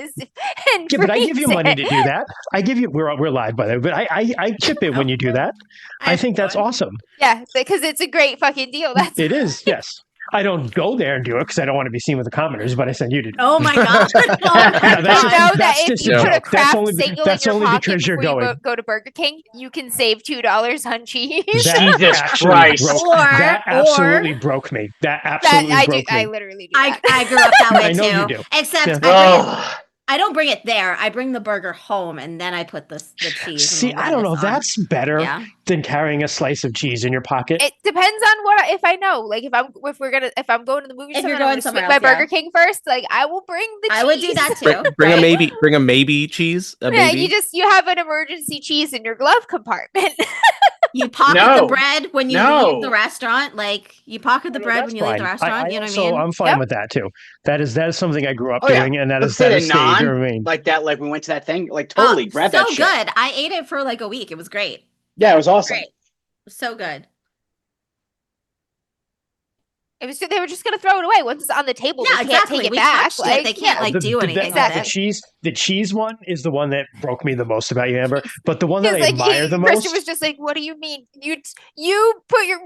Yeah, but I give you money to do that. I give you. We're live by the way, but I chip in when you do that. I think that's awesome. Yeah, because it's a great fucking deal. That's it is. Yes. I don't go there and do it because I don't want to be seen with the commoners, but I send you to do it. Oh my god! Oh my you know that if you put a craft only, single that's in your only pocket because you're before going. you go to Burger King, you can save $2 on cheese. Jesus Christ! That absolutely broke me. That absolutely broke me. I literally do that. I grew up that way I know too. you do. Except I don't bring it there. I bring the burger home and then I put the cheese. See, I don't know. That's better than carrying a slice of cheese in your pocket. It depends on what if I know. Like if I'm going to the movie, if you're going somewhere else, my Burger King first. Like I will bring the cheese. I would do that too. Bring a maybe cheese. Yeah, you have an emergency cheese in your glove compartment. You pocket the bread when you leave the restaurant. Like you pocket the bread when you leave the restaurant. You know what I mean? So I'm fine with that too. That is something I grew up doing, and that is stayed to remain. Like that. Like we went to that thing. Like totally grab that. So good. I ate it for like a week. It was great. Yeah, it was awesome. Great. So good. It was. They were just gonna throw it away once it's on the table. Yeah, they can't take it back. Like, they can't do anything. The cheese one is the one that broke me the most about you, Amber. But the one that I admire the most. Christian was just like, "What do you mean? You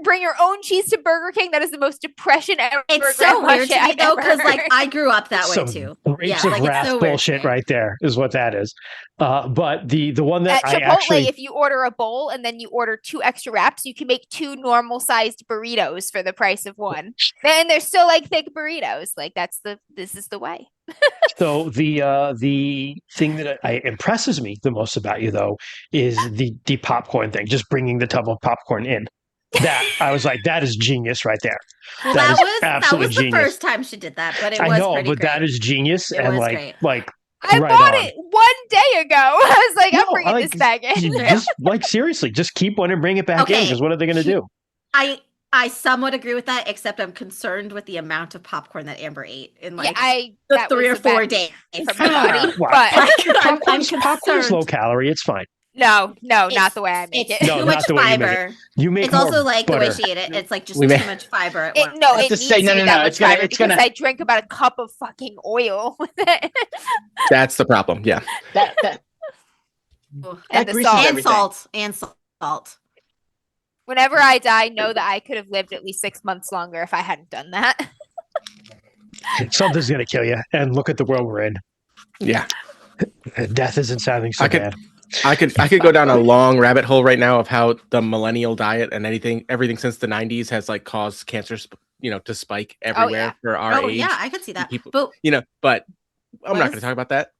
bring your own cheese to Burger King? That is the most depression ever." It's so weird to me though, because like I grew up that way too. Grapes of wrath bullshit right there is what that is. But the one that at Chipotle, I actually, if you order a bowl and then you order 2 extra wraps, you can make 2 normal sized burritos for the price of one. And they're still like thick burritos. Like this is the way. So the thing that impresses me the most about you though is the popcorn thing. Just bringing the tub of popcorn in. That I was like, that is genius right there. Well, that was the first time she did that, but it was pretty great. That is genius. It and was like great. I bought it 1 day ago. I was like, I'm bringing this back in. Just like seriously, just keep one and bring it back in because what are they going to do? I somewhat agree with that, except I'm concerned with the amount of popcorn that Amber ate in like 3 or 4 days. Popcorn's low calorie. It's fine. No, not the way I make it. It's too much fiber. You make it's also like butter. the way she ate it. It's like just too much fiber. It needs to be that much fiber because I drink about a cup of fucking oil with it. That's the problem. Yeah. And the salt. Whenever I die, know that I could have lived at least 6 months longer if I hadn't done that. Something's gonna kill you, and look at the world we're in. Yeah, death isn't sounding so bad. I could go down a long rabbit hole right now of how the millennial diet and everything since the 90s has like caused cancer, to spike everywhere for our age. Yeah, I could see that. People, but I'm not going to talk about that.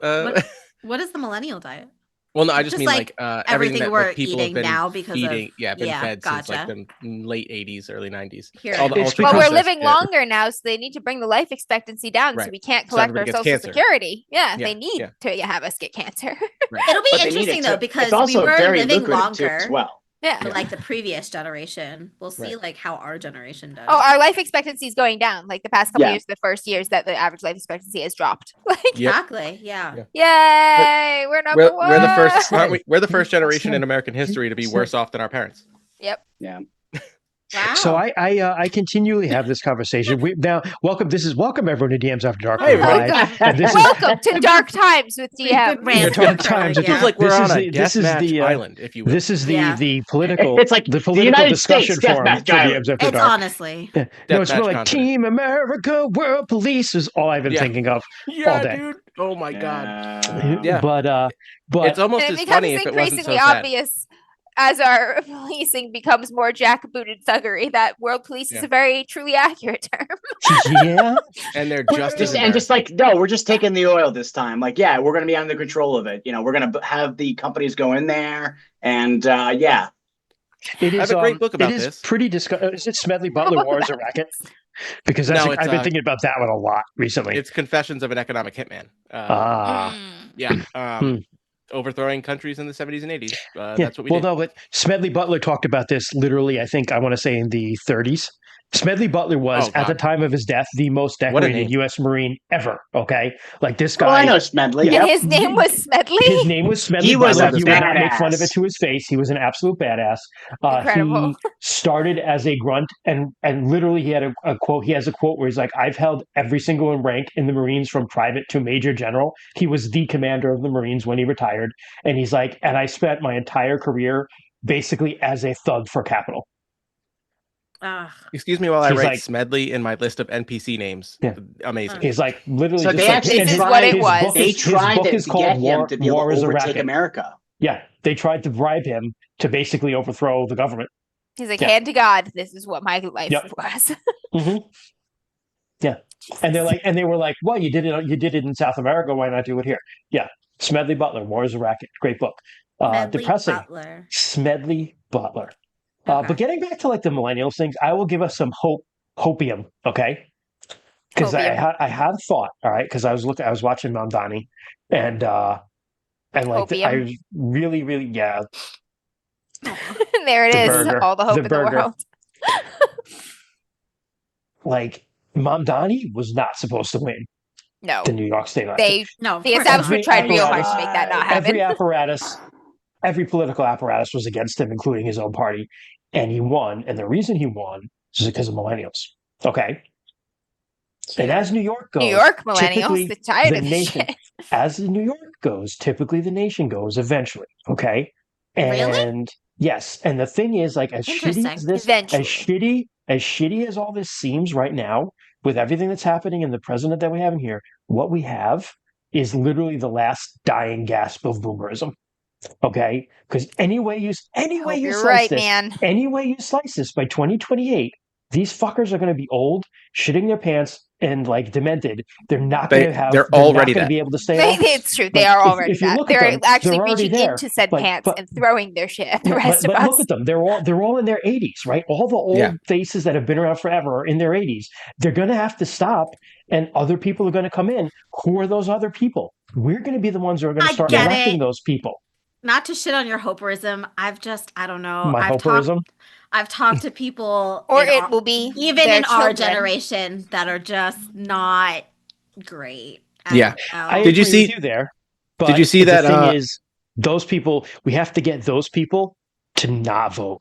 What is the millennial diet? Well, no, I just mean like everything that we're people eating have been now because been fed gotcha. since like the late 80s, early 90s. Well, we're living longer now, so they need to bring the life expectancy down, so we can't collect our Social Security. Yeah, they need to have us get cancer. It'll be interesting though because we were living longer as well. Yeah, like the previous generation. We'll see like how our generation does. Oh, our life expectancy is going down. Like the past couple years, the first years that the average life expectancy has dropped. Exactly. Yeah. Yay! We're number one. We're the first. Aren't we? We're the first generation in American history to be worse off than our parents. Yep. Yeah. Wow. So I continually have this conversation. Welcome everyone to DMs After Dark. Hey, welcome. And this Welcome to Dark Times with DM. Dark Times. It feels like we're on a deathmatch island, if you will. This is the political. It's like the the political United discussion States forum Deathmatch for Island. DMs After It's Dark. honestly. Yeah. No, it's more Deathmatch like continent. Team America, World Police is all I've been thinking of all day. Dude. Oh my god. Yeah. But it's almost and it as becomes funny if it wasn't so increasingly sad. obvious as our policing becomes more jackbooted thuggery that world police is a very truly accurate term. Yeah. And they're just no, we're just taking the oil this time. Like, yeah, we're going to be under control of it. You know, we're going to have the companies go in there and yeah. It is, I have a great book about this. Is it Smedley Butler War is a Racket? Because I've been thinking about that one a lot recently. It's Confessions of an Economic Hitman. Overthrowing countries in the 70s and 80s. That's what we did. No, but Smedley Butler talked about this literally, I want to say in the 30s. Smedley Butler was, at the time of his death, the most decorated U.S. Marine ever. Okay, like this guy. Oh, I know Smedley. And his name was Smedley. His name was Smedley. He was Butler. a You badass. would not make fun of it to his face. He was an absolute badass. Incredible. He started as a grunt, and literally he had a quote. He has a quote where he's like, "I've held every single rank in the Marines from private to major general." He was the commander of the Marines when he retired, and he's like, "And I spent my entire career basically as a thug for capital." Excuse me while I write Smedley in my list of NPC names. Yeah. Amazing. He's like literally. So just they actually this is what it was. They tried to get him to be able to overtake America. Yeah, they tried to bribe him to basically overthrow the government. He's like, hand to God, this is what my life was. Mm-hmm. Yeah, and they were like, well, you did it in South America. Why not do it here? Yeah, Smedley Butler, War is a Racket, great book. Depressing. Smedley Butler. Okay. But getting back to like the millennials things, I will give us some hopium, okay? Because I had thought, all right, because I was watching Mamdani, and like I really, there it is, burger, all the hope in the world. Like Mamdani was not supposed to win. No, the New York State election. The establishment tried real hard to make that not happen. Every political apparatus was against him, including his own party, and he won. And the reason he won is because of millennials. Okay. And as New York goes, New York millennials, the tired of this shit. As New York goes, typically the nation goes eventually. Okay. And yes, and the thing is, like, as shitty as this, as shitty as all this seems right now, with everything that's happening and the president that we have in here, what we have is literally the last dying gasp of boomerism. Okay, because any way you slice this, by 2028, these fuckers are going to be old, shitting their pants, and like demented. They're not going to have. They're already going to be able to stay. It's true. They are already that. They're actually reaching into said pants and throwing their shit at the rest of us. Look at them. They're all in their 80s, right? All the old faces that have been around forever are in their 80s. They're going to have to stop, and other people are going to come in. Who are those other people? We're going to be the ones who are going to start electing those people. Not to shit on your hoperism. I don't know. My hoperism? I've talked to people, or it will be even in our generation, that are just not great. Did you see you there? Did you see that? The thing is, those people. We have to get those people to not vote.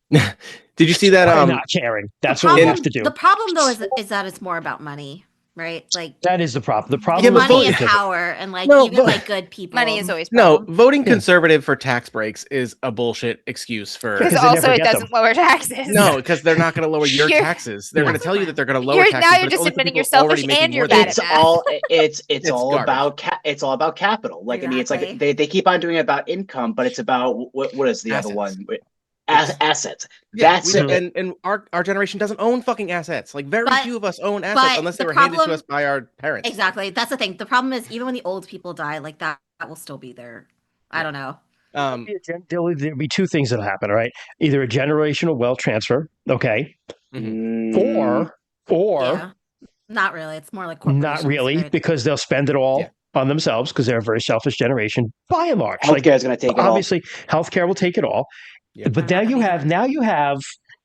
Did you see that? Not caring. That's what we have to do. The problem, though, is that it's more about money. Right, like that is the problem. The problem is money and power, and like even like good people. Money is always problem. Voting conservative for tax breaks is a bullshit excuse for. Because also it doesn't lower taxes. No, because they're not going to lower your taxes. They're going to tell you that they're going to lower taxes. Now you're just admitting you're selfish and you're bad at that. It's all about capital. Like I mean, it's like they keep on doing it about income, but it's about what is the other one? Assets. That's it. And our generation doesn't own fucking assets. Like very few of us own assets unless they were handed to us by our parents. Exactly. That's the thing. The problem is even when the old people die, like that will still be there. I don't know. There'll be two things that'll happen, right? Either a generational wealth transfer, okay, or not really. It's more like not really, right? Because they'll spend it all on themselves because they're a very selfish generation by and large. Healthcare is going to take it all. Obviously, healthcare will take it all. Yeah. But now you have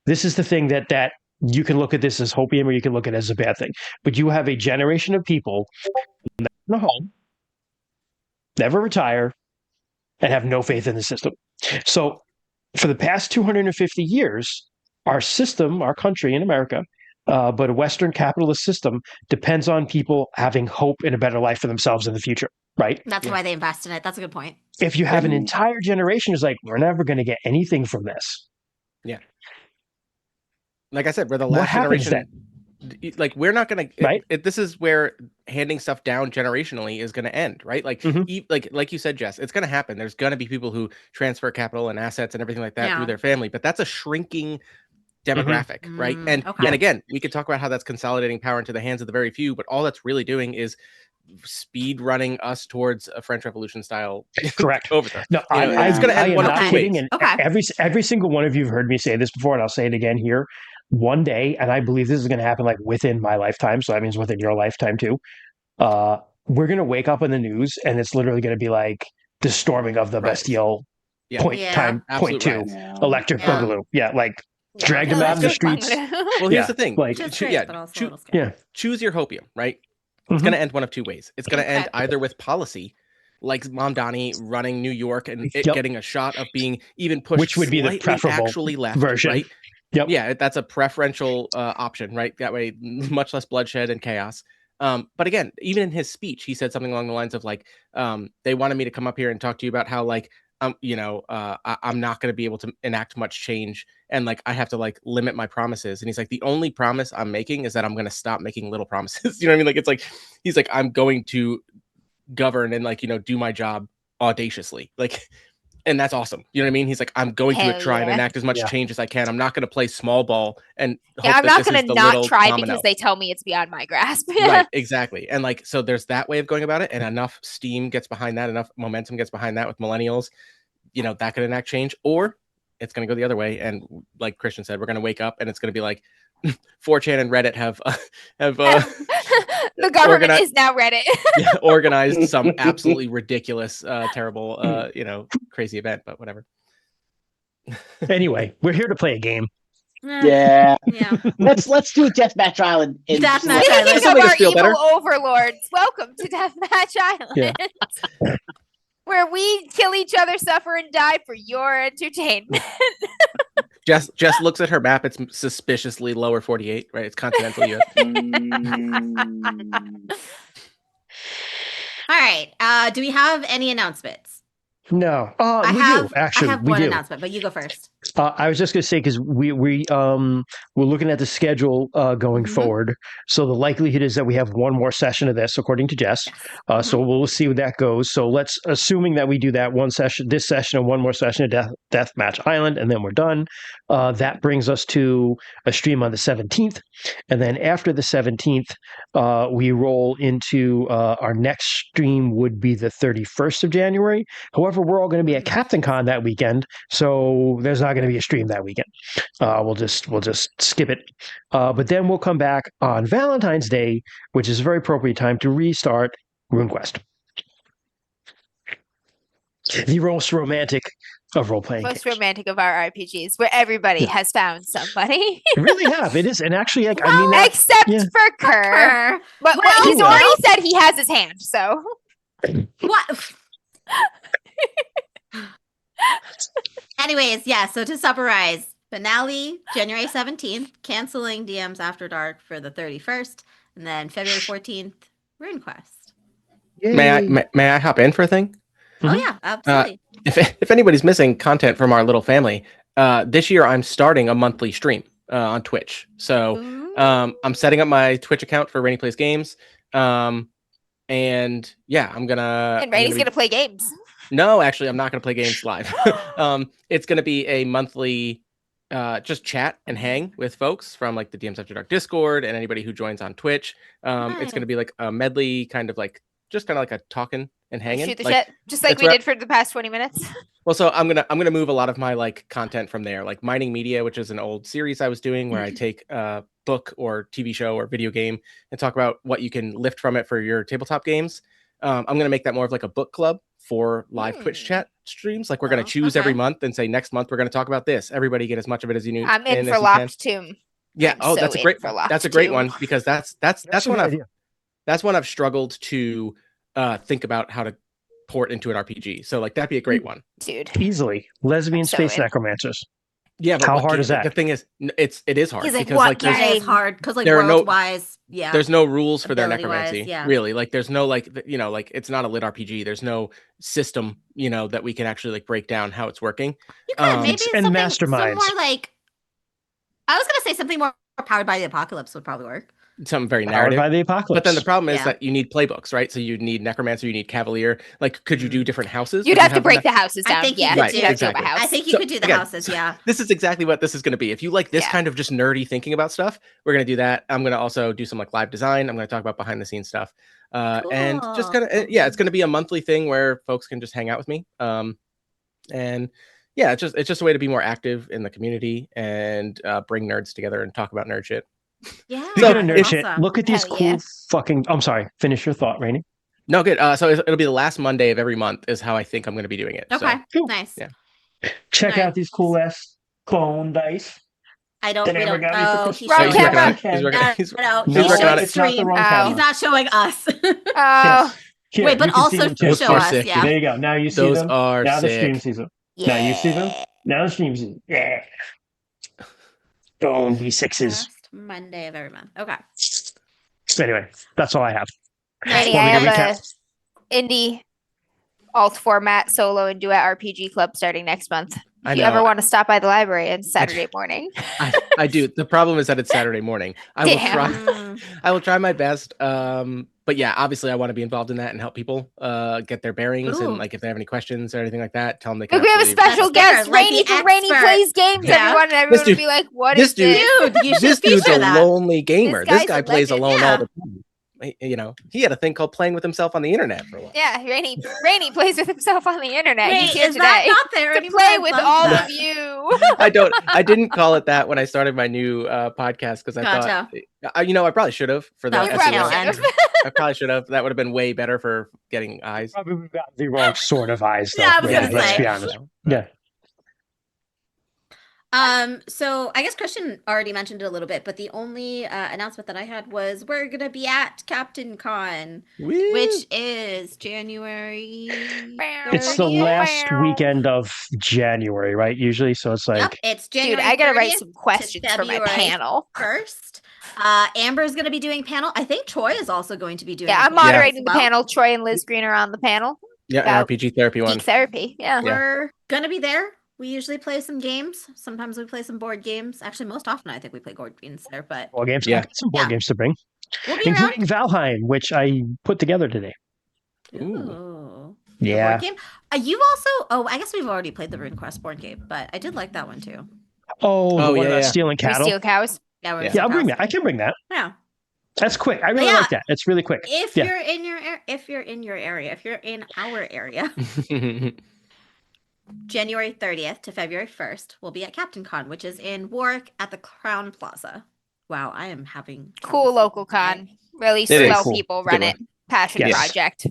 this is the thing that you can look at this as hopium or you can look at it as a bad thing. But you have a generation of people in a home, never retire, and have no faith in the system. So for the past 250 years, our system, our country in America, but a Western capitalist system depends on people having hope in a better life for themselves in the future, right? That's why they invest in it. That's a good point. If you have an entire generation who's like, we're never going to get anything from this. Yeah. Like I said, we're the last generation. Like we're not going right? to. This is where handing stuff down generationally is going to end, right? Like, like you said, Jess, it's going to happen. There's going to be people who transfer capital and assets and everything like that through their family, but that's a shrinking demographic, right? And again, we could talk about how that's consolidating power into the hands of the very few, but all that's really doing is speed running us towards a French Revolution style correct overthrow. No, it's going to end one of two ways. And every single one of you have heard me say this before, and I'll say it again here. One day, and I believe this is going to happen like within my lifetime, so that means within your lifetime too. We're going to wake up in the news, and it's literally going to be like the storming of the Bastille, point 2, electric boogaloo. Drag them out in the streets. Well, here's the thing. Like, choose your hopium, right? It's going to end one of two ways. It's going to end either with policy, like Mamdani running New York and it getting a shot of being even pushed, which would be the preferable actually left version, right? Yeah, that's a preferential option, right? That way, much less bloodshed and chaos. But again, even in his speech, he said something along the lines of like, they wanted me to come up here and talk to you about how like, I'm not going to be able to enact much change, and like I have to like limit my promises. And he's like, the only promise I'm making is that I'm going to stop making little promises. You know what I mean? Like it's like he's like, I'm going to govern and like do my job audaciously, like, and that's awesome. You know what I mean? He's like, I'm going to try and enact as much change as I can. I'm not going to play small ball and hope I'm not going to not try domino. because they tell me it's beyond my grasp. Right, exactly. And like, so there's that way of going about it, and enough steam gets behind that, enough momentum gets behind that with millennials, that could enact change, or it's going to go the other way. And like Christian said, we're going to wake up and it's going to be like 4chan and Reddit have the government is now Reddit. Organized some absolutely ridiculous, terrible, crazy event, but whatever. Anyway, we're here to play a game. Yeah. Let's do Deathmatch Island. Deathmatch Island. Speaking of our evil overlords, welcome to Deathmatch Island, where we kill each other, suffer, and die for your entertainment. Jess looks at her map. It's suspiciously lower 48, right? It's continental US. All right. Do we have any announcements? No. I have one do. announcement, but you go first. I was just going to say, because we're looking at the schedule going forward. So the likelihood is that we have one more session of this, according to Jess. So we'll see where that goes. So let's, assuming that we do that this session and one more session of Deathmatch Island, and then we're done. That brings us to a stream on the 17th. And then after the 17th, we roll into our next stream would be the 31st of January. However, we're all going to be at Captain Con that weekend. So there's not going to be a stream that weekend. We'll just skip it. But then we'll come back on Valentine's Day, which is a very appropriate time to restart RuneQuest. The most romantic of role-playing games. Most romantic of our RPGs, where everybody has found somebody. They really have. It is, and actually, like, except for Kerr. But he's already said he has his hand. So what? Anyways, so to summarize, finale January 17th, canceling DMs After Dark for the 31st, and then February 14th, RuneQuest. May I hop in for a thing? Oh yeah, absolutely. If anybody's missing content from our little family, this year I'm starting a monthly stream on Twitch. So I'm setting up my Twitch account for Rainy Plays Games. And I'm gonna. And Rainy's gonna play games. No, actually, I'm not gonna play games live. It's gonna be a monthly just chat and hang with folks from like the DMs After Dark Discord and anybody who joins on Twitch. It's gonna be like a medley kind of like a talking and hanging. Shoot the shit, just like we did for the past 20 minutes. Well, so I'm gonna move a lot of my like content from there, like Mining Media, which is an old series I was doing where I take a book or TV show or video game and talk about what you can lift from it for your tabletop games. I'm gonna make that more of like a book club for live Twitch chat streams. Like we're gonna choose every month and say next month we're gonna talk about this. Everybody get as much of it as you need. I'm in for Locked Tomb. Yeah. That's a great one because that's one I've struggled to think about how to port into an RPG. So like that'd be a great one. Dude. Easily. Lesbian space necromancers. Yeah, but How what hard game? is that? The thing is, it is hard He's like, because what like there's game? It's hard because like there are no- world-wise, yeah. there's no rules for their Ability-wise, necromancy. yeah. Really, like there's no like like it's not a lit RPG. There's no system that we can actually like break down how it's working. You could maybe and something masterminds. more like. I was gonna say something more powered by the apocalypse would probably work. Something very Powered narrative. by the apocalypse. But then the problem is Yeah. that you need playbooks, right? So you need necromancer, you need cavalier. Like, could you do different houses? You'd Would you have to break enough- the houses I down. think you Yeah, could Right, do- you'd have to do exactly. a house. I think you So, could do the again, houses, yeah. This is exactly what this is going to be. If you like this Yeah. kind of just nerdy thinking about stuff, we're going to do that. I'm going to also do some like live design. I'm going to talk about behind the scenes stuff. And just kind of, it's going to be a monthly thing where folks can just hang out with me. And yeah, it's just a way to be more active in the community and bring nerds together and talk about nerd shit. Yeah. Speaking of nerd awesome. shit, look at these Hell cool yeah. fucking. I'm sorry. Finish your thought, Rainey. No, good. So it'll be the last Monday of every month is how I think I'm going to be doing it. Okay, So, nice. Yeah. Check Nice. out these cool ass clone dice. I don't. That We Amber don't. got me for Oh, Christmas. he's Wrong showing he's working camera. on it. He's working. No, He's, no, he's No, he's working showing on the it. it's not the stream. wrong Oh. camera. He's not showing us. Oh, Here, Wait, but you can see also them too. Those show are us. sick, Yeah. There you go. Now you see Those them. are Now the sick. stream sees them. yeah. Now you see them. Now the stream sees them. Yeah. Bone D6s. Last Monday of every month. Okay. So anyway, that's all I have. Randy, Want I me to have recap? a indie alt format solo and duet RPG club starting next month. I If you know. ever want to stop by the library on Saturday morning. I do. The problem is that it's Saturday morning. I will Damn. try. Mm. I will try my best. But yeah, obviously, I want to be involved in that and help people get their bearings Ooh. and like if they have any questions or anything like that, tell them they can. Look, we have a absolutely- special That's fair, guest, like Rainy the from Rainy expert. Plays Games, Yeah. everyone. And everyone dude- will be like, what this is dude- this? Dude, you should This dude's feature a that. lonely gamer. This guy's guy a plays legend. alone Yeah. all the time. He had a thing called playing with himself on the internet for a while. Yeah, Rainy plays with himself on the internet. Wait, He's here is that today not there to anymore? play I'd with love all that. of you. I didn't call it that when I started my new podcast because I thought, I probably should have for the That was You the SEO. tail probably end. should've. I probably should have. That would have been way better for getting eyes. Probably got the wrong sort of eyes, though. Yeah, I was Yeah, gonna let's say. be honest. Yeah. So I guess Christian already mentioned it a little bit, but the only announcement that I had was we're gonna be at Captain Con, Woo! which is January. It's the 30th? last weekend of January, right? Usually, so it's like Yep, it's January. Dude, I gotta write 30th some questions for my February panel. 1st. Amber's gonna be doing panel. I think Troy is also going to be doing. Yeah, a I'm panel moderating as the well. panel. Troy and Liz Green are on the panel. Yeah, an about RPG therapy one. Geek therapy. Yeah. Yeah. We're gonna be there. We usually play some games. Sometimes we play some board games. Actually, most often I think we play board games there, but board games. Yeah. I've got some board Yeah. games to bring, we'll be including around. Valheim, which I put together today. Ooh. Ooh. Yeah. Board game. You also. Oh, I guess we've already played the RuneQuest board game, but I did like that one too. Oh, the Oh, one yeah, about yeah. stealing We cattle. steal cows. Yeah, we're Yeah, I'll bring that. I can bring that. Yeah. That's quick. I really Yeah. like that. It's really quick. If Yeah. you're in your if you're in our area, January 30th to February 1st, we'll be at Captain Con, which is in Warwick at the Crown Plaza. Wow, I am having trouble Cool local speaking con. Really It is swell cool. people Good run one. it. Passion Yes. project.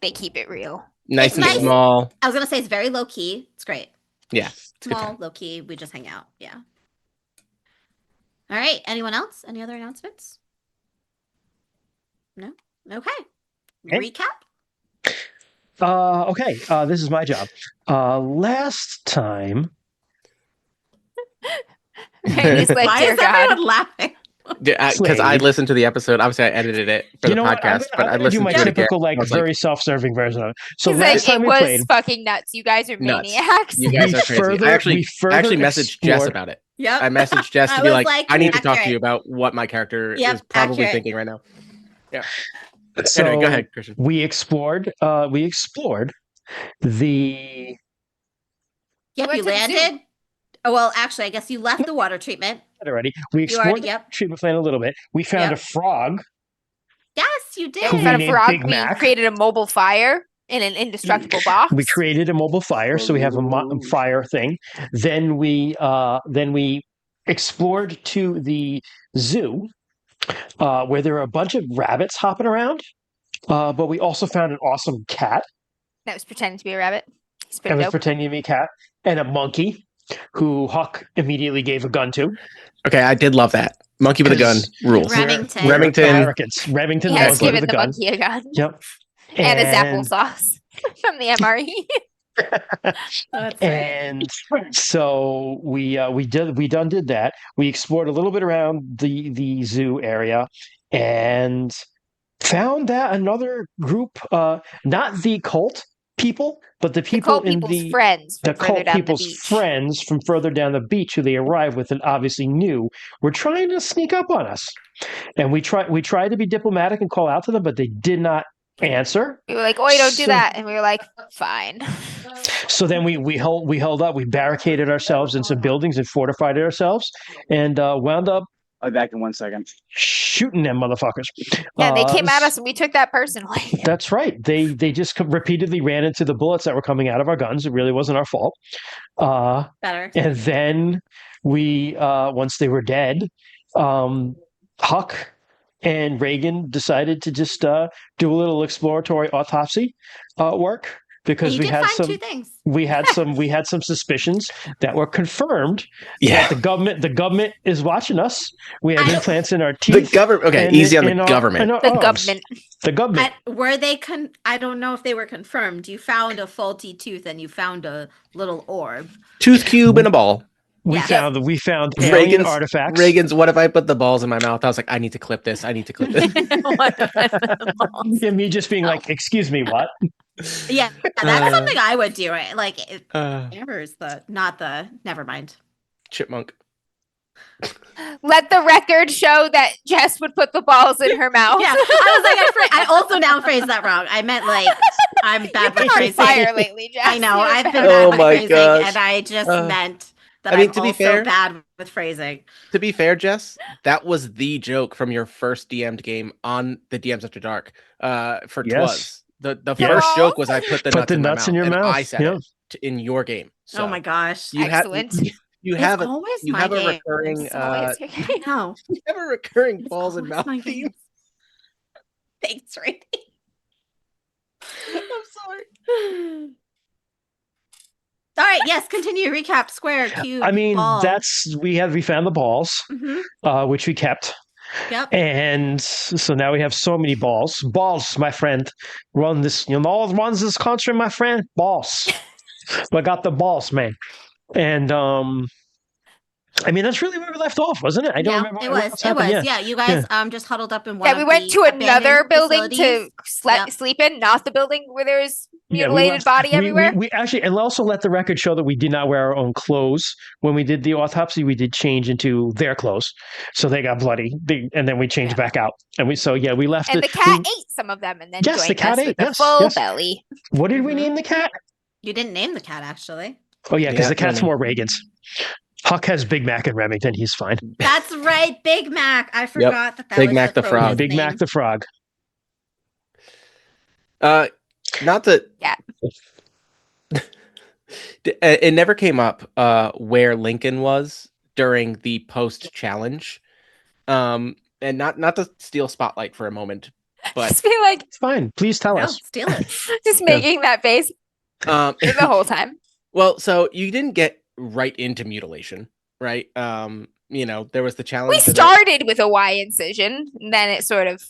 They keep it real. Nice It's and nice. small. I was gonna say it's very low key. It's great. Yeah. It's a good Small, time. low key. We just hang out. Yeah. All right. Anyone else? Any other announcements? No. Okay. Okay. Recap. Okay. This is my job. Last time. Randy's like, Why dear is God. everyone laughing? Because I Slade. listened to the episode. Obviously, I edited it for You the know what? podcast, but I I'm gonna do listened my to it again. typical, I was like, very self-serving version of it. So He's last like, time it we was played, fucking nuts. You guys are Nuts. maniacs. you guys we are crazy. further- I actually we further messaged Jess explored- about it. Yep. I messaged Jess to I be was like, I need to talk to accurate. you about what my character Yep, is probably accurate. thinking right now. so Anyway, go ahead, Christian. we explored the Yep. went You to the zoo. landed. Oh, well, actually, I guess you left the water treatment. already. We You explored already. the Yep. treatment plant a little bit. We found Yep. a frog. Yes, you did. Who We we found a named frog. Big We Mac. created a mobile fire in an indestructible box. We created a mobile fire, so we have a fire thing. Then we explored to the zoo, where there were a bunch of rabbits hopping around. But we also found an awesome cat. That was pretending to be a rabbit. It's That pretty was dope. pretending to be a cat, and a monkey, who Huck immediately gave a gun to. Okay, I did love that. Monkey with a gun rules. Remington. We're Remington. Americans. Remington, He the has monkey given with a the gun. monkey a gun. Yep. And his applesauce from the MRE. That's right. And so we did that. We explored a little bit around the zoo area and found that another group, not the cult people, but the The people cult in people's friends the from further cult down the people's beach. friends from further down the beach who they arrived with and obviously knew were trying to sneak up on us. And we tried to be diplomatic and call out to them, but they did not answer. We were like, "Oh, don't do So that," and we were like, "Fine." so then we held up, we barricaded ourselves in some buildings and fortified ourselves, and wound up I'll be back in 1 second. shooting them motherfuckers. Yeah, they came at us, and we took that personally. That's right. They just repeatedly ran into the bullets that were coming out of our guns. It really wasn't our fault. Better. And then we, once they were dead, Huck and Reagan decided to just do a little exploratory autopsy work because You did find two things. we had some suspicions that were confirmed Yeah. that the government is watching us. We have I- implants in our The teeth. government. Okay, and easy on in the our- government. in our The arms. government. The government. Were they I don't know if they were confirmed. You found a faulty tooth and you found a little orb. Tooth cube and a ball. We Yes. found alien artifacts. Reagan's. What if I put the balls in my mouth? I was like, I need to clip this. I need to clip this. And me just being like, "Excuse me, what?" Yeah, that's something I would do. It like Amber's never mind. Chipmunk. Let the record show that Jess would put the balls in her mouth. Yeah, I was like, I also now phrased that wrong. I meant like I'm bad with on phrasing. fire lately, Jess. I know You're I've been bad. bad Oh with my phrasing, gosh. and I just meant that I mean, I'm to be also fair- bad with phrasing. To be fair, Jess, that was the joke from your first DM'd game on the DMs After Dark. For Yes. Twas. The Yes. first joke was I put the Put nuts the in my nuts mouth, in your and mouth. I said Yeah. it in your game. So Oh my gosh. you Excellent. you It's have a always you my have a game. recurring It's always your I game. know. you have a recurring It's balls and always mouth my theme. game. Thanks, Rainy. I'm sorry. All right, yes, continue. Recap, square, cube, I mean, ball. we found the balls, Mhm. which we kept. Yep. And so now we have so many balls. Balls, my friend. Runs this country, my friend. Balls. I got the balls, man. And I mean, that's really where we left off, wasn't it? I don't Yeah, remember it what was. else It happened. was. Yeah. Yeah, you guys just huddled up in one Yeah, of we went the to another abandoned building facilities. to Yep. sleep in, not the building where there's Yeah, mutilated body everywhere. We actually, and also let the record show that we did not wear our own clothes when we did the autopsy. We did change into their clothes, so they got bloody, and then we changed back out. And we left. And the cat ate some of them and then Yes, the joined cat us ate. with a Yes, full yes. belly. What did we name the cat? You didn't name the cat, actually. Oh yeah, because Yeah, the cat's no. more Reagan's. Huck has Big Mac and Remington. He's fine. That's right, Big Mac. I forgot that Big was Mac the Frodo's frog. Big name. Mac the frog. Not that. Yeah. It never came up where Lincoln was during the post challenge, and not to steal spotlight for a moment, but Just be like, It's fine. Please tell No, us. steal it. just making that face the whole time. well, so you didn't get right into mutilation, right? There was the challenge. We for the- started with a Y incision, and then it sort of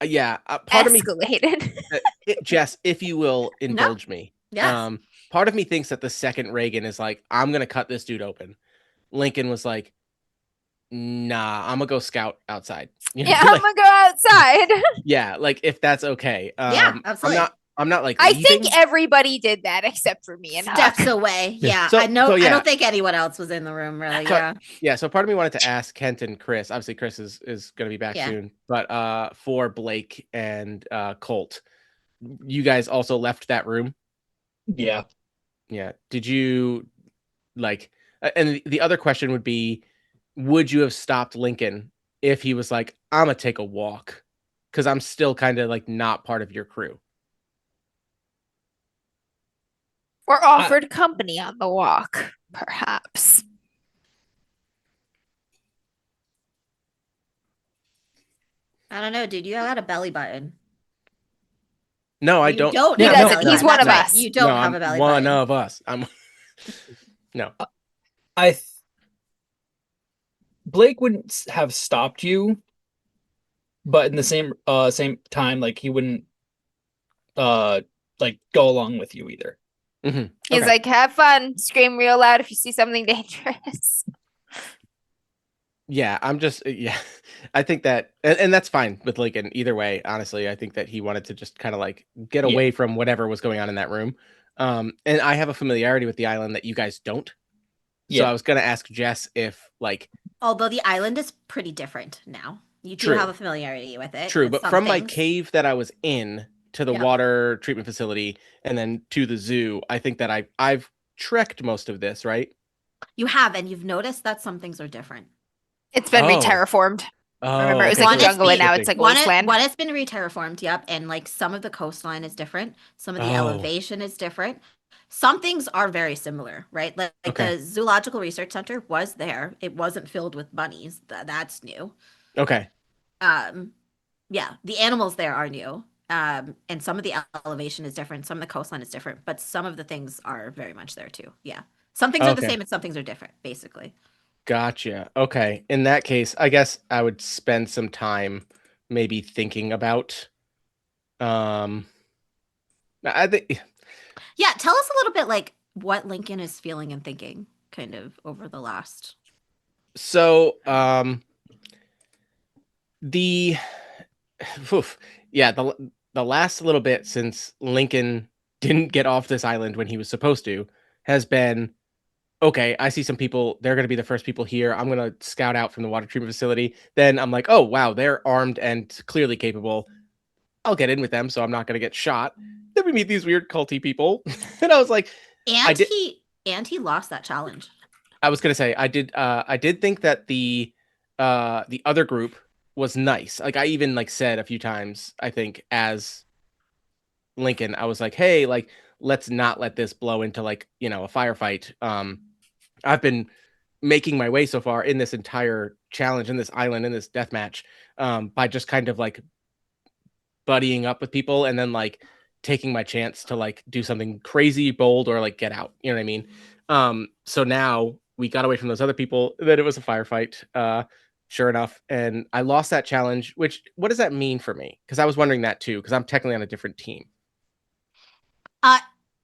part of me, escalated. Jess, if you will indulge me. Yes. Part of me thinks that the second Reagan is like, I'm gonna cut this dude open. Lincoln was like, nah, I'm gonna go scout outside. You know, Yeah, I'm gonna go outside. yeah, like if that's okay. Yeah, absolutely. I'm not like I leaving. think everybody did that except for me and Huck. Steps away. Yeah. So- I know. so, I yeah. don't think anyone else was in the room, really. So- Yeah. Yeah, so part of me wanted to ask Kent and Chris. Obviously, Chris is going to be back Yeah. soon, but for Blake and Colt, you guys also left that room. Yeah. Yeah. Did you like? And the other question would be, would you have stopped Lincoln if he was like, "I'm gonna take a walk," because I'm still kind of like not part of your crew. Or offered company on the walk, perhaps. I don't know, dude. You got a belly button. No, I You don't. don't He have a doesn't. belly He's button. one of That's right. us. You don't No, have I'm a belly one button. of us. I'm. No. Blake wouldn't have stopped you, but in the same time, like he wouldn't like go along with you either. He's like, have fun, scream real loud if you see something dangerous. Yeah, I think that, and that's fine with Lincoln either way. Honestly, I think that he wanted to just kind of like get away from whatever was going on in that room. And I have a familiarity with the island that you guys don't. So I was gonna ask Jess if like, although the island is pretty different now, you do have a familiarity with it. True, with but some from my things. cave that I was in to the water treatment facility and then to the zoo, I think that I've trekked most of this, right? You have, and you've noticed that some things are different. It's been re-terraformed. Remember, it was like a jungle, and now it's like wasteland. One has been re-terraformed, yep, and like some of the coastline is different. Some of the elevation is different. Some things are very similar, right? Like the Zoological Research Center was there. It wasn't filled with bunnies. That's new. Okay. Yeah, the animals there are new. And some of the elevation is different. Some of the coastline is different, but some of the things are very much there too. Yeah. Some things are the same and some things are different, basically. Gotcha. Okay. In that case, I guess I would spend some time maybe thinking about I think Yeah, tell us a little bit like what Lincoln is feeling and thinking kind of over the last. So, the the last little bit since Lincoln didn't get off this island when he was supposed to has been okay. I see some people, they're going to be the first people here. I'm going to scout out from the water treatment facility. Then I'm like, oh wow, they're armed and clearly capable. I'll get in with them, so I'm not going to get shot. Then we meet these weird culty people, and I was like, he lost that challenge. I was going to say I did think that the other group was nice. Like I even like said a few times, I think as Lincoln, I was like, hey, like let's not let this blow into like, a firefight. I've been making my way so far in this entire challenge, in this island, in this deathmatch, by just kind of like buddying up with people and then like taking my chance to like do something crazy, bold, or like get out. You know what I mean? So now we got away from those other people. Then it was a firefight. Sure enough, and I lost that challenge. Which, what does that mean for me? Because I was wondering that too. Because I'm technically on a different team.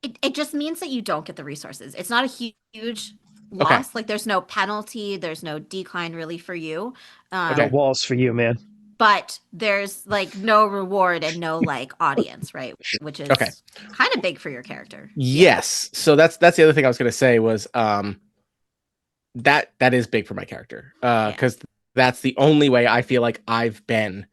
It just means that you don't get the resources. It's not a huge loss. Like there's no penalty, there's no decline really for you. No walls for you, man. But there's like no reward and no like audience, right? Which is kind of big for your character. Yes. Yeah. So that's the other thing I was going to say was that is big for my character. Because that's the only way I feel like I've been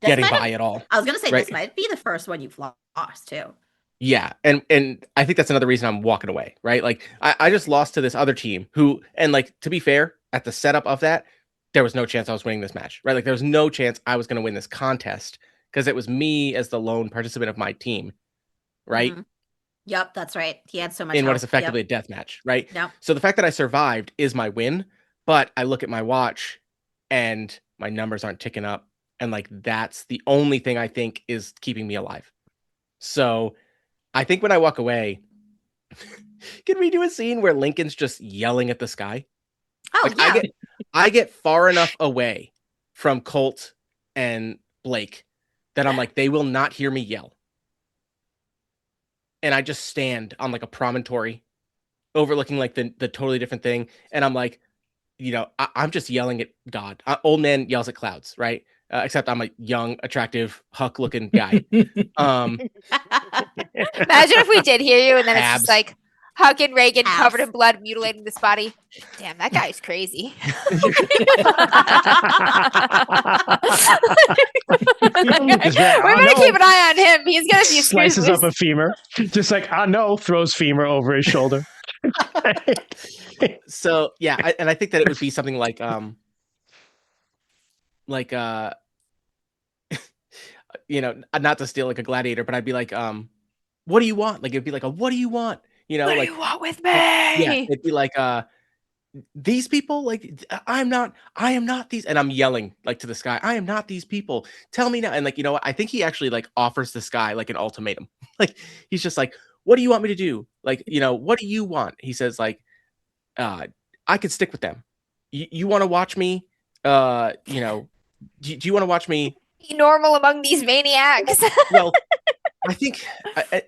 getting by at all. I was going to say this might be the first one you've lost too. Yeah, and I think that's another reason I'm walking away, right? Like I just lost to this other team who, and like to be fair, at the setup of that, there was no chance I was winning this match, right? Like there was no chance I was going to win this contest because it was me as the lone participant of my team, right? Mm-hmm. Yep, that's right. He had so much in what is effectively a death match, right? Yep. So the fact that I survived is my win, but I look at my watch and my numbers aren't ticking up, and like that's the only thing I think is keeping me alive. So I think when I walk away, can we do a scene where Lincoln's just yelling at the sky? Oh, like, yeah. I get far enough away from Colt and Blake that I'm like, they will not hear me yell. And I just stand on like a promontory overlooking like the totally different thing. And I'm like, I'm just yelling at God. Old man yells at clouds, right? Except I'm a young, attractive, Huck-looking guy. Imagine if we did hear you, and then it's just like Huck and Reagan covered in blood, mutilating this body. Damn, that guy's crazy. We better keep an eye on him. He's gonna be slices up a femur, just like throws femur over his shoulder. So yeah, and I think that it would be something like not to steal like a gladiator, but I'd be like, what do you want? Like it'd be like what do you want? What like do you want with me? Yeah, it'd be like these people, like I am not these, and I'm yelling like to the sky, I am not these people. Tell me now. And like, what? I think he actually like offers the sky like an ultimatum. Like he's just like, what do you want me to do? Like, what do you want? He says like, I could stick with them. You want to watch me? Do you want to watch me be normal among these maniacs? Well, I think,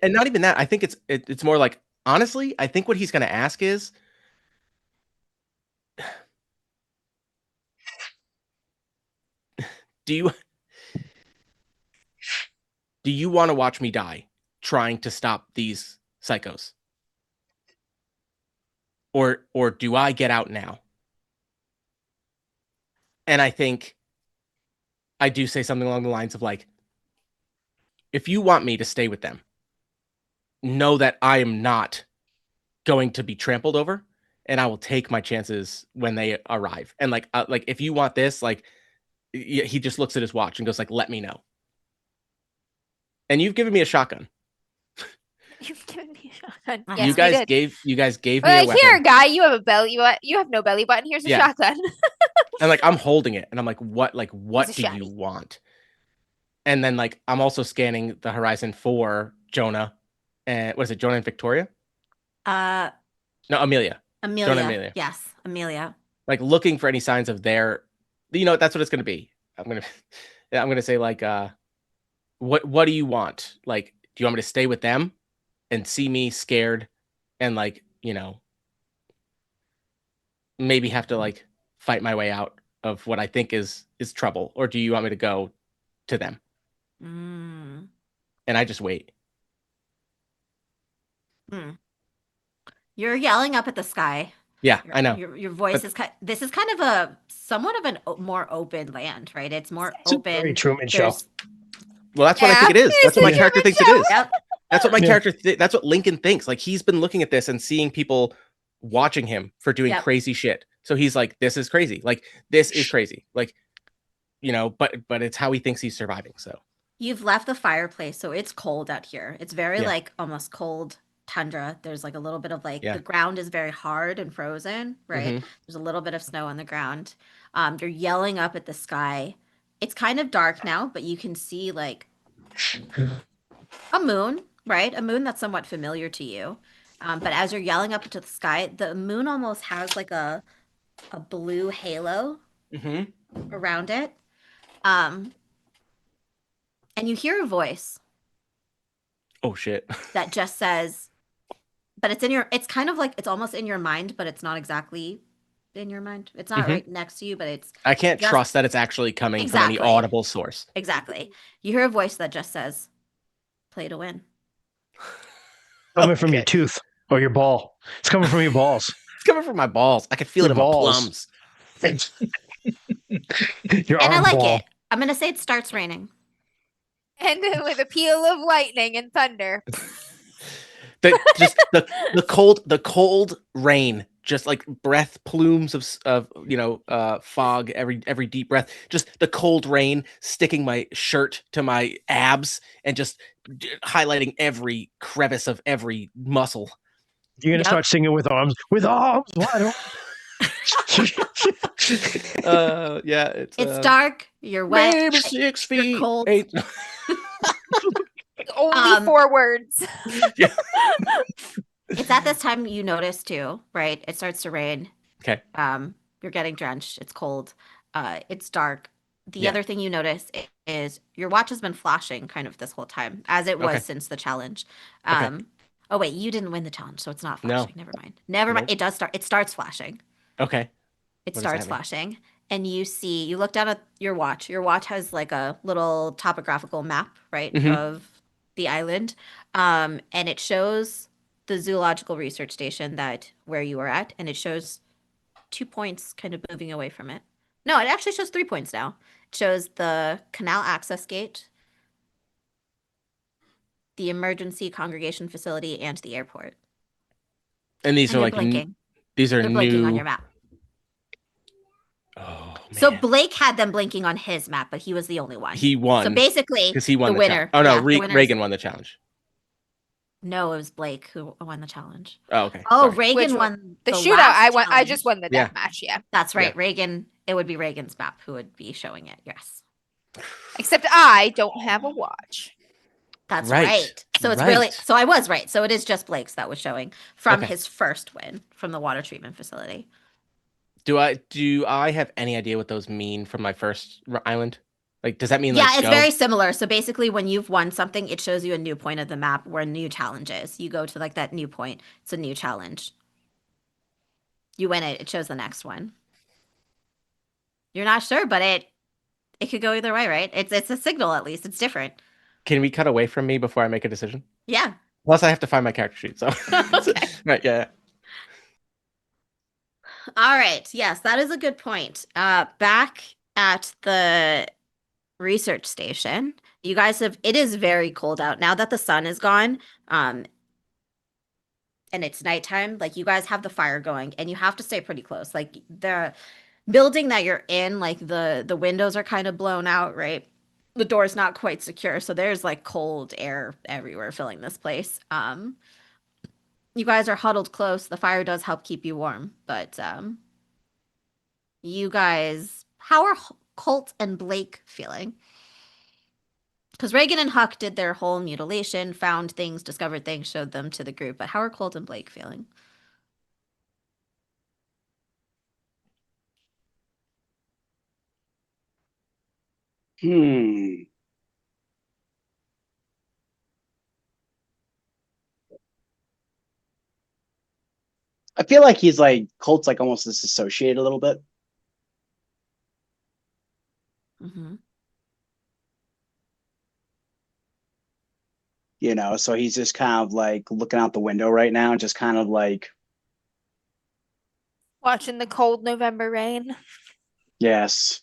and not even that. I think it's more like, honestly, I think what he's going to ask is, do you want to watch me die trying to stop these psychos? Or do I get out now? And I think I do say something along the lines of like, if you want me to stay with them, know that I am not going to be trampled over, and I will take my chances when they arrive. And like if you want this, like he just looks at his watch and goes like, let me know. And you've given me a shotgun. You've given me a shotgun. Uh-huh. Yes, You guys we did. gave me a weapon. Here, guy, you have a belly. You have no belly button. Here's a shotgun. And like I'm holding it, and I'm like, what do shotty. you want? And then like I'm also scanning the horizon for Jonah, and what is it, Jonah and Victoria? No, Amelia. Amelia. Jonah and Amelia. Yes, Amelia. Like looking for any signs of their, that's what it's gonna be. I'm gonna say like, what do you want? Like, do you want me to stay with them and see me scared and like, maybe have to like fight my way out of what I think is trouble, or do you want me to go to them? Mm. And I just wait. You're yelling up at the sky. Yeah, I know. Your voice is this is kind of a somewhat of an more open land, right? It's more open. Very Truman Show. Well, that's what I think it is. That's what my character thinks it is. Yep. That's what my character. That's what Lincoln thinks. Like he's been looking at this and seeing people watching him for doing crazy shit. So he's like, "This is crazy. Like this is crazy. Like, but it's how he thinks he's surviving." So you've left the fireplace, so it's cold out here. It's very like almost cold tundra. There's like a little bit of like the ground is very hard and frozen, right? Mm-hmm. There's a little bit of snow on the ground. You're yelling up at the sky. It's kind of dark now, but you can see like a moon, right? A moon that's somewhat familiar to you. But as you're yelling up into the sky, the moon almost has like a blue halo around it. And you hear a voice. Oh shit. That just says, but it's kind of like, it's almost in your mind, but it's not exactly in your mind. It's not right next to you, but I can't trust that it's actually coming from any audible source. Exactly. You hear a voice that just says, play to win. Coming from your tooth or your ball. It's coming from your balls. It's coming from my balls. I can feel it in my plums. Your and I like ball. it. I'm going to say it starts raining. And with a peal of lightning and thunder. the cold rain, just like breath plumes of fog, every deep breath, just the cold rain sticking my shirt to my abs and just highlighting every crevice of every muscle. You're gonna start singing with arms wide open. It's dark. You're wet. Maybe 6 feet. You're cold. Only 4 words. Yeah. It's at this time you notice too, right? It starts to rain. Okay. You're getting drenched. It's cold. It's dark. The other thing you notice is your watch has been flashing kind of this whole time, as it was since the challenge. Oh wait, you didn't win the challenge, so it's not flashing. No. Never mind. It does start. It starts flashing. Okay. It starts flashing, and you look down at your watch. Your watch has like a little topographical map, right, of the island, and it shows the zoological research station where you are at, and it shows 2 points kind of moving away from it. No, it actually shows 3 points now. It shows the canal access gate, the emergency congregation facility, and the airport. And these are like blinking. These are They're new blinking on your map. Oh, man. So Blake had them blinking on his map, but he was the only one. He won. So basically, because he won the winner. Oh no, Reagan won the challenge. No, it was Blake who won the challenge. Oh, okay. Oh, sorry. Reagan won the shootout. I just won the deathmatch. Yeah, that's right. Yeah. Reagan. It would be Reagan's map who would be showing it. Yes. Except I don't have a watch. That's right. So it's really. So I was right. So it is just Blake's that was showing from his first win from the water treatment facility. Do I have any idea what those mean from my first island? Like, does that mean Yeah, like it's go? very similar. So basically, when you've won something, it shows you a new point of the map where a new challenge is. You go to like that new point. It's a new challenge. You win it. It shows the next one. You're not sure, but it could go either way, right? It's a signal at least. It's different. Can we cut away from me before I make a decision? Yeah. Plus, I have to find my character sheet. So, Okay. right, yeah. All right. Yes, that is a good point. Back at the research station, you guys have. It is very cold out now that the sun is gone. And it's nighttime. Like you guys have the fire going, and you have to stay pretty close. Like the building that you're in, like the windows are kind of blown out, right? The door's not quite secure, so there's like cold air everywhere filling this place. You guys are huddled close. The fire does help keep you warm, but you guys, how are Colt and Blake feeling? Because Reagan and Huck did their whole mutilation, found things, discovered things, showed them to the group. But how are Colt and Blake feeling? I feel like he's like Colt's like almost disassociated a little bit. Mm-hmm. You know, so he's just kind of like looking out the window right now, just kind of like, Watching the cold November rain. yes.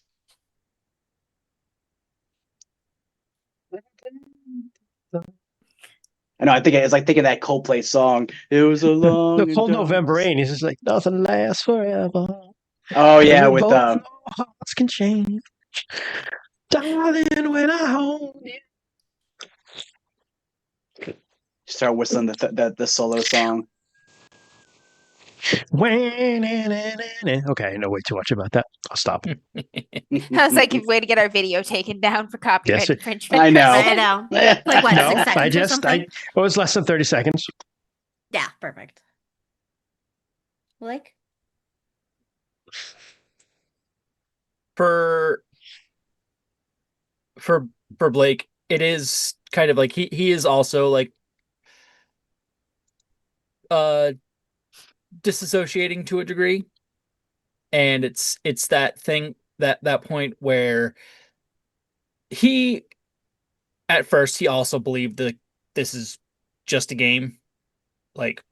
I know. I think it's like thinking that Coldplay song. It was a The long and cold dark. November rain. He's just like nothing lasts forever. Oh And yeah, we with both know hearts can change. Darling, when I hold you. start whistling the solo song. Okay, I know way too much about that. I'll stop. I was like, way to get our video taken down for copyright Yes, infringement. I know. I know. Like what, No, 6 seconds or it something? was less than 30 seconds. Yeah, perfect. Like, For for for Blake, it is kind of like he is also like uh disassociating to a degree. And it's that thing that point where he at first he also believed that this is just a game. Like,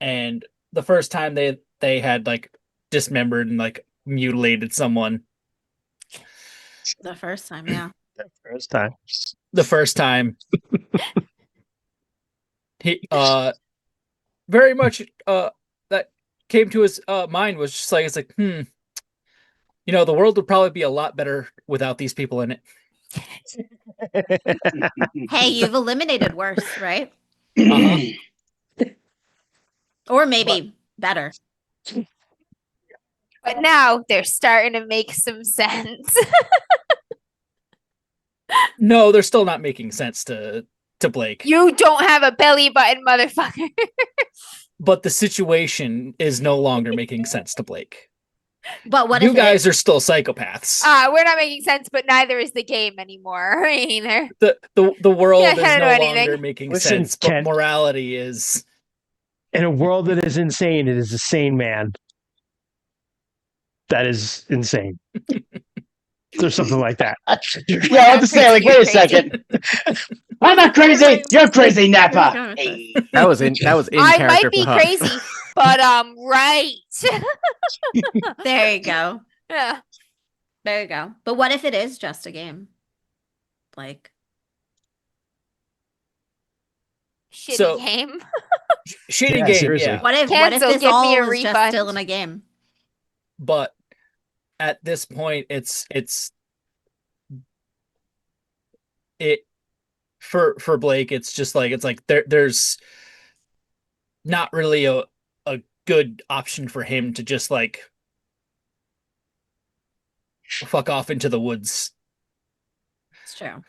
and the first time they had like dismembered and like mutilated someone, the first time, yeah. First time. the first time he very much that came to his mind was just like, it's like, the world would probably be a lot better without these people in it. Hey, you've eliminated worse, right? Uh-huh. Or maybe better. But now they're starting to make some sense. No, they're still not making sense to Blake. You don't have a belly button, motherfucker. But the situation is no longer making sense to Blake. But what You if guys are still psychopaths. We're not making sense, but neither is the game anymore either. The world Yeah, I is don't know no anything. longer making Listen, sense, but Ken. morality is. In a world that is insane, it is a sane man. That is insane. There's something like that. Yeah, I have to say, like, wait a second. I'm not crazy. You're crazy, Nappa. Hey. That was in I character might be for Huck. crazy, but right. There you go. Yeah. There you go. But what if it is just a game? Like, Shitty So- game. Shitty Yeah, game, seriously. yeah. what if Cancel, this give me all a was just refund. still in a game? But at this point, it for Blake, it's just like there's not really a good option for him to just like fuck off into the woods. It's true.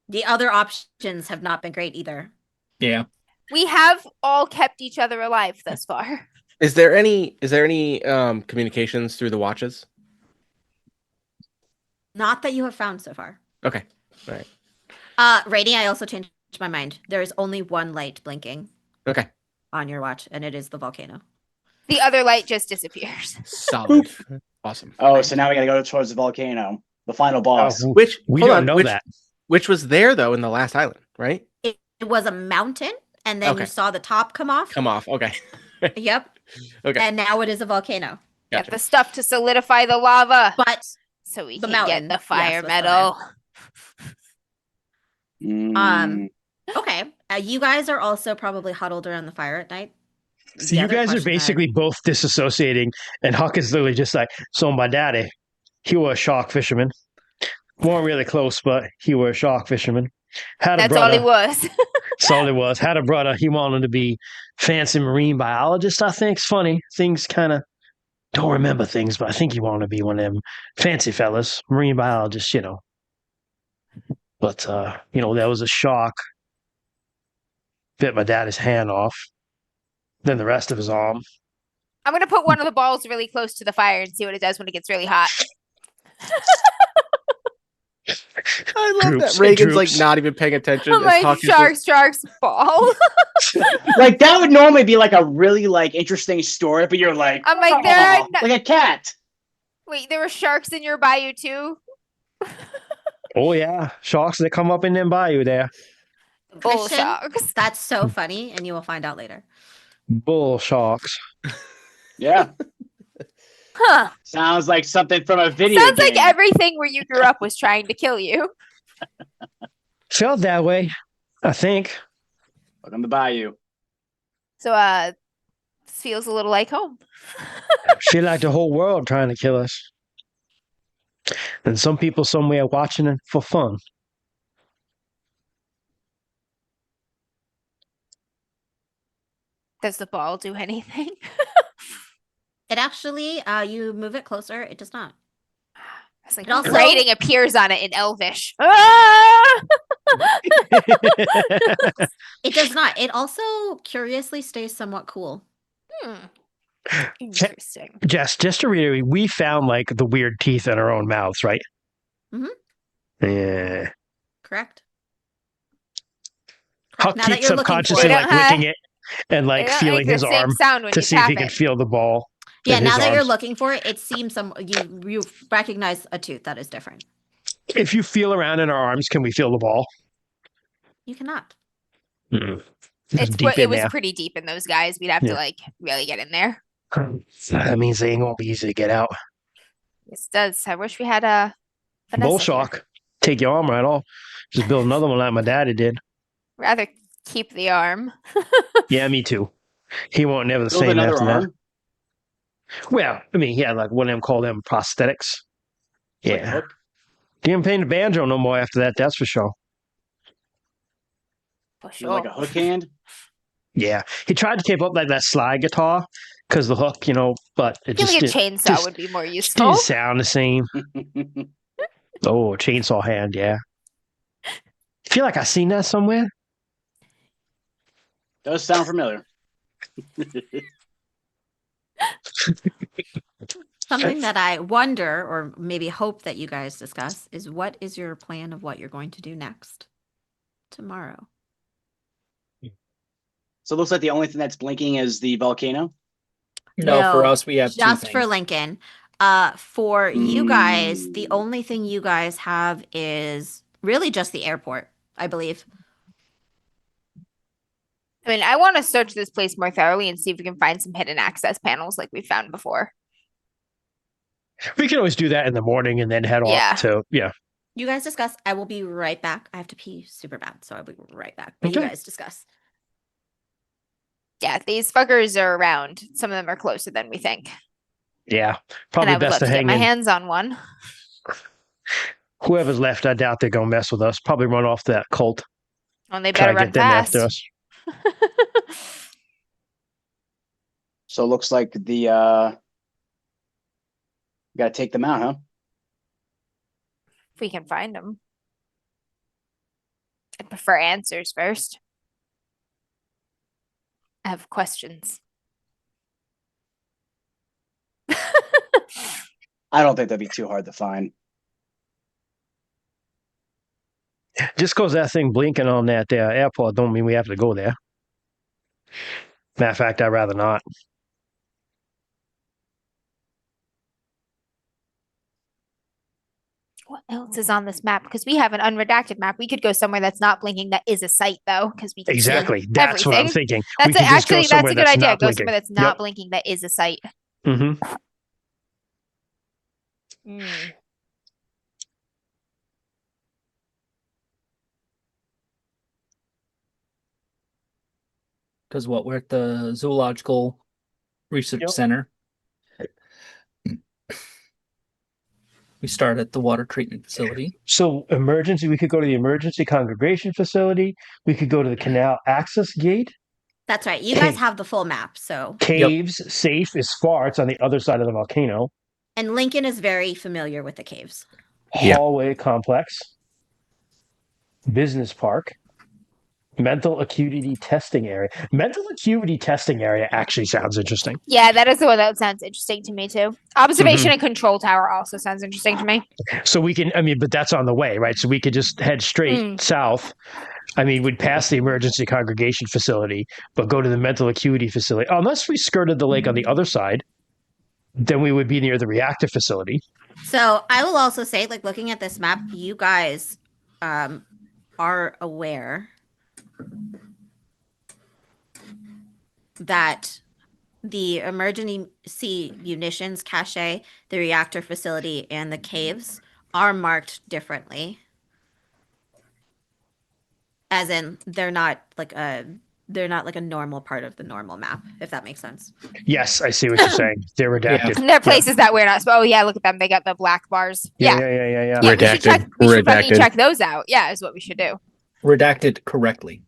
The other options have not been great either. Yeah. We have all kept each other alive thus far. Is there any communications through the watches? Not that you have found so far. Okay. All right. Rainy, I also changed my mind. There is only one light blinking Okay. on your watch, and it is the volcano. The other light just disappears. Solid. Awesome. Oh, so now we got to go towards the volcano, the final boss. Oh, Which we hold don't on, know which, that. Which was there though in the last island, right? It was a mountain, and then Okay. you saw the top come off. Come off. Okay. Yep. Okay. And now it is a volcano. Get Gotcha. the stuff to solidify the lava, But so we the can mountain, get the yes, fire was still metal. Okay. You guys are also probably huddled around the fire at night. So you guys are basically both disassociating, and Huck is literally just like, so my daddy, he was a shark fisherman. Weren't really close, but he was a shark fisherman. Had a That's brother. all he was. That's all he was. Had a brother. He wanted to be fancy marine biologist, I think. It's funny. Things kind of don't remember things, but I think he wanted to be one of them fancy fellas, marine biologists, you know. But, there was a shark. Bit my daddy's hand off. Then the rest of his arm. I'm gonna put one of the balls really close to the fire and see what it does when it gets really hot. I love Droops, that Reagan's like droops. not even paying attention. I'm as like, Huck is just- sharks, ball. Like that would normally be like a really like interesting story, but you're like, I'm like, there are "Aw," like a cat. Wait, there were sharks in your bayou too? Oh, yeah. Sharks that come up in them bayou there. Bull Christian, sharks. that's so funny, and you will find out later. Bull sharks. Yeah, Huh. sounds like something from a video Sounds game. like everything where you grew up was trying to kill you. Felt that way, I think. Welcome to Bayou. So, this feels a little like home. Feel like the whole world trying to kill us. And some people somewhere watching it for fun. Does the ball do anything? It actually, you move it closer, it does not. It's like It also- writing appears on it in Elvish. Ah! It does not. It also curiously stays somewhat cool. Interesting. Jess, just to reiterate, we found like the weird teeth in our own mouths, right? Mhm. Yeah. Correct. Huck Now that keeps you're looking for subconsciously it. like licking it and like They don't feeling make the his same arm sound when to you see if he tap can it. feel the ball. Yeah, in now his that you're arms. looking for it, it seems you recognize a tooth that is different. If you feel around in our arms, can we feel the ball? You cannot. Mm. It's It deep in was there. pretty deep in those guys. We'd have Yeah. to like really get in there. That means they ain't gonna be easy to get out. This does. I wish we had a Vanessa Bull here. shark. Take your arm right off. Just build another one like my daddy did. Rather keep the arm. Yeah, me too. He won't never the Build same another after arm. that. Well, I mean, he had like one of them call them prosthetics. Like Yeah. Hook. Didn't play the banjo no more after that, that's for sure. For You know, like sure. a hook hand. Yeah. He tried to keep up like that slide guitar because the hook, but it I feel just like a didn't, chainsaw just would be more didn't useful. sound the same. Oh, chainsaw hand, yeah. I feel like I seen that somewhere. Does sound familiar. Something that I wonder, or maybe hope that you guys discuss, is what is your plan of what you're going to do next tomorrow? So it looks like the only thing that's blinking is the volcano. No, for us we have two just for things. Lincoln. For you guys, the only thing you guys have is really just the airport, I believe. I mean, I want to search this place more thoroughly and see if we can find some hidden access panels like we found before. We can always do that in the morning and then head Yeah. off to, yeah. You guys discuss. I will be right back. I have to pee super bad, so I'll be right back. But you Okay. guys discuss. Yeah, these fuckers are around. Some of them are closer than we think. Yeah. And Probably I would best love to to get hang my in. hands on one. Whoever's left, I doubt they're going to mess with us. Probably run off that cult. And they Try better to run get them fast. after us. So it looks like the you gotta take them out, huh? If we can find them. I'd prefer answers first. I have questions. I don't think that'd be too hard to find. Just because that thing blinking on that airport don't mean we have to go there. Matter of fact, I'd rather not. What else is on this map? Because we have an unredacted map. We could go somewhere that's not blinking that is a site, though, because we can Exactly. see That's what I'm everything. thinking. That's We could just go actually that's somewhere a good that's idea. not Go blinking. somewhere that's not blinking that is a site. Mm-hmm. Because we're at the Zoological Research Center. We start at the water treatment facility. So emergency, we could go to the emergency congregation facility. We could go to the canal access gate. That's right. You guys have the full map, so. Caves, safe is far. It's on the other side of the volcano. And Lincoln is very familiar with the caves. Hallway complex. Business park. Mental acuity testing area. Mental acuity testing area actually sounds interesting. Yeah, that is the one that sounds interesting to me too. Observation and control tower also sounds interesting to me. So we can, but that's on the way, right? So we could just head straight south. We'd pass the emergency congregation facility, but go to the mental acuity facility. Unless we skirted the lake on the other side, then we would be near the reactor facility. So I will also say, like, looking at this map, you guys are aware that the emergency munitions cache, the reactor facility, and the caves are marked differently. As in, they're not like a normal part of the normal map, if that makes sense. Yes, I see what you're saying. They're redacted. And there are places that we're not. Oh yeah, look at them. They got the black bars. Yeah. Redacted. We should fucking check those out. Yeah, is what we should do. Redacted correctly.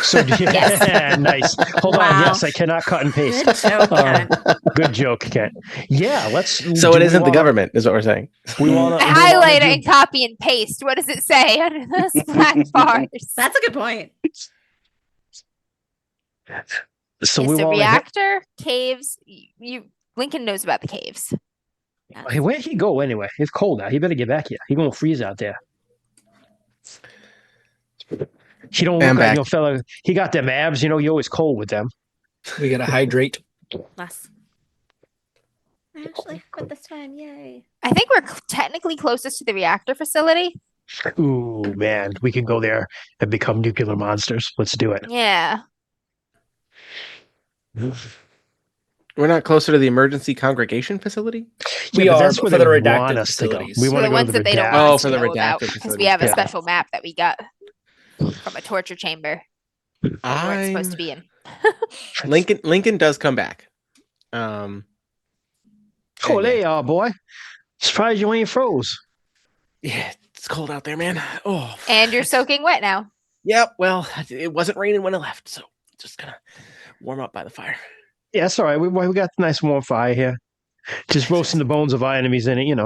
So nice. Hold on. Yes, I cannot cut and paste. Good joke, Kent. Good joke, Kent. Yeah, let's. So it isn't the government, is what we're saying. We want to highlight it and copy and paste. What does it say under those black bars? That's a good point. So it's a reactor, caves. Lincoln knows about the caves. Hey, where'd he go anyway? It's cold out. He better get back here. He gonna freeze out there. He don't look like fella. He got them abs. You always cold with them. We gotta hydrate. Less. Actually, for this time, yay! I think we're technically closest to the reactor facility. Ooh, man, we can go there and become nuclear monsters. Let's do it. Yeah. We're not closer to the emergency congregation facility? We are, that's where for the redacted facilities. We want to go ones to the that they don't want us for the to know about, redacted because we have a special map that we got from a torture chamber where it's supposed to be in. Lincoln does come back. Oh, there you are, boy. Surprised you ain't froze. Yeah, it's cold out there, man. Oh, and you're soaking wet now. Yep. Well, it wasn't raining when I left, so just gonna warm up by the fire. Yeah, that's all right. We got a nice warm fire here. Just roasting the bones of our enemies in it,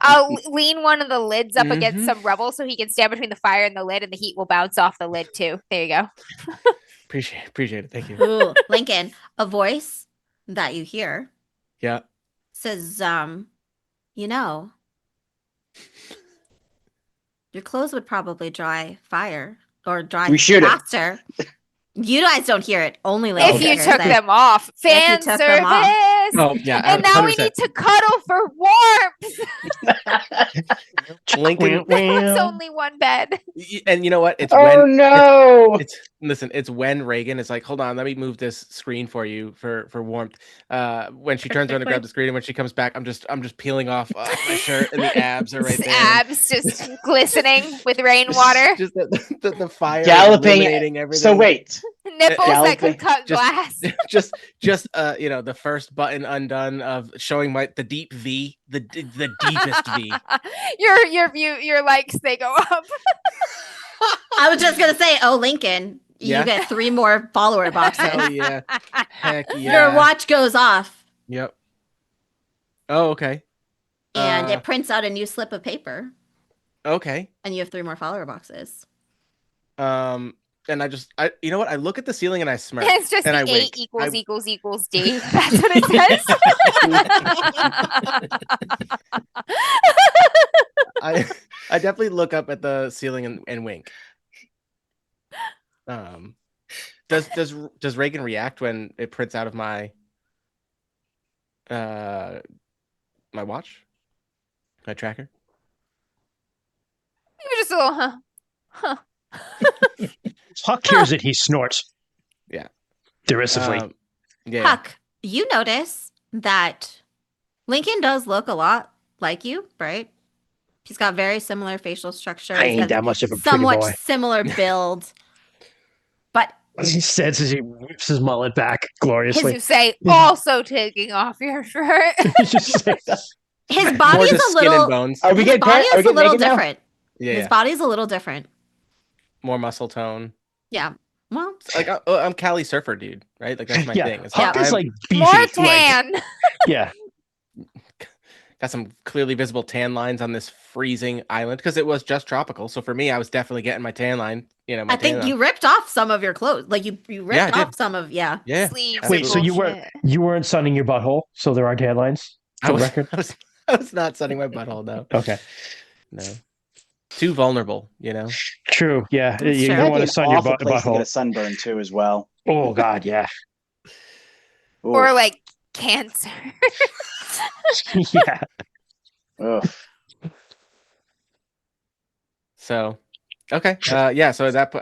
I'll lean one of the lids up against some rubble so he can stand between the fire and the lid, and the heat will bounce off the lid too. There you go. Appreciate it. Thank you. Ooh, Lincoln, a voice that you hear. Yeah. Says, your clothes would probably dry fire or dry faster. You guys don't hear it. Only if you took them off. Fan service. Oh yeah. And now 100%. We need to cuddle for warmth. Lincoln. There's only one bed. And you know what? It's it's when Reagan is like, hold on, let me move this screen for you for warmth. When she turns around to grab the screen, and when she comes back, I'm just peeling off my shirt, and the abs are right there. Abs just glistening with rainwater. Just the fire galloping everything. So wait. Nipples that could cut glass. Just the first button undone of showing the deep V, the deepest V. Your likes, they go up. I was just gonna say, Lincoln, you get 3 more follower boxes. Oh yeah, heck yeah. Your watch goes off. Yep. Oh okay. And it prints out a new slip of paper. Okay. And you have 3 more follower boxes. And I you know what? I look at the ceiling and I smirk. It's just and the 8 equals D. That's what it says. I I definitely look up at the ceiling and wink. Does Reagan react when it prints out of my my watch, my tracker? You're just a little, huh. Huck hears it, he snorts. Yeah. Derisively. Yeah. Huck, you notice that Lincoln does look a lot like you, right? He's got very similar facial structure. I He's ain't got that much of a pretty somewhat boy. similar build. But He says as he whips his mullet back As gloriously. you say, also taking off your shirt. He's just saying that. his body More is just a skin and little bones. Are we his getting body Are we is a getting little naked now? different. Yeah. His body's a little different. More muscle tone. Yeah. Well, Like I'm Cali Surfer dude, right? Like that's my Yeah, thing. It's Huck is I'm like beefy. More Like, tan. yeah. got some clearly visible tan lines on this freezing island because it was just tropical. So for me, I was definitely getting my tan line. You know, my I think tan you ripped off some of your clothes. Like you Yeah, ripped I off did. some of Yeah. Sleeves. Wait, so bullshit. you weren't sunning your butthole, so there aren't headlines I for the was, record? I was not sunning my butthole. No, Okay. no. Too vulnerable. You know. True. Yeah. That's You true. don't That'd want be to an sun your awful place to get butthole. a sunburn too, as well. Oh God, yeah. Or Oof. like cancer. Yeah. Oof. So, okay. Yeah. So that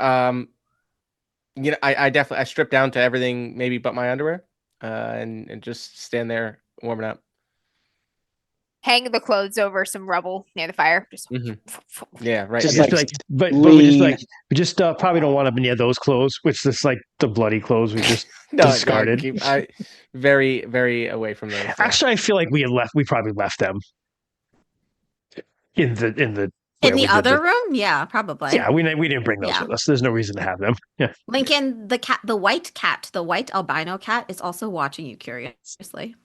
you know, I definitely I stripped down to everything maybe but my underwear, and just stand there warming up. Hang the clothes over some rubble near the fire. Just Yeah. Right. Just Yeah. Just like but we just lean. probably don't want to be near those clothes, which is like the bloody clothes we just No, discarded. I very, very away from those. Yeah. Actually, I feel like we probably left them in the In where the we did other room? Yeah, probably. Yeah, we didn't bring those Yeah. with us. There's no reason to have them. Yeah. Lincoln, the white albino cat is also watching you curiously.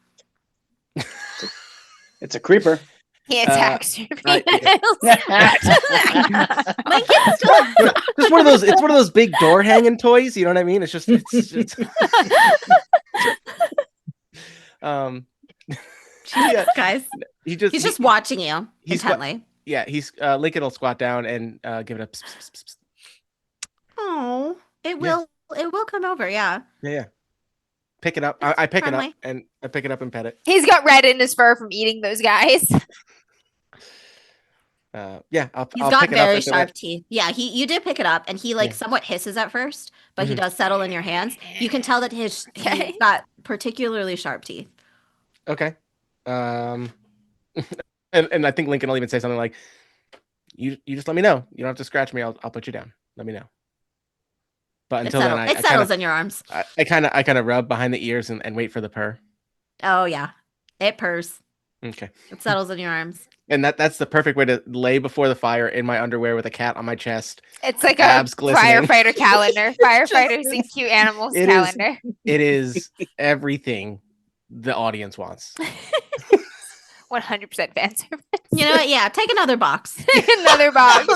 It's a creeper. he attacks your I- penis. Lincoln still Just one of those. It's one of those big door hanging toys. You know what I mean? It's just. Jesus, guys. He's just watching you he's intently. Yeah, he's Lincoln will squat down and give it a. Pss, pss, pss, pss. Oh, it will come over. Yeah. Yeah. Pick it up. I pick it up friendly. and I pick it up and pet it. He's got red in his fur from eating those guys. Yeah, I'll Got pick it up very and say sharp that- teeth. Yeah, you did pick it up, and he like Yeah. somewhat hisses at first, but he Mhm. does settle in your hands. You can tell that he's got particularly sharp teeth. Okay. And I think Lincoln will even say something like, "You just let me know. You don't have to scratch me. I'll put you down. Let me know." But until then, It settles in your arms. I kind of rub behind the ears and wait for the purr. Oh yeah, it purrs. Okay. It settles in your arms. And that's the perfect way to lay before the fire in my underwear with a cat on my chest. It's like Abs a glistening. firefighter calendar. Firefighters and cute animals It is. calendar. It is everything the audience wants. 100% fan service. You know what? Yeah, take another box. Another box for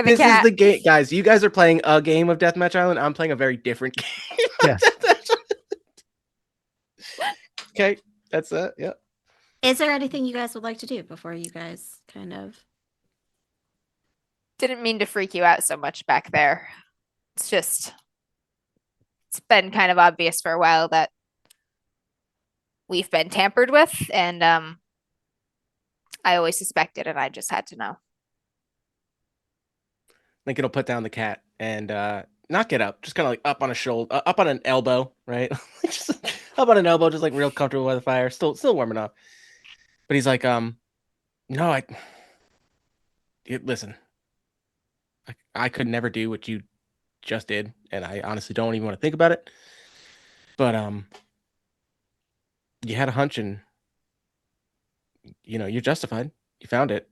the This cat. is the game, guys. You guys are playing a game of Deathmatch Island. I'm playing a very different game. Yes. Okay, that's it. Yeah. Is there anything you guys would like to do before you guys kind of? Didn't mean to freak you out so much back there. It's been kind of obvious for a while that we've been tampered with, and I always suspected, and I just had to know. Lincoln will put down the cat and not get up, just kind of like up on a shoulder, up on an elbow, right? Just up on an elbow, just like real comfortable by the fire, still warming up. But he's like, no, listen, I could never do what you just did, and I honestly don't even want to think about it. But you had a hunch, and you're justified. You found it,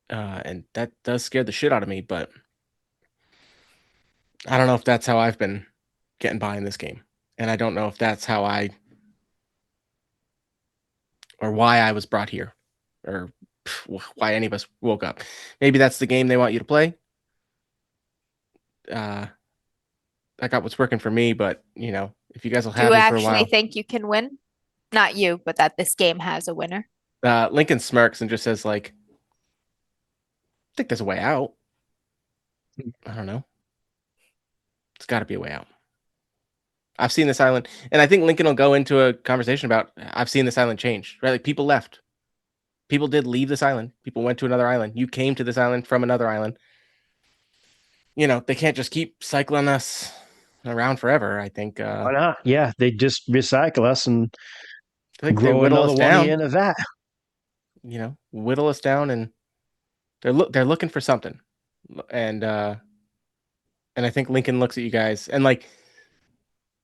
and that does scare the shit out of me. But I don't know if that's how I've been getting by in this game, and I don't know if that's how or why I was brought here, or why any of us woke up. Maybe that's the game they want you to play. I got what's working for me, but if you guys will Do have you me for a actually while. think you can win? Not you, but that this game has a winner. Lincoln smirks and just says like, think there's a way out. I don't know. It's got to be a way out. I've seen this island, and I think Lincoln will go into a conversation about I've seen this island change, right? Like people left. People did leave this island. People went to another island. You came to this island from another island. They can't just keep cycling us around forever. I think Why not? Yeah, they just recycle us and they grow whittle another us one down. in a vat. Whittle us down, and they're looking for something. And I think Lincoln looks at you guys, and like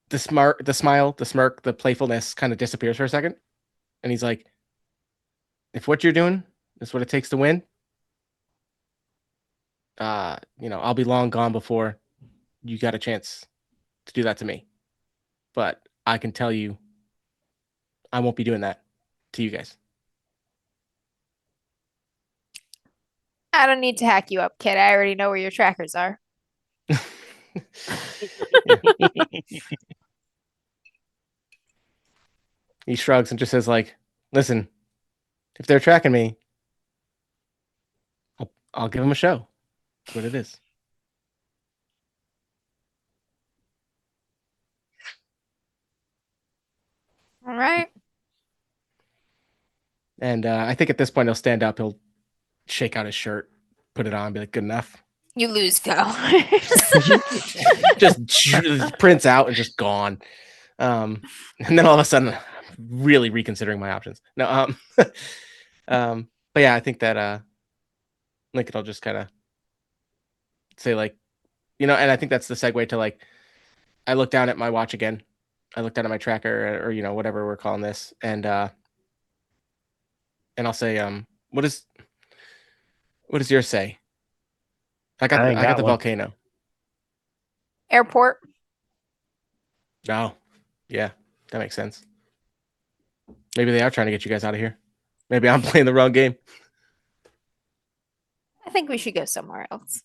the smile, the smirk, the playfulness kind of disappears for a second, and he's like, "If what you're doing is what it takes to win, I'll be long gone before you got a chance to do that to me. But I can tell you, I won't be doing that to you guys." I don't need to hack you up, kid. I already know where your trackers are. He shrugs and just says, like, "Listen, if they're tracking me, I'll give them a show. That's what it is." All right. And I think at this point he'll stand up, he'll shake out his shirt, put it on, and be like, "Good enough." You lose, Phil. Just prints out and just gone. And then all of a sudden, I'm really reconsidering my options. No, but yeah, I think that Lincoln will just kind of say, like, and I think that's the segue to, like, I look down at my watch again. I look down at my tracker, or whatever we're calling this, and I'll say, what does yours say? I got the one. volcano. Airport. Oh, yeah, that makes sense. Maybe they are trying to get you guys out of here. Maybe I'm playing the wrong game. I think we should go somewhere else.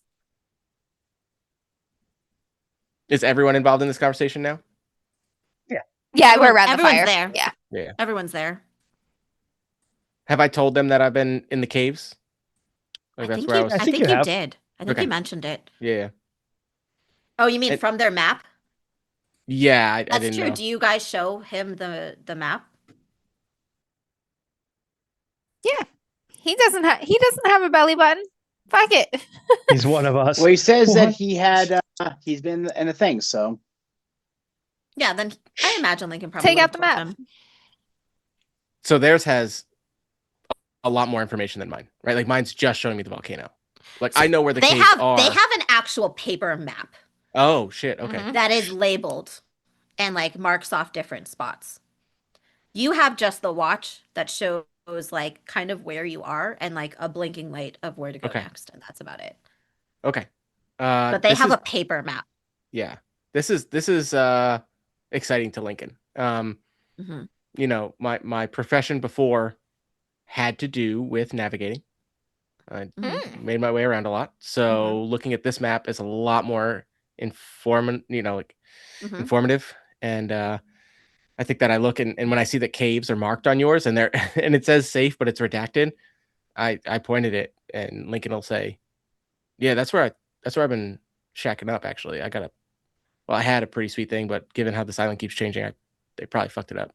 Is everyone involved in this conversation now? Yeah, we're around the Everyone's fire. there. Yeah. Everyone's there. Have I told them that I've been in the caves? Like, that's where I was. I think you have. did. I think Okay. you mentioned it. Yeah. Oh, you mean from their map? Yeah, I That's didn't true. know. Do you guys show him the map? Yeah. He doesn't have a belly button. Fuck it. He's one of us. Well, he says What? that he's been in a thing, so Yeah, then I imagine Lincoln probably Take out would've the told map. him. So theirs has a lot more information than mine, right? Like, mine's just showing me the volcano. Like, I know where the caves are. They have an actual paper map Oh shit! Okay. Mhm. that is labeled and like marks off different spots. You have just the watch that shows like kind of where you are and like a blinking light of where to go Okay. next, and that's about it. Okay. But they this have is- a paper map. Yeah. This is exciting to Lincoln. Mhm. My profession before had to do with navigating. I Mm. made my way around a lot. So looking at this map is a lot more Mhm. informative. And I think that I look and when I see that caves are marked on yours and they're and it says safe, but it's redacted, I pointed it and Lincoln will say, "Yeah, that's where I've been shacking up actually. I had a pretty sweet thing, but given how this island keeps changing, they probably fucked it up."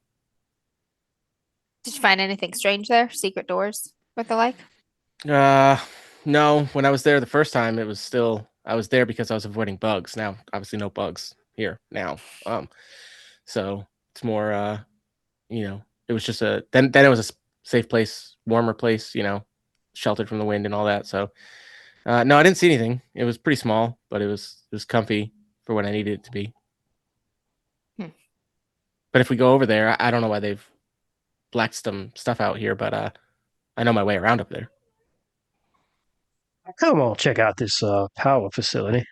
Did you find anything strange there? Secret doors with the like? No. When I was there the first time, I was there because I was avoiding bugs. Now, obviously, no bugs here now. So it's more, it was just then it was a safe place, warmer place, sheltered from the wind and all that. So, no, I didn't see anything. It was pretty small, but it was comfy for what I needed it to be. But if we go over there, I don't know why they've blacked some stuff out here, but I know my way around up there. I kind of want to check out this power facility.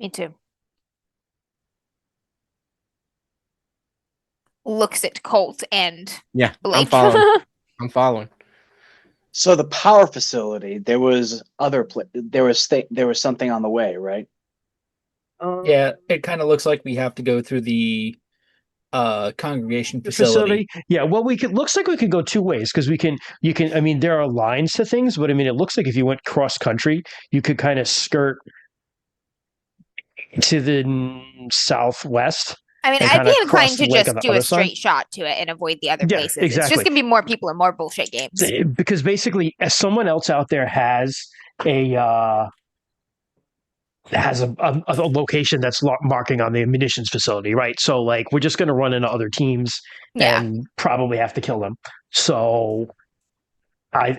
Me too. Looks at Colt and Yeah, I'm Blake. following. I'm following. So the power facility, there was there was something on the way, right? Yeah, it kind of looks like we have to go through the congregation facility. Yeah, well, looks like we could go two ways because you can. I mean, there are lines to things, but I mean, it looks like if you went cross country, you could kind of skirt to the southwest. I mean, and I'd be kinda cross inclined the to lake on just the do other a side. straight shot to it and avoid the other Yeah, places. It's just exactly. gonna be more people and more bullshit games. Because basically, as someone else out there a a location that's marking on the munitions facility, right? So like we're just going to run into other teams Yeah. and probably have to kill them. So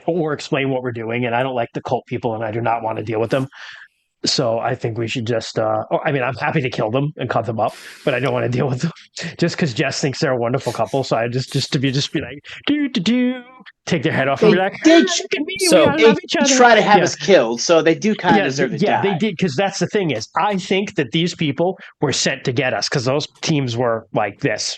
or explain what we're doing, and I don't like the cult people, and I do not want to deal with them. So I think we should just. I mean, I'm happy to kill them and cut them up, but I don't want to deal with them. Just because Jess thinks they're a wonderful couple, so I just be like do take their head off and be They like, did. look at me, So- we all They love each other. try to have Yeah. us killed, so they do kind of deserve to die. They did because that's the thing is I think that these people were sent to get us because those teams were like this.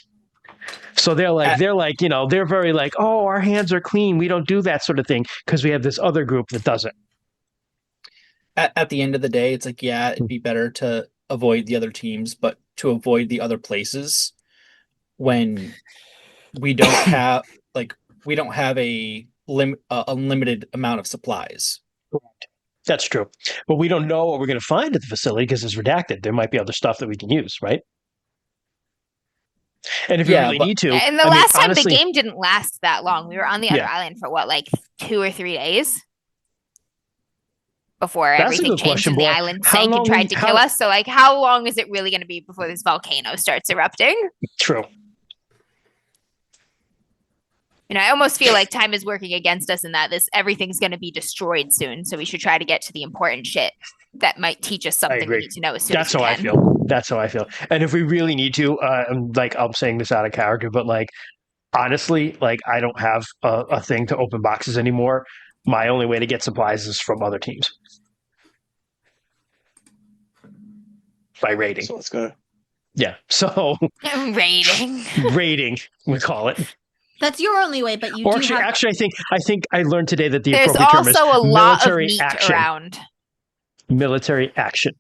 So they're like they're very like, oh, our hands are clean, we don't do that sort of thing because we have this other group that does it. At the end of the day, it's like, yeah, it'd be better to avoid the other teams, but to avoid the other places when we don't have a unlimited amount of supplies. That's true, but we don't know what we're going to find at the facility because it's redacted. There might be other stuff that we can use, right? And if we really need to, And the last time the game didn't last that long. We were on the other island for what, like 2 or 3 days before everything changed and the island sank and tried to kill us. So like, how long is it really going to be before this volcano starts erupting? True. You know, I almost feel like time is working against us in that everything's going to be destroyed soon. So we should try to get to the important shit that might teach us something we need to know as soon as we can. That's how I feel. That's how I feel. And if we really need to, I'm saying this out of character, but like, honestly, like I don't have a thing to open boxes anymore. My only way to get supplies is from other teams by raiding. So let's go. Yeah. So raiding, we call it. That's your only way, but you Or do actually, have... actually, I think I learned today that the there's appropriate term is also a lot of military meat action. around. Military action.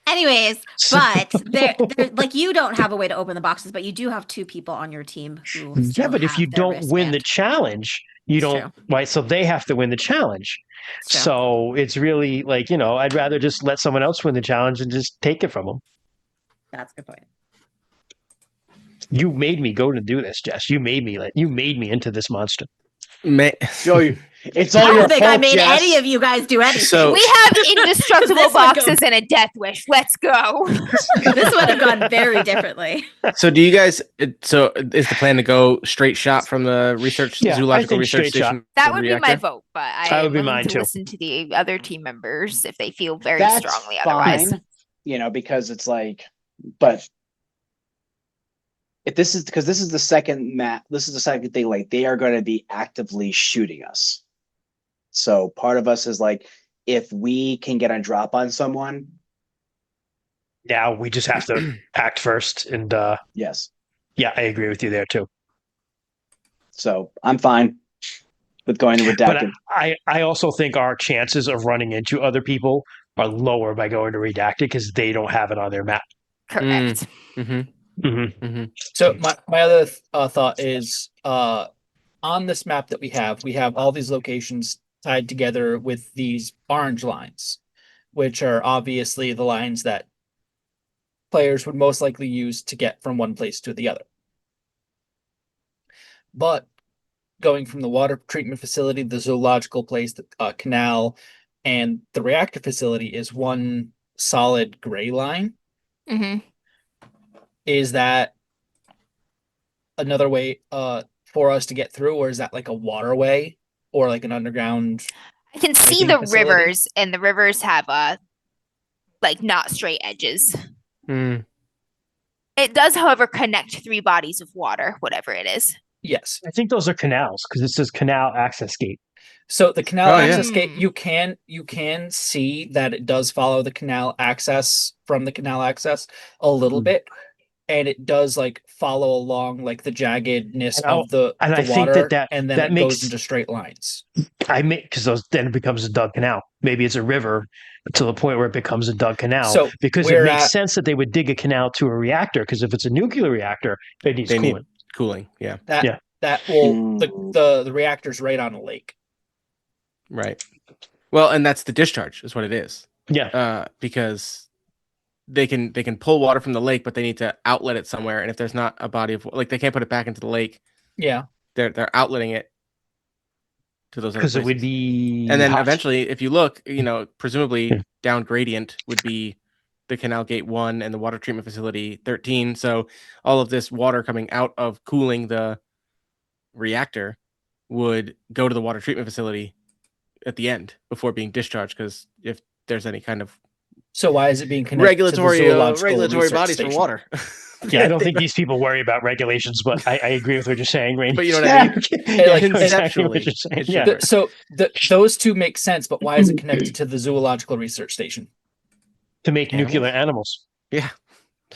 Anyways, but they're like you don't have a way to open the boxes, but you do have 2 people on your team who still but if have you their don't win the wristband. challenge, you It's don't. true. Right. So they have to win the challenge. It's true. So it's really like I'd rather just let someone else win the challenge and just take it from them. That's a good point. You made me go to do this, Jess. You made me into this monster. Joe, it's all I your don't think fault, I made Jess. any of you guys do anything. So- We have indestructible This would boxes and a death wish. Let's go. This would have gone very differently. So do you guys? So is the plan to go straight shot from the zoological research station? That would be my vote, but I would be am willing mine to too. listen to the other team members if they feel very That's strongly fine, otherwise. because it's like, but if this is because this is the second map, this is the second thing. Like they are going to be actively shooting us. So part of us is like, if we can get a drop on someone, Now we just have to act first, and yes. yeah, I agree with you there too. So I'm fine with going to redacted. But I also think our chances of running into other people are lower by going to redacted because they don't have it on their map. Correct. So my other thought is on this map that we have all these locations tied together with these orange lines, which are obviously the lines that players would most likely use to get from one place to the other. But going from the water treatment facility, the zoological place, the canal, and the reactor facility is one solid gray line. Mm-hmm. Is that another way for us to get through, or is that like a waterway or like an underground? I can see the rivers, and the rivers have like not straight edges. It does, however, connect 3 bodies of water, whatever it is. Yes. I think those are canals because it says canal access gate. So the canal access gate, you can see that it does follow the canal access from the canal access a little bit. and it does like follow along like the jaggedness And of the I think water, that and then that it goes makes into straight lines. because then it becomes a dug canal. Maybe it's a river to the point where it becomes a dug canal. So Because it we're makes at sense that they would dig a canal to a reactor. Because if it's a nuclear reactor, it needs They cooling. need cooling. Yeah. that Yeah. that will Mm. the reactor's right on a lake. Right. Well, and that's the discharge is what it is. Yeah. Because they can pull water from the lake, but they need to outlet it somewhere. And if there's not a body of like they can't put it back into the lake, Yeah. they're outletting it to those other Because it would places. be And then hot. eventually, if you look, presumably Yeah. down gradient would be the Canal Gate 1 and the water treatment facility 13. So all of this water coming out of cooling the reactor would go to the water treatment facility at the end before being discharged. Because if there's any kind of So why is it being connected to the zoological regulatory research bodies station? for water. Yeah, I don't think these people worry about regulations, but I agree with what you're saying, Rainey. But you know what I mean? Hey, like, I know exactly what Conceptually, you're saying. it should Yeah. work. So those two make sense, but why is it connected to the zoological research station? To make Animals? nuclear animals. Yeah.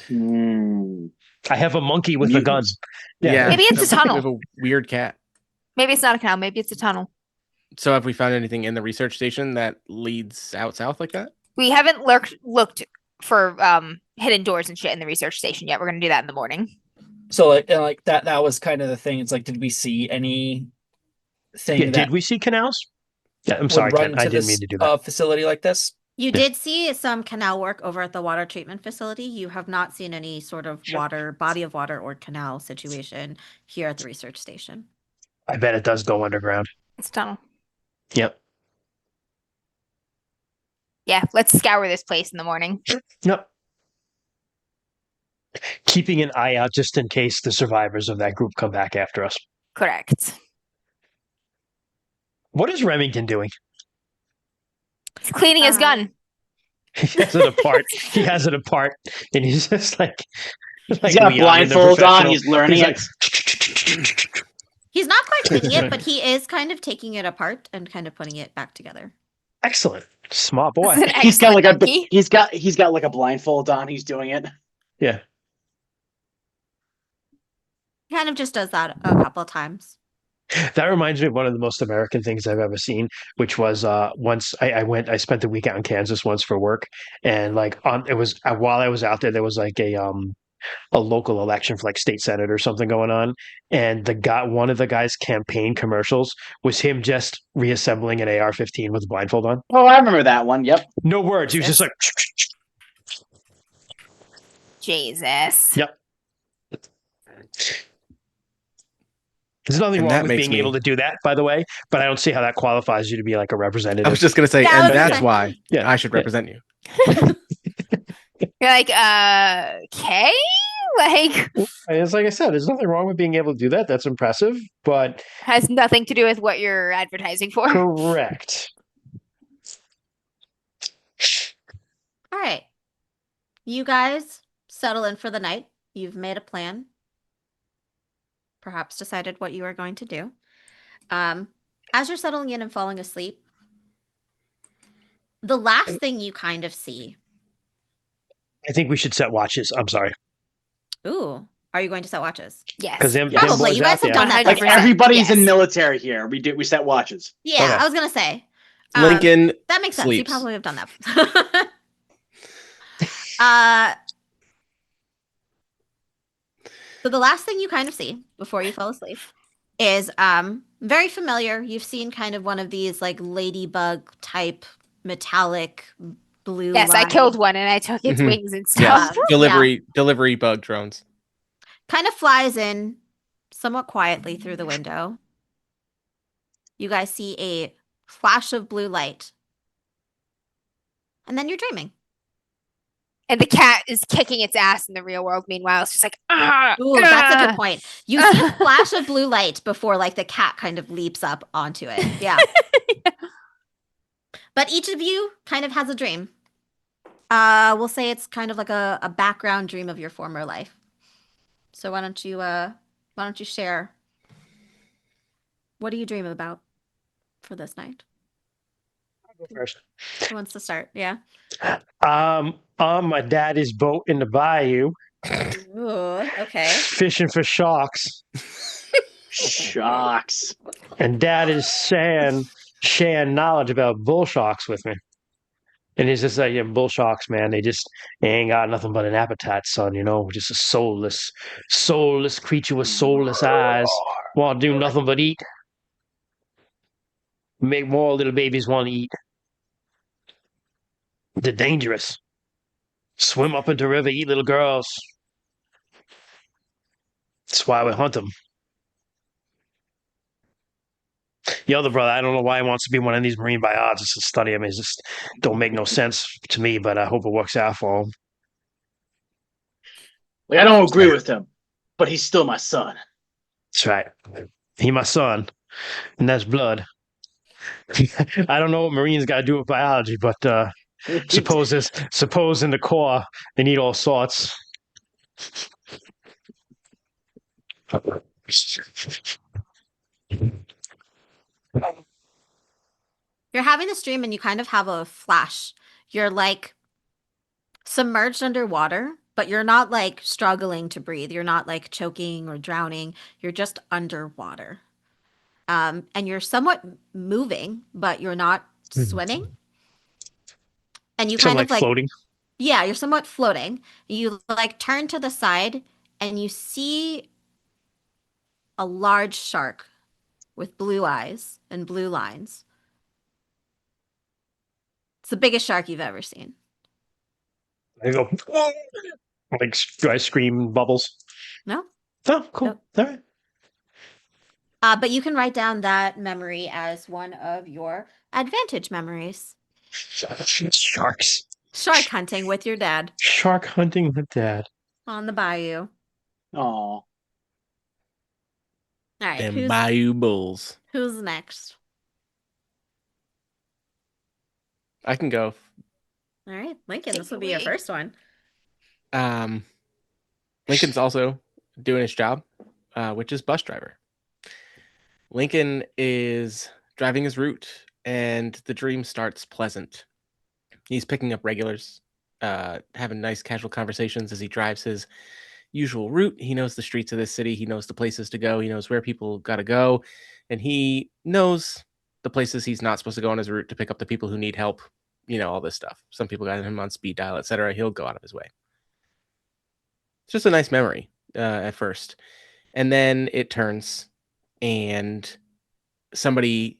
Mm. I have a monkey with a gun. Mutants. Yeah. Maybe it's a tunnel. We have a weird cat. Maybe it's not a canal. Maybe it's a tunnel. So have we found anything in the research station that leads out south like that? We haven't looked for hidden doors and shit in the research station yet. We're gonna do that in the morning. So like that was kind of the thing. It's like, did we see anything Yeah, that did we see canals? Yeah, I'm would sorry, run Ken. I to didn't mean this to do that. facility like this? You Yeah. did see some canal work over at the water treatment facility. You have not seen any sort of body of water or canal situation here at the research station. I bet it does go underground. It's a tunnel. Yep. Yeah, let's scour this place in the morning. Yep. Keeping an eye out just in case the survivors of that group come back after us. Correct. What is Remington doing? He's cleaning his gun. He has it apart. He has it apart, and he's just like He's got a Leon in the blindfold on. professional. He's learning He's it. like, He's not quite cleaning it, but he is kind of taking it apart and kind of putting it back together. excellent, smart boy. This is an He's got like excellent monkey. he's got like a blindfold on. He's doing it. Yeah. He kind of just does that a couple of times. That reminds me of one of the most American things I've ever seen, which was once I spent the week out in Kansas once for work, and it was while I was out there was like a local election for like state senate or something going on, and one of the guy's campaign commercials was him just reassembling an AR-15 with a blindfold on. Oh, I remember that one. Yep. No words. He was just like, Jesus. yep. There's nothing And wrong that with makes being me- able to do that, by the way, but I don't see how that qualifies you to be like a representative. I was just gonna say, Yeah, I and was that's gonna- why Yeah. I should Yeah. represent you. You're like, okay? Like, And it's like I said, there's nothing wrong with being able to do that. That's impressive, but has nothing to do with what you're advertising for. correct. All right. You guys settle in for the night. You've made a plan. Perhaps decided what you are going to do. As you're settling in and falling asleep, the last thing you kind of see. I think we should set watches. I'm sorry. Ooh, are you going to set watches? Yes. Because them Probably. boys You guys out have there. done that Like before. everybody's in Yes. military here. We set watches. Yeah, Okay. I was gonna say. Lincoln That makes sense. sleeps. You probably have done that. So the last thing you kind of see before you fall asleep is very familiar. You've seen kind of one of these like ladybug type metallic blue. Yes, I lines. killed one and I took its Mhm. wings and Yes, stuff. delivery bug drones. Kind of flies in somewhat quietly through the window. You guys see a flash of blue light. And then you're dreaming. And the cat is kicking its ass in the real world. Meanwhile, it's just like, ah, Ooh, that's a ah. good point. You see a flash of blue light before like the cat kind of leaps up onto it. Yeah. But each of you kind of has a dream. We'll say it's kind of like a background dream of your former life. So why don't you share? What do you dream about for this night? I'll go first. Who wants to start? Yeah. On my daddy's boat in the bayou, Ooh, okay. fishing for sharks. Shocks. And Dad is sharing knowledge about bull sharks with me. And he's just like, yeah, bull sharks, man. They ain't got nothing but an appetite, son. Just a soulless creature with soulless eyes. Won't do nothing but eat. Make more little babies want to eat. They're dangerous. Swim up into river, eat little girls. That's why we hunt them. The other brother, I don't know why he wants to be one of these marine biologists to study him. It just don't make no sense to me, but I hope it works out for him. Like, I don't agree with him, but he's still my son. That's right. He my son, and that's blood. I don't know what Marines got to do with biology, but suppose in the Corps they need all sorts. You're having this dream and you kind of have a flash. You're like submerged underwater, but you're not like struggling to breathe. You're not like choking or drowning. You're just underwater. And you're somewhat moving, but you're not swimming. And you So I'm kind of like like, floating. yeah, you're somewhat floating. You like turn to the side and you see a large shark with blue eyes and blue lines. It's the biggest shark you've ever seen. I go like, do I scream bubbles? No? Oh, cool. Nope. All right. But you can write down that memory as one of your advantage memories. Sharks. Shark hunting with your dad Shark hunting with Dad. on the bayou. Oh, All right, Them Bayou Bulls. who's next? I can go. All right, Lincoln, Take this will it be your away. first one. Lincoln's also doing his job, which is bus driver. Lincoln is driving his route, and the dream starts pleasant. He's picking up regulars, having nice casual conversations as he drives his usual route. He knows the streets of this city. He knows the places to go. He knows where people got to go. And he knows the places he's not supposed to go on his route to pick up the people who need help. All this stuff. Some people got him on speed dial, etc. He'll go out of his way. It's just a nice memory at first. And then it turns and somebody,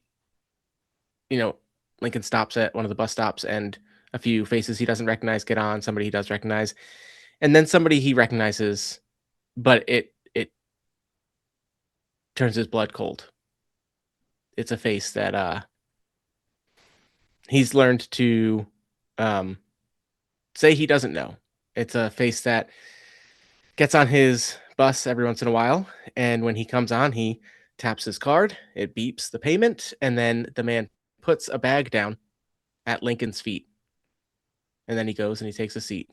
Lincoln stops at one of the bus stops and a few faces he doesn't recognize get on, somebody he does recognize, and then somebody he recognizes, but it turns his blood cold. It's a face that he's learned to say he doesn't know. It's a face that gets on his bus every once in a while, and when he comes on, he taps his card, it beeps the payment, and then the man puts a bag down at Lincoln's feet. And then he goes and he takes a seat.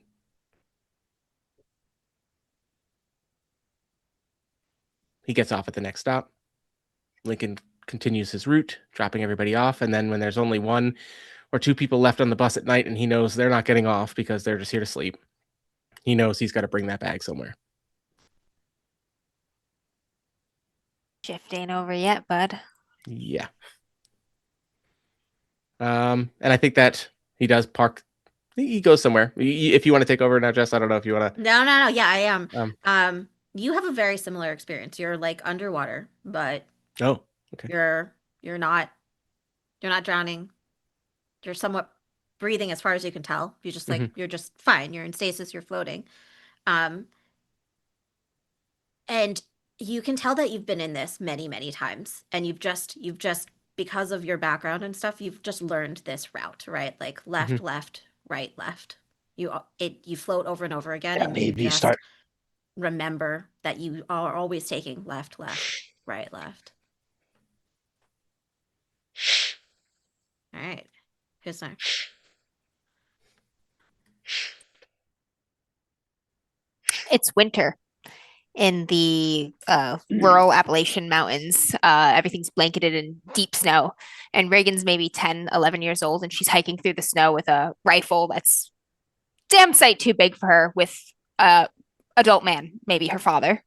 He gets off at the next stop. Lincoln continues his route, dropping everybody off. And then when there's only one or two people left on the bus at night and he knows they're not getting off because they're just here to sleep, he knows he's got to bring that bag somewhere. Shift ain't over yet, bud. Yeah. And I think that he does park. He goes somewhere. If you want to take over now, Jess, I don't know if you want to. No. Yeah, I am. You have a very similar experience. You're like underwater, but Oh, okay. you're not drowning. You're somewhat breathing as far as you can tell. You just like you're just fine. You're in stasis, you're floating. And you can tell that you've been in this many, many times. And you've just because of your background and stuff, you've just learned this route, right? Like left, left, right, left. You float over and over again, Yeah, and you maybe just start. remember that you are always taking left, left, right, left. All right. Who's next? It's winter in the rural Appalachian Mountains. Everything's blanketed in deep snow. And Reagan's maybe 10, 11 years old, and she's hiking through the snow with a rifle that's damn sight too big for her with a adult man, maybe her father.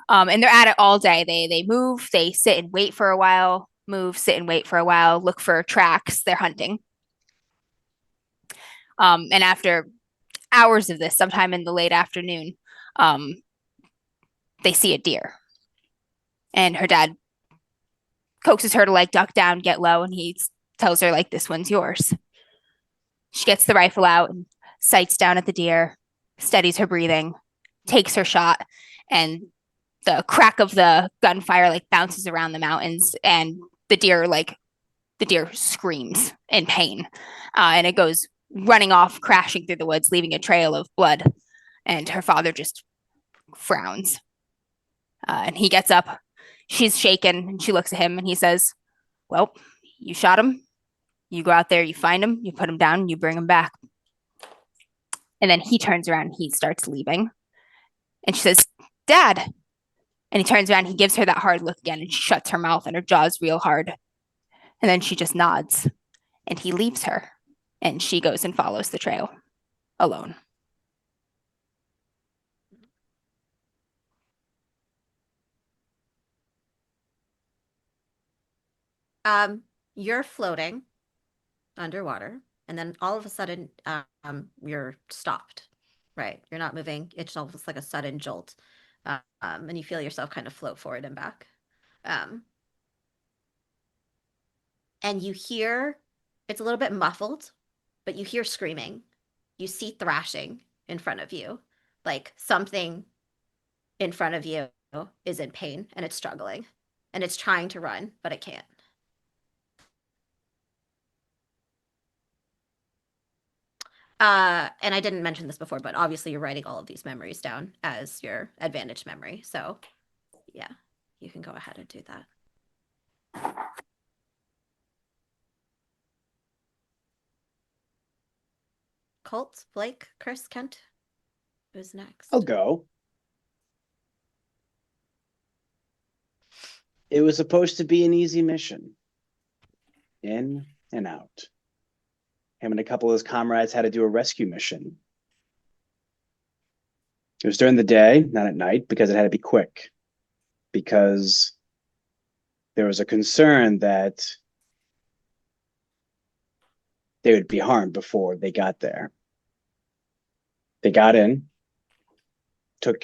And they're at it all day. They move, they sit and wait for a while, move, sit and wait for a while, look for tracks. They're hunting. And after hours of this, sometime in the late afternoon, um, they see a deer. And her dad coaxes her to like duck down, get low, and he tells her like this one's yours. She gets the rifle out and sights down at the deer, steadies her breathing, takes her shot, and the crack of the gunfire like bounces around the mountains, and the deer screams in pain, and it goes running off, crashing through the woods, leaving a trail of blood. And her father just frowns, and he gets up. She's shaken, and she looks at him, and he says, "Well, you shot him. You go out there, you find him, you put him down, you bring him back." And then he turns around and he starts leaving. And she says, "Dad." And he turns around, he gives her that hard look again, and she shuts her mouth and her jaw's real hard. And then she just nods, and he leaves her. And she goes and follows the trail alone. You're floating underwater, and then all of a sudden, you're stopped, right? You're not moving. It's almost like a sudden jolt. And you feel yourself kind of float forward and back. And you hear, it's a little bit muffled, but you hear screaming. You see thrashing in front of you, like something in front of you is in pain and it's struggling and it's trying to run, but it can't. And I didn't mention this before, but obviously you're writing all of these memories down as your advantage memory. So yeah, you can go ahead and do that. Colt, Blake, Chris, Kent, who's next? I'll go. It was supposed to be an easy mission. In and out. Him and a couple of his comrades had to do a rescue mission. It was during the day, not at night, because it had to be quick. Because there was a concern that they would be harmed before they got there. They got in,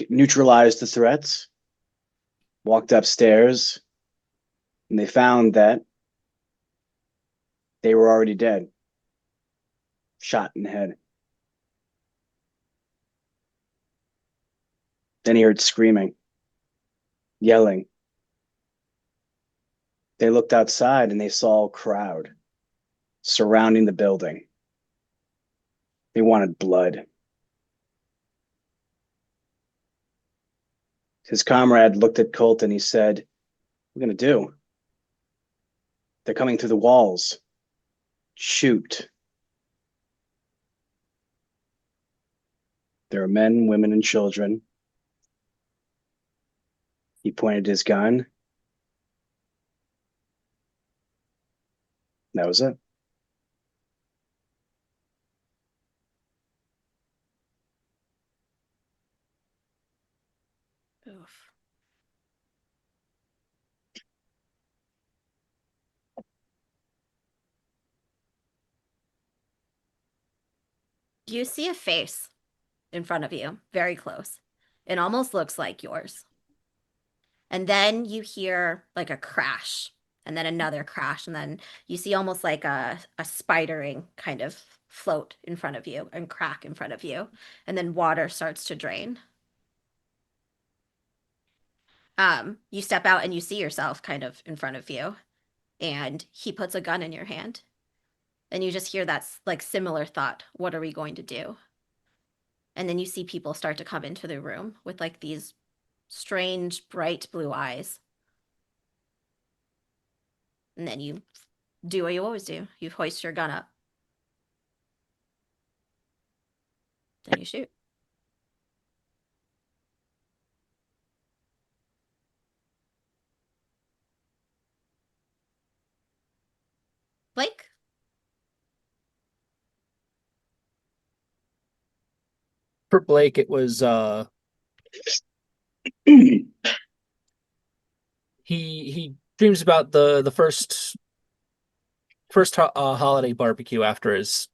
neutralized the threats, walked upstairs, and they found that they were already dead, shot in the head. Then he heard screaming, yelling. They looked outside and they saw a crowd surrounding the building. They wanted blood. His comrade looked at Colt and he said, "What are we going to do? They're coming through the walls. Shoot." There are men, women, and children. He pointed his gun. That was it. Oof. You see a face in front of you, very close. It almost looks like yours. And then you hear like a crash, and then another crash, and then you see almost like a spidering kind of float in front of you and crack in front of you, and then water starts to drain. You step out and you see yourself kind of in front of you, and he puts a gun in your hand, and you just hear that like similar thought, what are we going to do? And then you see people start to come into the room with like these strange bright blue eyes. And then you do what you always do. You hoist your gun up. Then you shoot. Blake? For Blake, it was he dreams about the first holiday barbecue after his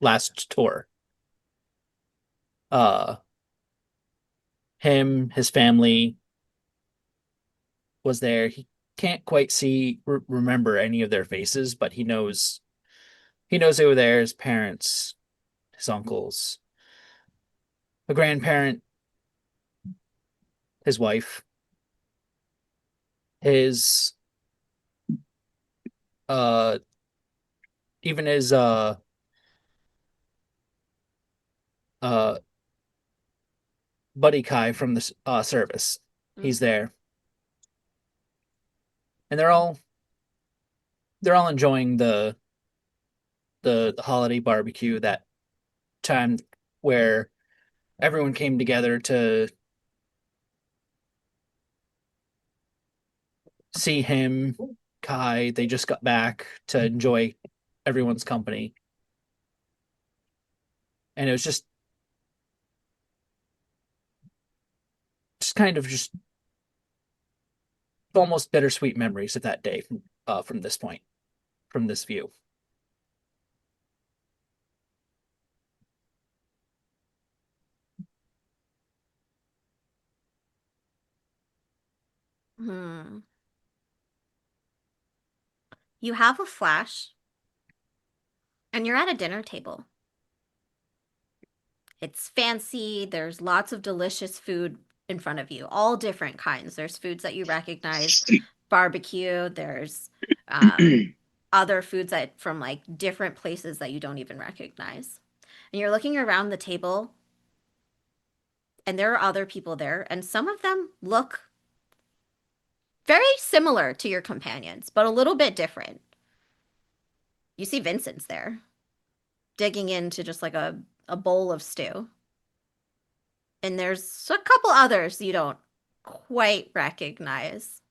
last tour. Uh, him, his family was there. He can't quite remember any of their faces, but he knows they were there. His parents, his uncles, a grandparent, his wife, his uh even his uh buddy Kai from the service. He's there, and they're all enjoying the holiday barbecue, that time where everyone came together to see him, Kai. They just got back to enjoy everyone's company, and it was just kind of just almost bittersweet memories of that day from this point, from this view. Hmm. You have a flash, and you're at a dinner table. It's fancy. There's lots of delicious food in front of you, all different kinds. There's foods that you recognize, barbecue. There's other foods that from like different places that you don't even recognize. And you're looking around the table, and there are other people there, and some of them look very similar to your companions, but a little bit different. You see Vincent's there, digging into just like a bowl of stew. And there's a couple others you don't quite recognize.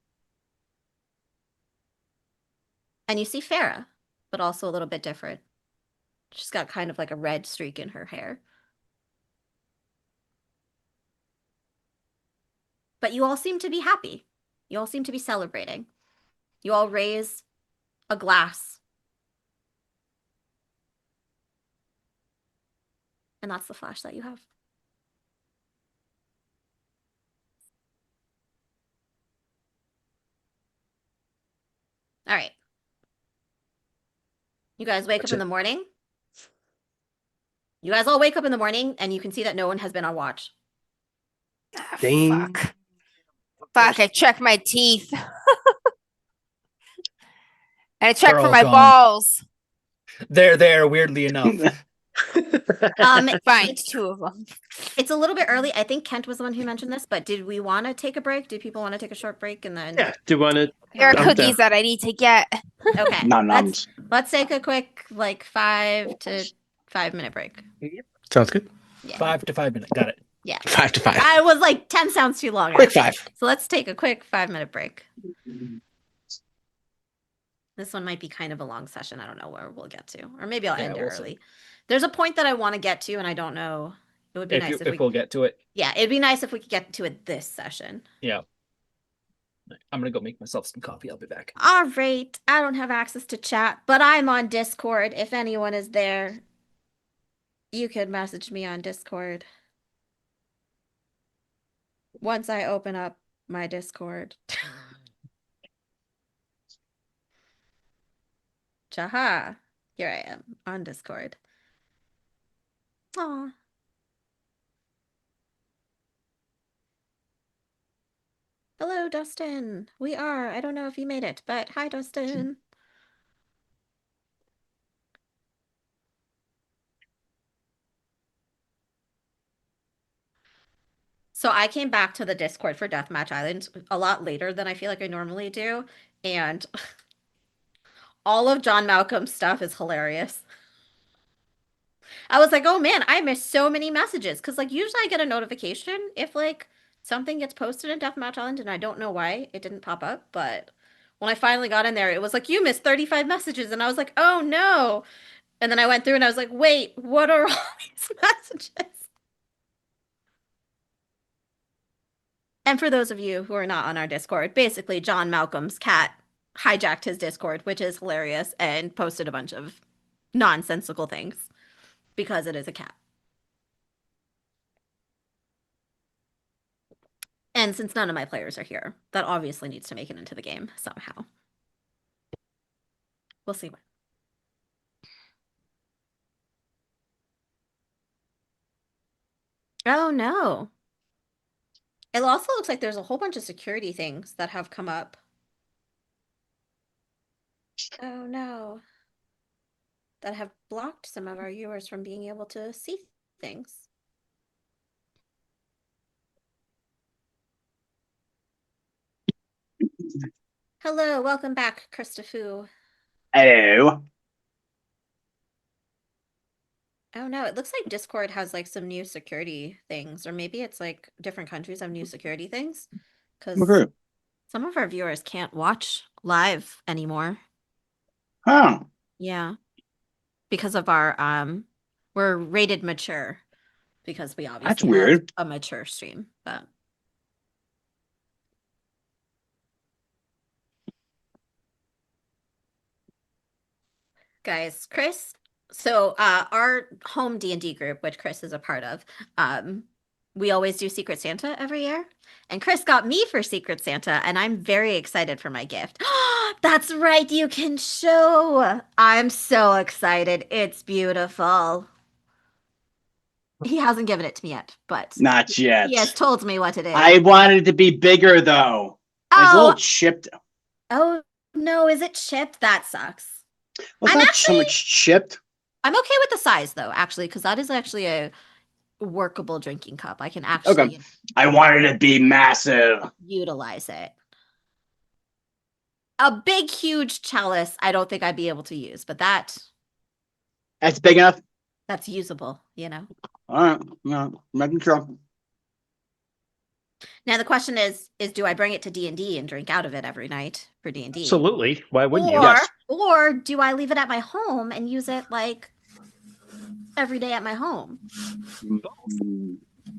And you see Farah, but also a little bit different. She's got kind of like a red streak in her hair. But you all seem to be happy. You all seem to be celebrating. You all raise a glass. And that's the flash that you have. All right. You guys wake up in the morning. You guys all wake up in the morning, and you can see that no one has been on watch. Ah, Ding. fuck. Fuck, I check my teeth. And I check They're for all my gone. balls. They're there, weirdly enough. Fine, It's, two of them. it's a little bit early. I think Kent was the one who mentioned this, but did we want to take a break? Did people want to take a short break and then? Yeah. Do you want to? There are I'm cookies down. that I need to get. Okay. Nom let's noms. let's take a quick like 5 to 5 minute break. Sounds good. Yeah. 5 to 5 minutes. Got it. Yeah. 5 to 5. I was like 10 sounds too long. Quick actually. 5. So let's take a quick 5 minute break. This one might be kind of a long session. I don't know where we'll get to. Or maybe I'll Yeah, end it we'll early. see. There's a point that I want to get to, and I don't know. It would be nice if we we'll get to it. Yeah, it'd be nice if we could get to it this session. Yeah. I'm gonna go make myself some coffee. I'll be back. All right. I don't have access to chat, but I'm on Discord. If anyone is there, you could message me on Discord. Once I open up my Discord. Chaha. Here I am on Discord. Aw. Hello, Dustin. We are. I don't know if you made it, but hi, Dustin. So I came back to the Discord for Deathmatch Island a lot later than I feel like I normally do, and all of John Malcolm's stuff is hilarious. I was like, oh man, I missed so many messages because like usually I get a notification if like something gets posted in Deathmatch Island and I don't know why it didn't pop up, but when I finally got in there, it was like you missed 35 messages, and I was like, oh no. And then I went through and I was like, wait, what are all these messages? And for those of you who are not on our Discord, basically John Malcolm's cat hijacked his Discord, which is hilarious, and posted a bunch of nonsensical things because it is a cat. And since none of my players are here, that obviously needs to make it into the game somehow. We'll see. Oh no. It also looks like there's a whole bunch of security things that have come up. Oh no. That have blocked some of our viewers from being able to see things. Hello, welcome back, Christopher. Hello. Oh no, it looks like Discord has like some new security things, or maybe it's like different countries have new security things. Because Okay. some of our viewers can't watch live anymore. Huh. Yeah. Because of our we're rated mature because we That's obviously have weird. a mature stream, but guys, Chris, so our home D&D group, which Chris is a part of, we always do Secret Santa every year. And Chris got me for Secret Santa, and I'm very excited for my gift. That's right, you can show. I'm so excited. It's beautiful. He hasn't given it to me yet, but Not yet. he has told me what it is. I wanted it to be bigger though. It's a little Oh, chipped. oh no, is it chipped? That sucks. Well, it's I'm not so actually much chipped. I'm okay with the size though, actually, because that is actually a workable drinking cup. I can Okay. actually I wanted it to be massive. utilize it. A big, huge chalice, I don't think I'd be able to use, but That's big enough. that's usable, you know. All right. No, making sure. Now the question is do I bring it to D&D and drink out of it every night for D&D? Absolutely. Why wouldn't you? Or Yes. or do I leave it at my home and use it like every day at my home? Mm.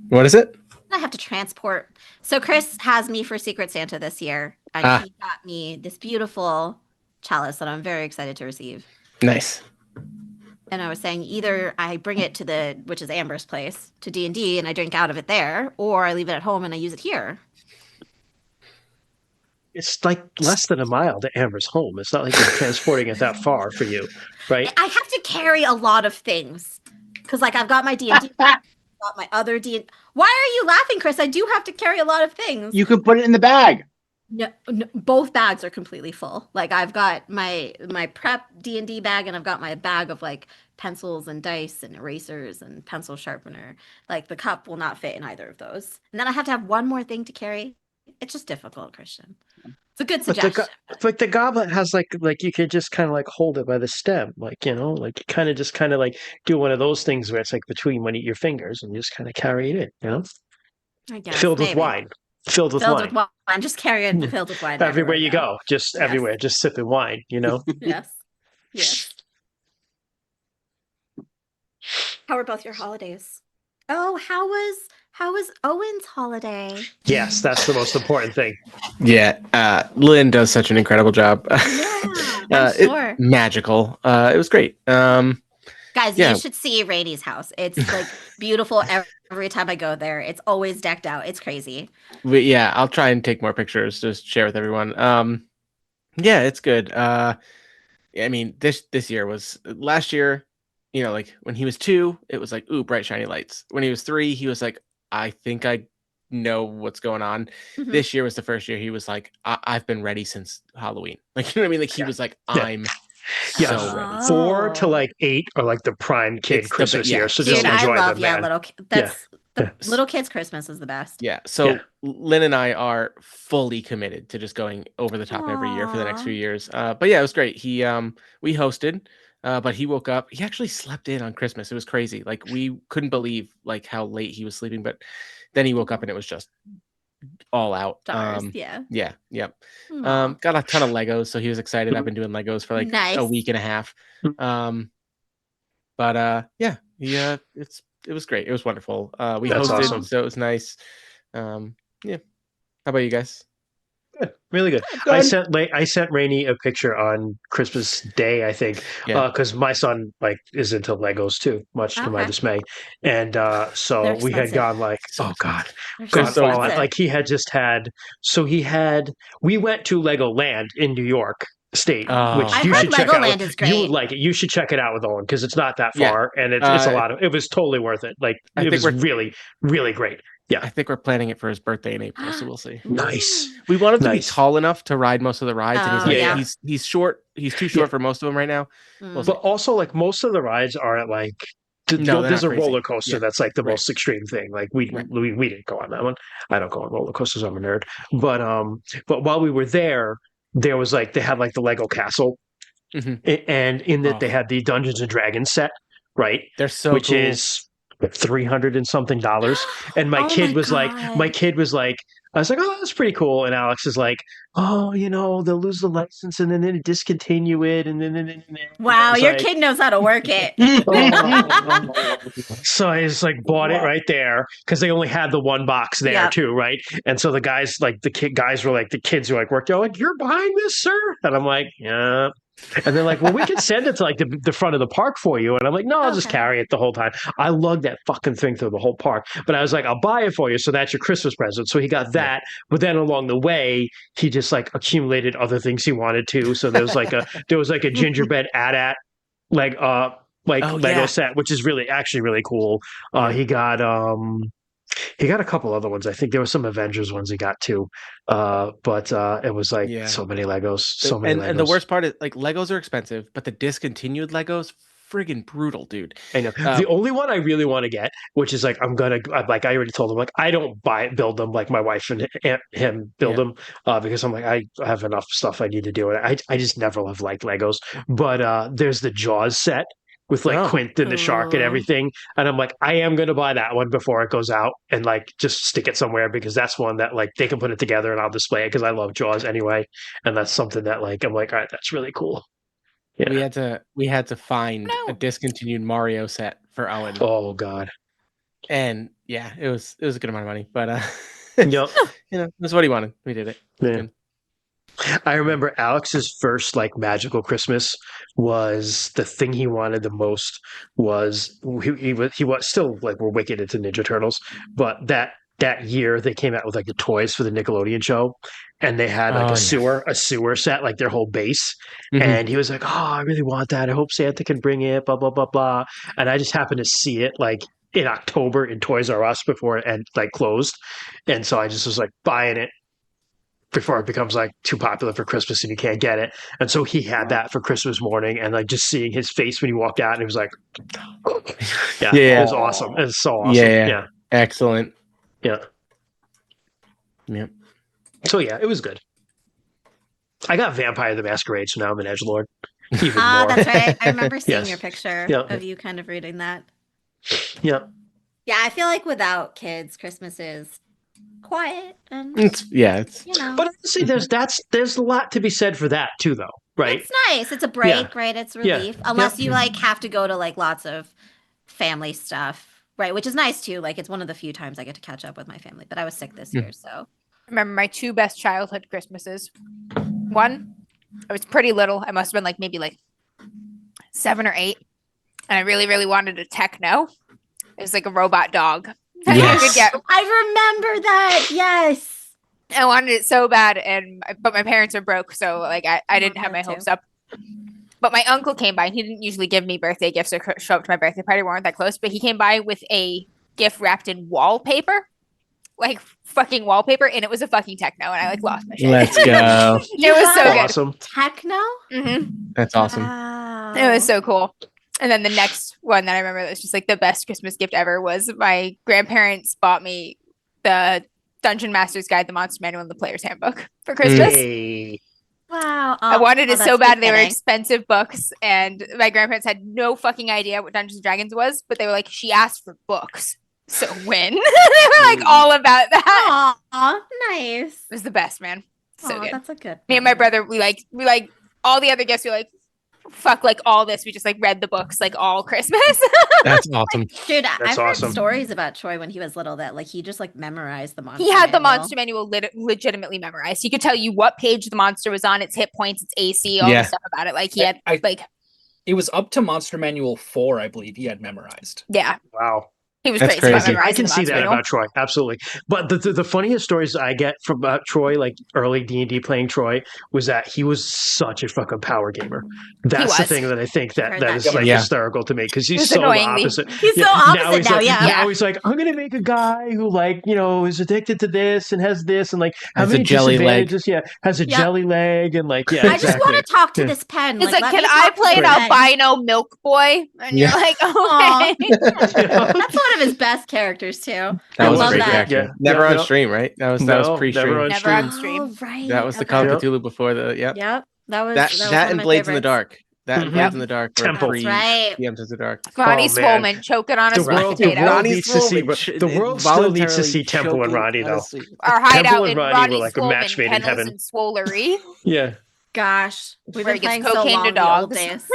What is it? I have to transport. So Chris has me for Secret Santa this year, and Ah. he got me this beautiful chalice that I'm very excited to receive. Nice. And I was saying either I bring it to the, which is Amber's place, to D&D and I drink out of it there, or I leave it at home and I use it here. It's like less than a mile to Amber's home. It's not like you're transporting it that far for you, right? I have to carry a lot of things because, like, I've got my D&D, got my other D. Why are you laughing, Chris? I do have to carry a lot of things. You can put it in the bag. No, both bags are completely full. Like I've got my prep D&D bag and I've got my bag of like pencils and dice and erasers and pencil sharpener. Like the cup will not fit in either of those. And then I have to have one more thing to carry. It's just difficult, Christian. It's a good But suggestion. but the goblet has like you could just kind of like hold it by the stem, like like you kind of like do one of those things where it's like between one of your fingers and you just kind of carry it in, I guess filled with maybe. wine, filled with Filled wine. with wine. Just carry it filled with wine Everywhere you now. go, just Yes. everywhere, just sipping wine. Yes. Yes. How were both your holidays? Oh, how was Owen's holiday? Yes, that's the most important thing. Yeah, Lynn does such an incredible job. Yeah, I'm sure. Magical. It was great. Guys, yeah. you should see Rainey's house. It's like beautiful every time I go there. It's always decked out. It's crazy. Yeah, I'll try and take more pictures to share with everyone. Yeah, it's good. I mean, this year was last year, like when he was 2, it was like, ooh, bright shiny lights. When he was 3, he was like, I think I know what's going on. Mhm. This year was the first year he was like, I've been ready since Halloween. Like, you know what I mean? Like he Yeah. was like, Yeah. I'm Yeah, so ready. 4 to Oh. like 8 are like the prime kid It's the Christmas yeah. year. So Dude, just I enjoy love them, man. little that's the little kids' Christmas is the best. Yeah. So Yeah. Lynn and I are fully committed to just going over the top every year for the next Aw. few years. But yeah, it was great. We hosted, but he woke up. He actually slept in on Christmas. It was crazy. Like we couldn't believe like how late he was sleeping. But then he woke up and it was just all out. Stars, yeah. Yeah. Yep. Aw. Got a ton of Legos, so he was excited. I've been doing Legos for like Nice. a week and a half. But yeah, it was great. It was wonderful. We That's hosted, awesome. so it was nice. Yeah. How about you guys? Good. Really good. I sent Rainey a picture on Christmas Day, I think, Yeah. because my son like is into Legos too, much to my Okay. dismay. And so They're we had expensive. gone like, So oh God, They're They're so so all expensive. like he had just had. So we went to Legoland in New York State, Oh, which I've you heard should check out. Legoland is You would great. like it. You should check it out with Owen because it's not that Yeah. far and it's a Uh, lot of. It was totally worth it. Like I it think was really really great. Yeah, I think we're planning it for his birthday in April, so we'll see. nice, Ooh. We want him to be nice. tall enough to ride most of the rides, and he's Oh, like, Yeah. he's short. He's too short Yeah. for most of them right now. We'll Mm. see. But also, like most of the rides are at like No, they're there's not a crazy. roller coaster Yeah. that's like the Right. most extreme thing. Like Right. we didn't go on that one. I don't go on roller coasters. I'm a nerd. But while we were there, there was like they had like the Lego castle, Mhm. and in that they Oh. had the Dungeons and Dragons set, right? They're so Which cool. is $300 and something. And my Oh kid my was like, God. I was like, oh, that's pretty cool. And Alex is like, oh, they'll lose the license and then discontinue it, and then I Wow, was your like, kid knows how to work it. so I just like bought it right there because they only had the one box there Yep. too, right? And so the guys, like guys were like the kids who like worked there, like you're buying this, sir, and I'm like, yeah. And they're like, well, we could send it to like the front of the park for you. And I'm like, no, I'll just Okay. carry it the whole time. I lugged that fucking thing through the whole park. But I was like, I'll buy it for you. So that's your Christmas present. So he got that. But then along the way, he just like accumulated other things he wanted to. So there was like a gingerbread at like Oh, Lego yeah. set, which is actually really cool. Yeah. He got a couple other ones. I think there were some Avengers ones he got too. But it was like Yeah. so many Legos, so many Legos. And the worst part is like Legos are expensive, but the discontinued Legos friggin' brutal, dude. I know. The only one I really want to get, which is like I already told him, like I don't build them like my wife and him build them because I'm like I have enough stuff I need to do. And I just never have liked Legos. But there's the Jaws set with like Oh. Quint and the shark and Ooh. everything, and I'm like I am going to buy that one before it goes out and like just stick it somewhere because that's one that like they can put it together and I'll display it because I love Jaws anyway, and that's something that like I'm like all right, that's really cool. Yeah. We had to find a No. discontinued Mario set for Owen. Oh God. And yeah, it was a good amount of money, but Yep. that's what he wanted. We did it. Yeah. I remember Alex's first like magical Christmas was the thing he wanted the most was he was still like we're wicked into Ninja Turtles, but that year they came out with like the toys for the Nickelodeon show, and they had like a sewer set, like their whole base, and he was like, oh, I really want that. I hope Santa can bring it, blah blah blah blah, and I just happened to see it like in October in Toys R Us before it like closed, and so I just was like buying it before it becomes like too popular for Christmas and you can't get it. And so he had that for Christmas morning, and like just seeing his face when he walked out, and he was like, it was awesome. It was so awesome. Yeah. Excellent. Yeah. Yep. So yeah, it was good. I got Vampire the Masquerade, so now I'm an edgelord. Even Ah, more. that's right. I remember seeing Yes. your picture Yeah. of you kind of reading that. Yeah. Yeah, I feel like without kids, Christmas is quiet and It's But honestly, there's a lot to be said for that too, though, right? It's nice. It's a break, right? It's relief. Unless you like have to go to like lots of family stuff, right? Which is nice too. Like it's one of the few times I get to catch up with my family. But I was sick this year, so Remember my two best childhood Christmases. One, I was pretty little. I must have been like maybe like 7 or 8, and I really, really wanted a Techno. It was like a robot dog. that you could get. I remember that. Yes. I wanted it so bad, but my parents are broke, so like I didn't have my that too. hopes up. But my uncle came by, and he didn't usually give me birthday gifts or show up to my birthday party. We weren't that close, but he came by with a gift wrapped in wallpaper, like fucking wallpaper, and it was a fucking Techno, and I like lost my shit. Let's go. You It was so got good. Awesome. Techno? Mm-hmm. That's awesome. Wow. It was so cool. And then the next one that I remember that was just like the best Christmas gift ever was my grandparents bought me the Dungeon Master's Guide, the Monster Manual, and the Player's Handbook for Christmas. Hey. Wow. I wanted it so that's bad. They were befitting. expensive books, and my grandparents had no fucking idea what Dungeons and Dragons was, but they were like, she asked for books, so win. They were like all about that. Aw, nice. It was the best, man. So Aw, good. that's a good Me and my brother, we like all the other gifts. We like fuck, like all this, we just like read the books like all Christmas. That's awesome. Dude, That's I've heard awesome. stories about Troy when he was little that like he just like memorized the monster. He had the manual. monster manual legitimately memorized. He could tell you what page the monster was on, its hit points, its AC, all Yeah. the stuff about it. Like he had like It was up to Monster Manual 4, I believe he had memorized. yeah. Wow. He was That's crazy about crazy. I memorizing can the see monster that manual. about Troy, absolutely. But the funniest stories I get from Troy, like early D&D playing Troy, was that he was such a fucking power gamer. That's the was. thing that I think I've that heard that that is too. like Yeah. hysterical to me because he's It's so the annoyingly- opposite. He's so opposite now, yeah. Now he's like, I'm gonna make a guy who like is addicted to this and has this and like how Has a many jelly leg. disadvantages? Yeah, has a Yep. jelly leg and like I just want to talk to Yeah. this pen. He's like, let can me I talk to play the an pen." albino milk boy? And Yeah. you're like, Aw. okay. That's one of his best characters too. That I was a love great that. character. Yeah. Never Yeah, on yeah. stream, right? That was No, pre-stream. never on Never stream. on stream. Oh, right. That was the okay. Call of Cthulhu before the Yep. That was that one and of my Blades in the favorites. Dark. That and Mhm. Blades in the Dark were Temple. pre That's right. DMs of the Dark. Ronnie Oh, man. Swolman choking on a The sweet world potato. needs to see the world still needs to see Temple and Ronnie though. Our Temple hideout and in Ronnie Ronnie were like a Swolman match made in kennels heaven. and Swolery. Yeah. Gosh, we've Where been he gets playing so cocaine to long. The old dogs. days.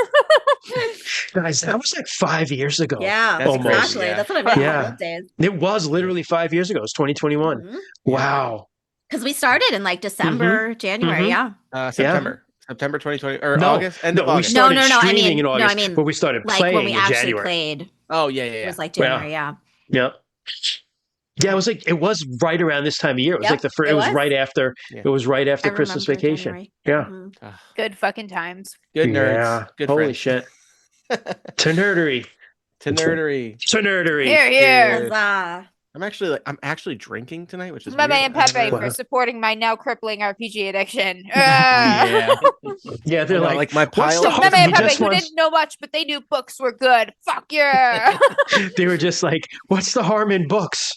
Guys, that was like 5 years ago. Yeah, That's almost. crazy, exactly. yeah. That's what I meant. Yeah. The old days. It was literally 5 years ago. It's 2021. Wow. Because we started in like December, January. Mhm. Yeah. September 2020 or No, August, end no, of we August. started No, I streaming mean- in no, I August, mean, but we started Like playing when we in actually January. played, Oh yeah, it yeah. was like January. Yeah. Yeah. Yeah, it was right around this time of year. It was Yep, like the first. it It was was. right after. Yeah. It was right after I Christmas remember vacation. January. Yeah. Mhm. Good fucking times. Good nerds. Yeah. Good Holy friends. shit. To nerdery. To nerdery. To nerdery. Here, here. Good. Huzzah. I'm actually drinking tonight, which is My weird. man I never- Pepe Wow. for supporting my now crippling RPG addiction. Yeah. Yeah, they're I know, like my what's pile the of My hard- man he Pepe, just who wants- didn't know much, but they knew books were good. Fuck yeah. They were just like, what's the harm in books?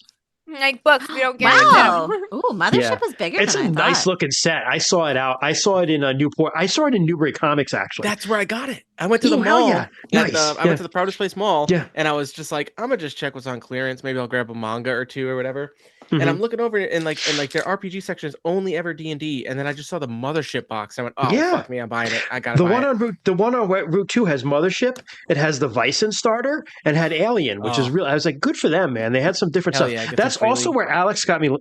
Like books, we don't get Wow. into them. Ooh, Mothership Yeah. was bigger It's than a I nice thought. looking set. I saw it out. I saw it in Newport. I saw it in Newbury Comics actually. That's where I got it. I went to the Ooh, hell mall. yeah. Nice. I went to the Produce Place Mall. Yeah. And I was just like, I'm gonna just check what's on clearance. Maybe I'll grab a manga or two or whatever. Mhm. And I'm looking over it and like their RPG section is only ever D&D. And then I just saw the Mothership box. I went, oh Yeah. fuck me, I'm buying it. I gotta The buy one it. on Route 2 has Mothership. It has the Bison starter and had Alien, which is Oh. real. I was like, good for them, man. They had some different Hell stuff. yeah, get That's some also freely. where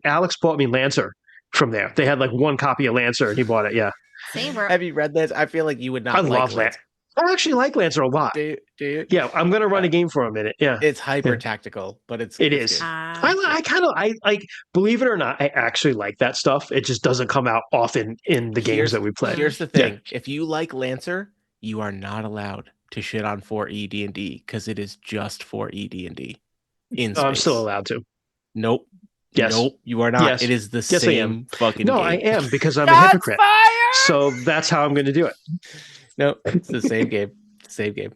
Alex bought me Lancer from there. They had like one copy of Lancer and he bought it. Yeah. See, we're Have you read this? I feel like you would not I like love Lance. that. I actually like Lancer a lot. Do you? Yeah, I'm gonna run a game for a minute. Yeah. It's hyper Yeah. tactical, but it's It it's is. good. I like, believe it or not, I actually like that stuff. It just doesn't come out often in the games that we play. Here's the Yeah. thing: if you like Lancer, you are not allowed to shit on 4E D&D because it is just 4E D&D. In I'm space. still allowed to. Nope. Yes. Nope. You are not. Yes. It is the Yes, I am. same fucking No, game. I am because I'm a Shots hypocrite. fired! So that's how I'm going to do it. No, it's the same game. Same game.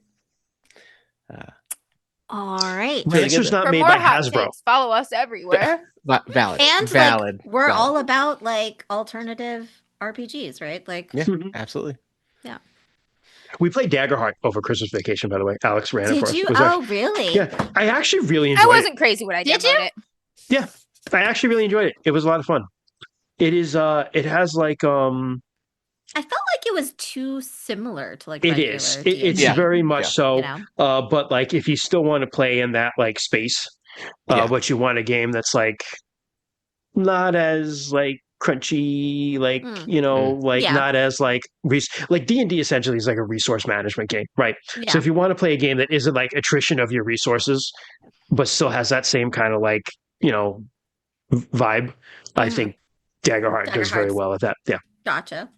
all right. Really Lancer's good. not For made more by hot Hasbro. takes, follow us everywhere. Valid. And valid. like we're valid. all about like alternative RPGs, right? Like Yeah, Mhm. absolutely. We played Daggerheart over Christmas vacation, by the way. Alex ran it for did us. you? It was Oh, really? yeah, I actually really I enjoyed wasn't crazy when I Did demoed you? it. it. Yeah, I actually really enjoyed it. It was a lot of fun. It is. It has like I felt like it was too similar to like It regular is. D&D, It's Yeah. very much Yeah. so. you know? But like, if you still want to play in that like space, Yeah. but you want a game that's like not as like crunchy, like like Yeah. not as like like D&D essentially is like a resource management game, right? Yeah. So if you want to play a game that isn't like attrition of your resources, but still has that same kind of like vibe, I Mhm. think Daggerheart does very Daggerheart's- well at that. Yeah. Gotcha.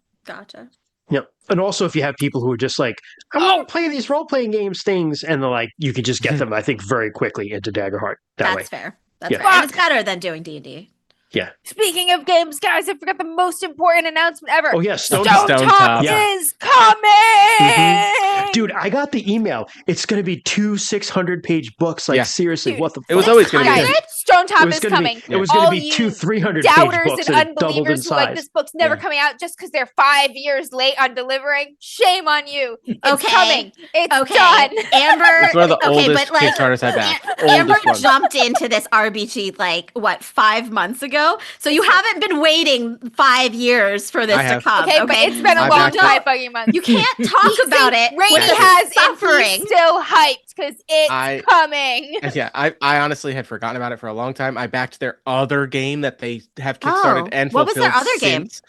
Yeah. And also if you have people who are just like, I want to play these role-playing games things, and they're like, you could just get them, I think, very quickly into Daggerheart that way. That's fair. That's Yeah. fair. And it's better than doing D&D. Yeah. Speaking of games, guys, I forgot the most important announcement ever. Oh yeah, Stone Stone Top. Stone Top Top. Yeah. is coming. Dude, dude, I got the email. It's going to be 2 600-page books. Like, Yeah. seriously, Dude, what the It was fuck? always going to be. Guys, Stone It Top was is going to coming. be. It was going to All be you 2 300-page doubters books and that had doubled in unbelievers who like size. this book's never Yeah. coming out just because they're 5 years late on delivering. Shame on you. It's Okay. coming. It's Okay, done. Amber. It's one of the okay, oldest but like Kickstarters I've backed. Amber Oldest one. jumped into this RBG like what 5 months ago, so you haven't been waiting 5 years for this I to have. come. Okay, but it's been a I long backed time fucking month. You can't talk about it. Rainy with the has suffering. and he's still hyped because it's I- coming. Yeah, I honestly had forgotten about it for a long time. I backed their other game that they have kickstarted Oh, and what was fulfilled their other game? since.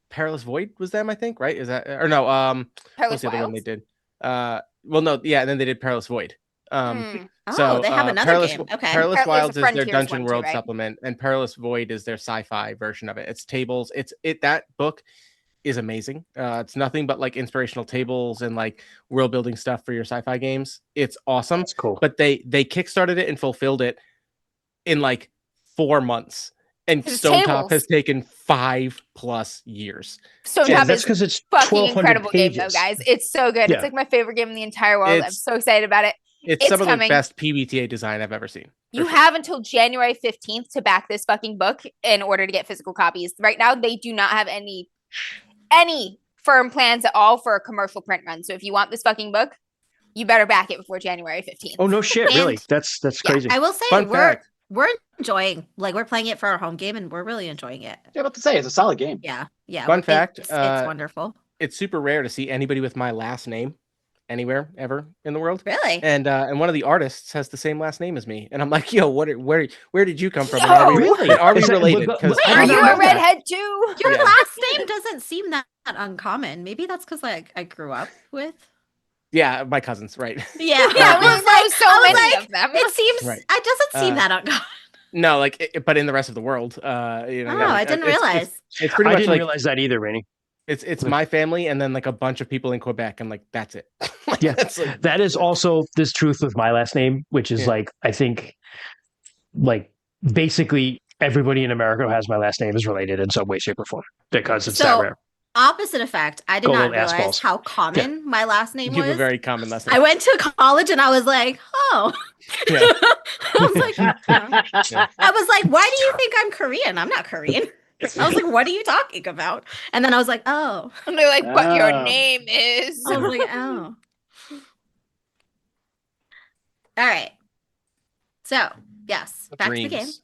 Perilous Void was them, I think, right? Is that or no? Perilous What's the other one they Wilds? did? Well, no, yeah, and then they did Perilous Void. Oh, So they have another Perilous, game. Okay. Perilous There's a Wilds is their Frontiers Dungeon one too, World right? supplement, and Perilous Void is their sci-fi version of it. It's tables. That book is amazing. It's nothing but like inspirational tables and like world building stuff for your sci-fi games. It's awesome. That's cool. But they kickstarted it and fulfilled it in like 4 months. And 'Cause it's Stone Top tables. has taken 5+ years. Stone Yeah, Top that's is because it's fucking 1,200 incredible game pages. though, guys. It's so good. Yeah. It's like my favorite game in the entire world. I'm It's- so excited about it. It's It's some of coming. the best PBTA design I've ever seen. for You sure. have until January 15th to back this fucking book in order to get physical copies. Right now, they do not have any firm plans at all for a commercial print run. So if you want this fucking book, you better back it before January 15th. Oh no shit! Really? And- That's Yeah, crazy. I will say Fun fact. we're enjoying we're playing it for our home game and we're really enjoying it. Yeah, what to say? It's a solid game. Yeah. Fun fact, It's wonderful. It's super rare to see anybody with my last name anywhere ever in the world. Really? And one of the artists has the same last name as me, and I'm like, yo, where did you come from? And Yo! are we Really? and are we Is that- related? but- 'Cause but- Are I you didn't a know that. redhead too? Your Yeah. last name doesn't seem that uncommon. Maybe that's because like I grew up with. yeah, my cousins, right? Yeah. Yeah, we I was know like, so I was many like, of them. It seems Right. it doesn't seem Uh, that uncommon. No, like, but in the rest of the world, you know, Oh, yeah, I didn't realize. It's pretty I much didn't like realize that either, Rainey. it's my family and then like a bunch of people in Quebec, and like that's it. Like, Yeah. that's like, That is also this truth with my last name, which is Yeah. like I think, like basically everybody in America who has my last name is related in some way, shape, or form because it's that So rare. opposite effect, I did Go not little ass realize balls. how common my last name you have a was. very common last I name. went to college and I was like, oh. Yeah. I was like, I was like, why do you think I'm Korean? I'm not Korean. I was like, what are you talking about? And then I was like, oh. And they're like, but your Oh. name is. I was like, oh. All right. So, yes, back to the game. Dreams.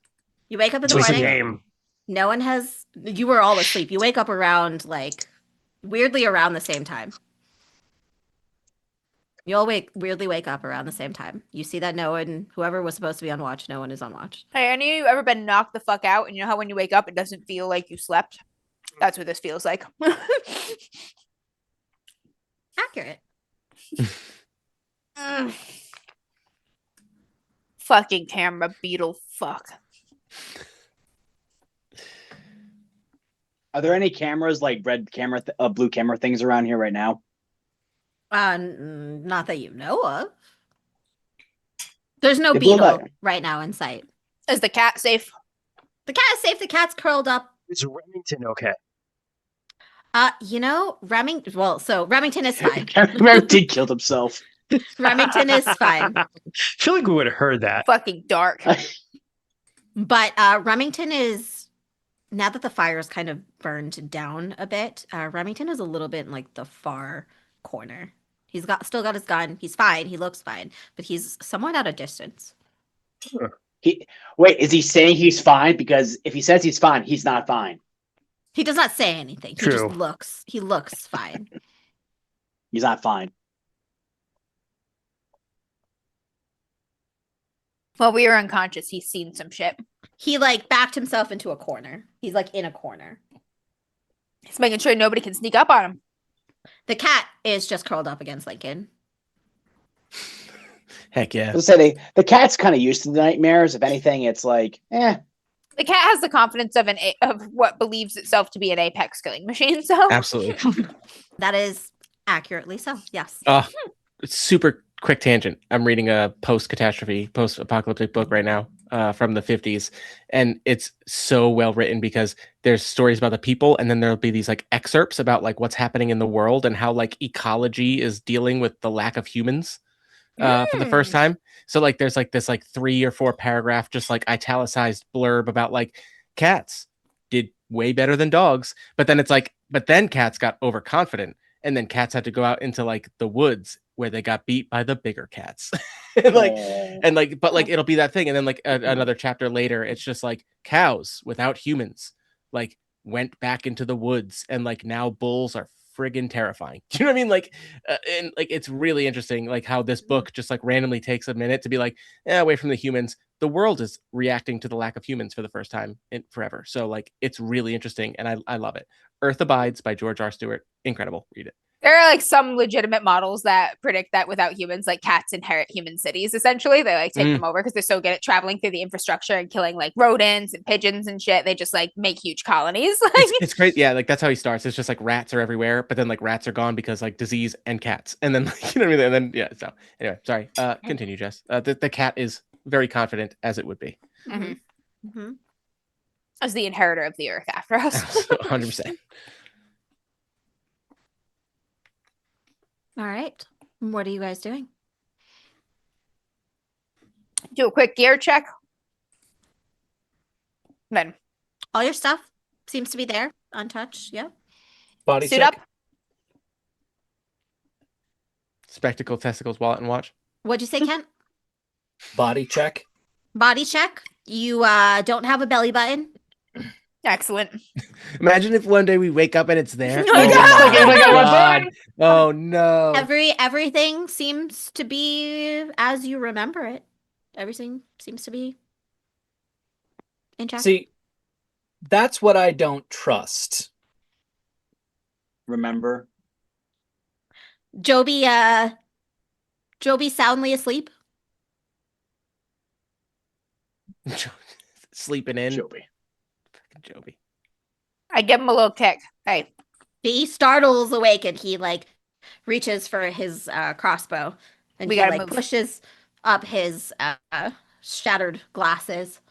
You wake up in the It's a morning. game. No one has. You were all asleep. You wake up around like weirdly around the same time. You all weirdly wake up around the same time. You see that no one, whoever was supposed to be on watch, no one is on watch. Hey, any of you ever been knocked the fuck out? And you know how when you wake up, it doesn't feel like you slept? That's what this feels like. Accurate. Mm. Fucking camera beetle fuck. Are there any cameras like red camera, blue camera things around here right now? Not that you know of. There's no They blew beetle that. right now in sight. Is the cat safe? The cat is safe. The cat's curled up. Is Remington okay? Remington. Well, so Remington is fine. Remington killed himself. Remington is fine. I feel like we would have heard that. Fucking dark. But Remington is, now that the fire is kind of burned down a bit, Remington is a little bit in like the far corner. He's still got his gun. He's fine. He looks fine, but he's somewhat at a distance. Wait, is he saying he's fine? Because if he says he's fine, he's not fine. He does not say anything. He True. just looks. He looks fine. He's not fine. While we were unconscious, he's seen some shit. He like backed himself into a corner. He's like in a corner. He's making sure nobody can sneak up on him. The cat is just curled up against Lincoln. Heck yeah. Let's say the cat's kind of used to the nightmares. If anything, it's like, The cat has the confidence of of what believes itself to be an apex killing machine. So Absolutely. That is accurately so. Yes. It's super quick tangent. I'm reading a post-catastrophe, post-apocalyptic book right now. from the 50s, and it's so well written because there's stories about the people, and then there'll be these like excerpts about like what's happening in the world and how like ecology is dealing with the lack of humans for the first time. So like there's like this like 3 or 4 paragraph just like italicized blurb about like cats did way better than dogs, but then it's like but then cats got overconfident, and then cats had to go out into like the woods where they got beat by the bigger cats. and like Oh. and like but like it'll be that thing, and then like another chapter later it's just like cows without humans like went back into the woods, and like now bulls are friggin' terrifying. Do you know what I mean? Like and like it's really interesting like how this book just like randomly takes a minute to be like, away from the humans, the world is reacting to the lack of humans for the first time in forever. So like it's really interesting, and I love it. Earth Abides by George R. Stewart. Incredible. Read it. There are like some legitimate models that predict that without humans, like cats inherit human cities. Essentially, they like take them over because they're so good at traveling through the infrastructure and killing like rodents and pigeons and shit. They just like make huge colonies. It's great. Yeah, like that's how he starts. It's just like rats are everywhere, but then like rats are gone because like disease and cats, and then like, you know what I mean. And then yeah. So anyway, sorry. Continue, Jess. The cat is very confident, as it would be. As the inheritor of the earth after us. 100%. All right. What are you guys doing? Do a quick gear check. Then All your stuff seems to be there, untouched. Yeah. Body suit check. up. Spectacle, testicles, wallet, and watch. What'd you say, Kent? Body check. Body check. You don't have a belly button. Excellent. Imagine if one day we wake up and it's there. Oh, no! my God. Oh no. Everything seems to be as you remember it. Everything seems to be intact. See, that's what I don't trust. Remember? Joby soundly asleep. Sleeping in. Joby. Joby. I give him a little kick. Hey, He startles awake and he like reaches for his crossbow and We he gotta like move. pushes up his shattered glasses.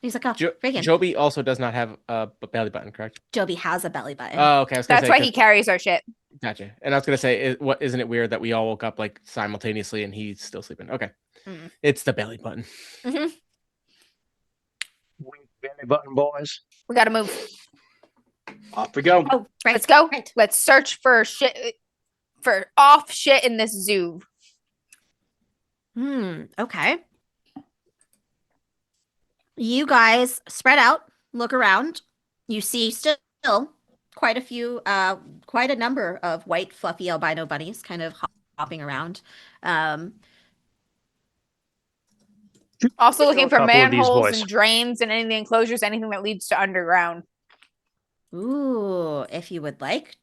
He's like, oh, freaking. Joby also does not have a belly button, correct? Joby has a belly button. Oh, okay. I was gonna that's say, why he carries our shit. Gotcha. And I was gonna say, what isn't it weird that we all woke up like simultaneously and he's still sleeping? Okay, it's the belly button. Mm-hmm. Belly button boys. We gotta move. Off we go. Oh, right. Let's go. Right. Let's search for shit, for off shit in this zoo. Okay. You guys spread out, look around. You see still quite a number of white, fluffy albino bunnies kind of hopping around. Also looking A for couple of these manholes boys. and drains and any of the enclosures, anything that leads to underground. Ooh, if you would like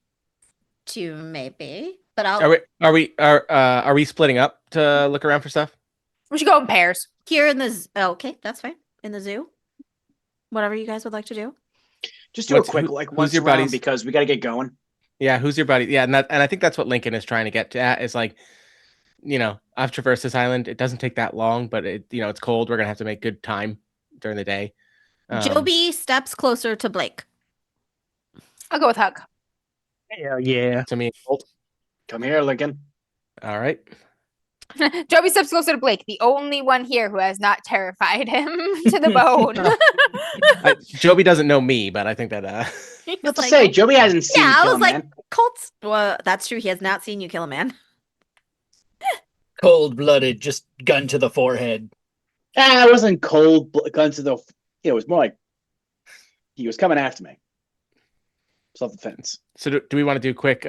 to, maybe. But I'll Are we splitting up to look around for stuff? We should go in pairs. here in the okay, that's fine. In the zoo. Whatever you guys would like to do. Just do a quick like who's once your around buddies? because we got to get going. Yeah, who's your buddy? Yeah, and I think that's what Lincoln is trying to get to. Is like, I've traversed this island. It doesn't take that long, but it's cold. We're gonna have to make good time during the day. Joby steps closer to Blake. I'll go with Hug. Hell yeah. To me, cold. Come here, Lincoln. All right. Joby steps closer to Blake, the only one here who has not terrified him to the bone. Joby doesn't know me, but I think that What to say? Joby hasn't seen Yeah, you I kill was a like, man. Colts. Well, that's true. He has not seen you kill a man. Cold-blooded, just gun to the forehead. It wasn't cold gun to the. It was more like he was coming after me. Self-defense. So do we want to do quick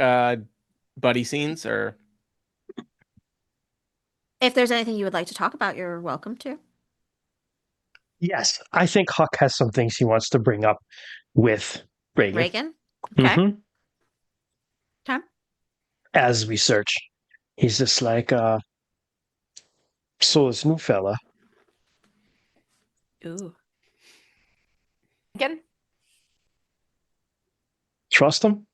buddy scenes or? If there's anything you would like to talk about, you're welcome to. Yes, I think Huck has some things he wants to bring up with Reagan. Reagan? Okay. Mhm. Okay. As we search, he's just like, so this new fella, Ooh. Again? trust him?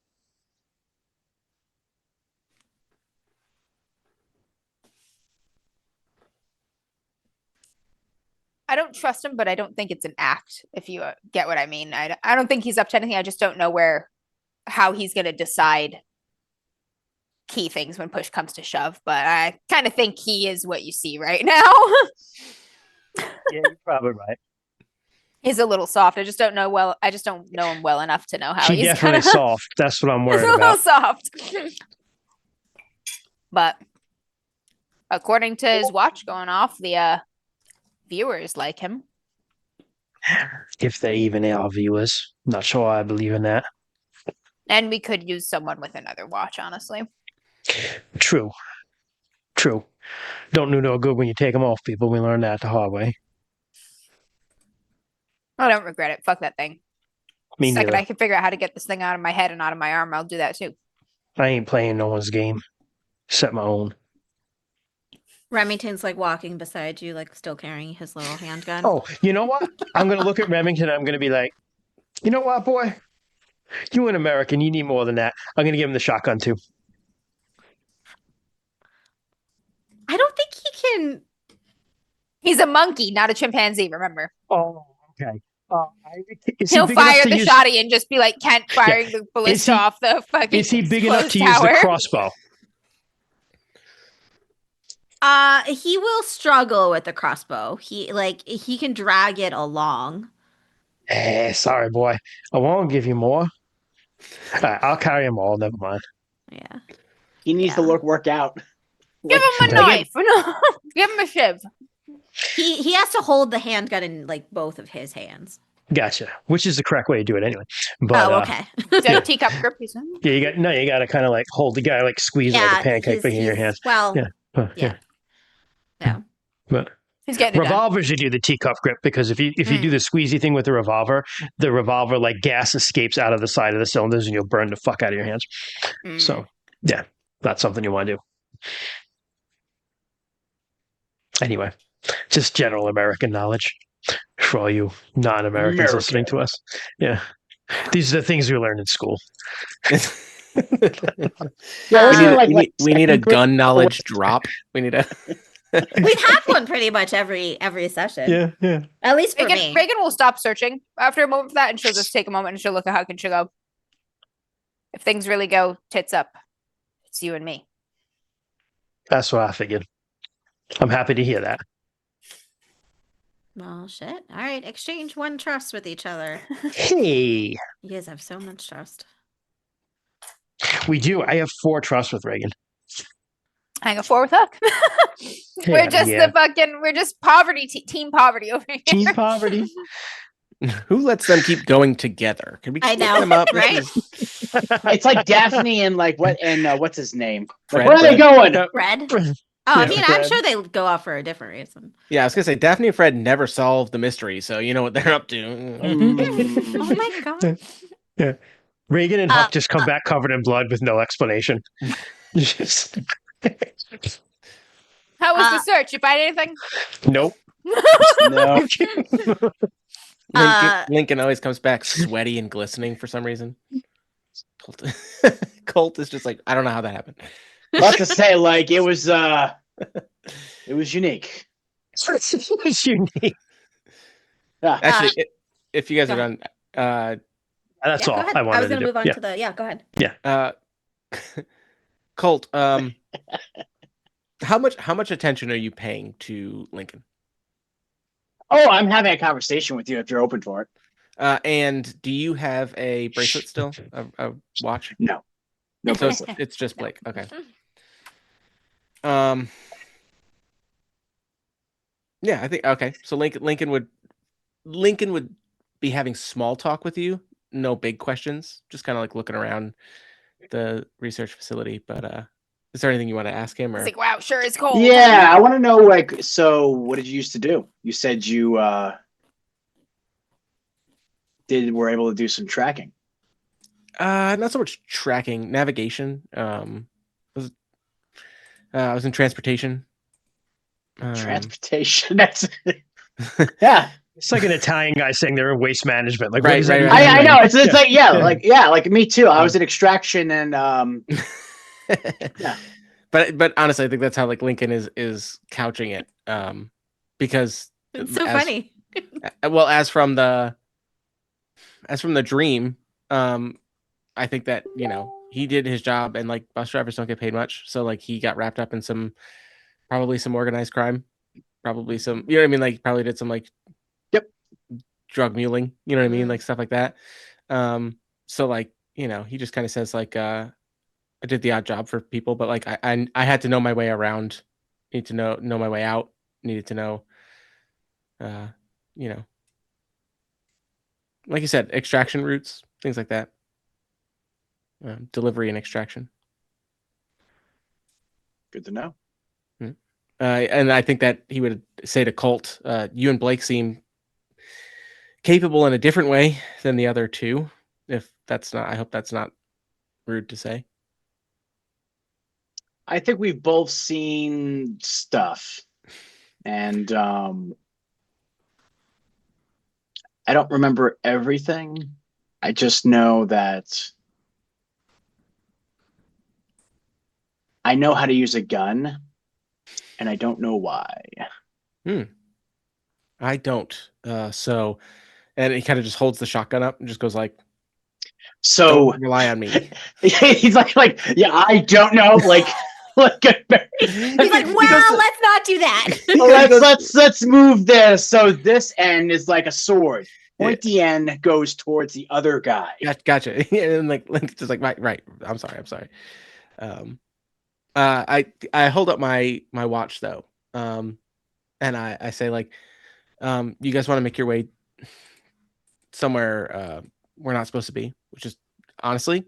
I don't trust him, but I don't think it's an act. If you get what I mean, I don't think he's up to anything. I just don't know how he's gonna decide key things when push comes to shove. But I kind of think he is what you see right now. Yeah, you're probably right. He's a little soft. I just don't know him well enough to know how He he's definitely gonna. soft. That's what I'm He's worried a little about. soft. But according to his watch going off, the viewers like him. If they even are viewers, not sure I believe in that. And we could use someone with another watch, honestly. True. Don't do no good when you take them off people. We learned that the hard way. I don't regret it. Fuck that thing. Me Second neither. I can figure out how to get this thing out of my head and out of my arm, I'll do that too. I ain't playing no one's game. Set my own. Remington's like walking beside you, like still carrying his little handgun. Oh, you know what? I'm going to look at Remington. I'm going to be like, you know what, boy? You an American. You need more than that. I'm going to give him the shotgun too. I don't think he can. He's a monkey, not a chimpanzee, remember. Oh, okay. He'll fire the shotty and just be like Kent firing the ballista off the fucking Is he big enough to use tower. the crossbow? He will struggle with the crossbow. He can drag it along. Sorry, boy. I won't give you more. All right, I'll carry them all. Never mind. Yeah. He needs to work out. Give him a knife. Give him a shiv. He has to hold the handgun in like both of his hands. Gotcha. Which is the correct way to do it anyway. But, okay. So teacup grip, you said? Yeah, you got to kind of like hold the guy, like squeeze it like a pancake thing in your hands. Well, yeah. But he's getting revolvers, you do the teacup grip because if you do the squeezy thing with the revolver like gas escapes out of the side of the cylinders and you'll burn the fuck out of your hands. So yeah, that's something you want to do. Anyway, just general American knowledge for all you non-Americans listening to us. Yeah, these are the things we learn in school. We need a gun knowledge drop. We need a. We've had one pretty much every session. Yeah. At least for me. Reagan will stop searching after a moment for that, and she'll just take a moment and she'll look at how can she go. If things really go tits up, it's you and me. That's what I figured. I'm happy to hear that. Well, shit. All right, exchange one trust with each other. Hey, You guys have so much trust. we do. I have 4 trusts with Reagan. Hang a 4 with Huck. We're just poverty, team poverty over here. Team poverty. Who lets them keep going together? Can we I split know, them up? right? It's like Daphne and what's his name? Fred. Where are they going? Fred? Oh, I mean, Fred. I'm sure they go off for a different reason. Yeah, I was gonna say Daphne and Fred never solved the mystery, so you know what they're up to. Oh my god. Yeah. Reagan and Huck just come back covered in blood with no explanation. How was the search? You find anything? Nope. No. Lincoln always comes back sweaty and glistening for some reason. Colt is just like, I don't know how that happened. About to say, like it was unique. It's unique. Yeah. Actually, if you guys are done, That's all I wanted to do. I was going to move on to the. Yeah, go ahead. Yeah. Colt, how much attention are you paying to Lincoln? Oh, I'm having a conversation with you if you're open for it. And do you have a bracelet still? A watch? No. No So bracelet. it's just Blake. Okay. Yeah, I think okay. So Lincoln would be having small talk with you, no big questions, just kind of like looking around the research facility. But is there anything you want to ask him? Or It's like, wow, sure is cold. Yeah, I want to know, like, so what did you used to do? You said you were able to do some tracking. not so much tracking, navigation. I was in transportation. Transportation. That's yeah. It's like an Italian guy saying they're in waste management. Like, Right, what does that right, mean? right. I know. It's like me too. I was in extraction and yeah. But honestly, I think that's how like Lincoln is couching it. Because It's so as funny. well as from the dream. I think that he did his job, and like bus drivers don't get paid much, so like he got wrapped up in probably some organized crime, probably some what I mean, like probably did some like Yep. drug muling, you know what I mean, Mm. like stuff like that. So like he just kind of says like I did the odd job for people, but like I had to know my way around, need to know my way out, needed to know, uh, you know, like you said, extraction routes, things like that, delivery and extraction. Good to know. And I think that he would say to Colt, you and Blake seem capable in a different way than the other two. If that's not, I hope that's not rude to say. I think we've both seen stuff, and I don't remember everything. I just know that I know how to use a gun, and I don't know why. I don't. And he kind of just holds the shotgun up and just goes like, So "Don't rely on me." he's like, yeah, I don't know, like He's like, He goes well, to- let's not do that. Yeah, he goes- let's move this. So this end is like a sword. Pointy end goes towards the other guy. Gotcha. And like just like right. I'm sorry. Um, I hold up my watch though, and I say like, you guys want to make your way somewhere we're not supposed to be, which is honestly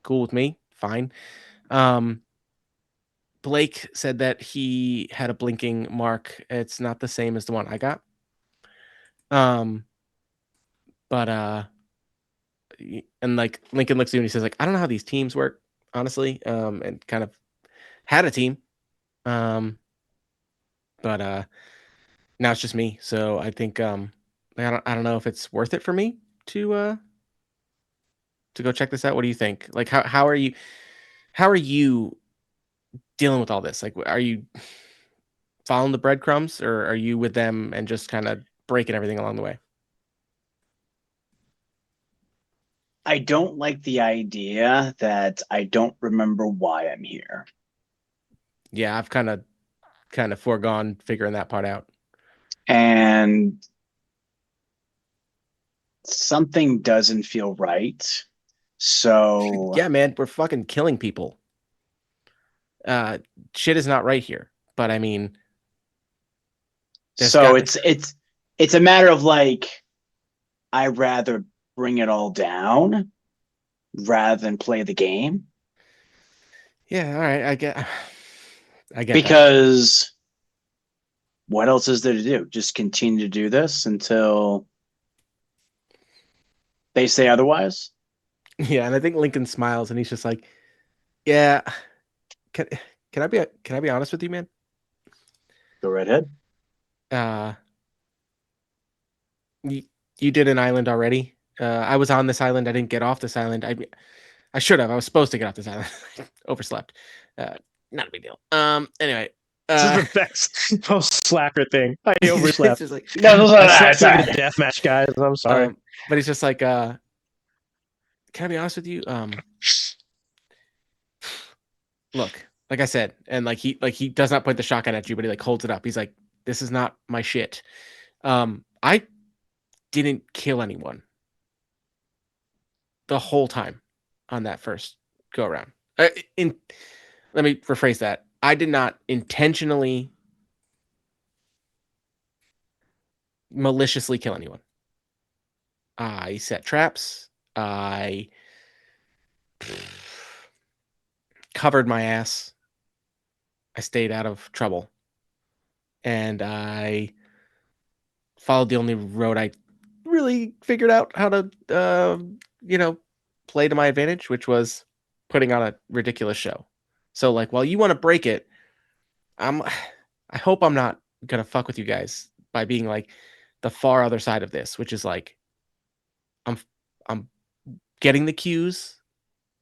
cool with me. Fine. Um, Blake said that he had a blinking mark. It's not the same as the one I got. Um, but and like Lincoln looks at you and he says like, I don't know how these teams work, honestly. And kind of had a team. But now it's just me. So I think I don't know if it's worth it for me to go check this out. What do you think? Like how are you dealing with all this? Like are you following the breadcrumbs or are you with them and just kind of breaking everything along the way? I don't like the idea that I don't remember why I'm here. Yeah, I've kind of foregone figuring that part out. And something doesn't feel right. So Yeah, man, we're fucking killing people. Shit is not right here. But I mean, there's so got it's a matter of like I rather bring it all down rather than play the game. yeah, all right, I get that. Because what else is there to do? Just continue to do this until they say otherwise? Yeah, and I think Lincoln smiles and he's just like, "Yeah, can can I be honest with you, man? Go right ahead. Uh, you, you did an island already. I was on this island. I didn't get off this island. I should have. I was supposed to get off this island. Overslept. Uh, Not a big deal. Anyway, This is the best most slacker thing. I it's overslept. just like, No, I that's slept through the deathmatch, guys. I'm sorry. but he's just like, can I be honest with you? Look, like I said, and like he does not point the shotgun at you, but he like holds it up. He's like, this is not my shit. I didn't kill anyone the whole time on that first go around. Let me rephrase that. I did not intentionally maliciously kill anyone. I set traps. I covered my ass. I stayed out of trouble. And I followed the only road I really figured out how to, play to my advantage, which was putting on a ridiculous show. So, like, while you want to break it, I hope I'm not gonna fuck with you guys by being like the far other side of this, which is like I'm I'm getting the cues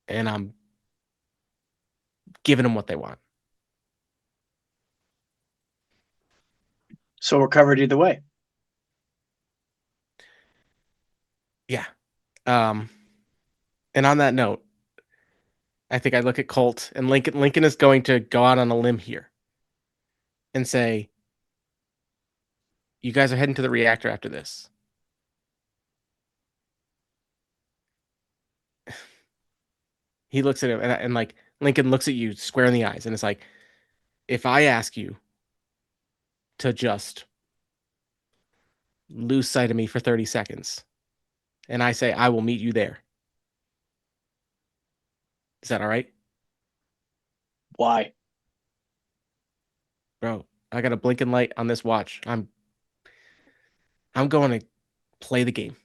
and I'm giving them what they want. So we're covered either way. And on that note, I think I look at Colt and Lincoln. Lincoln is going to go out on a limb here and say, "You guys are heading to the reactor after this." He looks at him and like Lincoln looks at you square in the eyes and it's like, if I ask you to just lose sight of me for 30 seconds and I say I will meet you there, is that all right? Why? Bro, I got a blinking light on this watch. I'm going to play the game.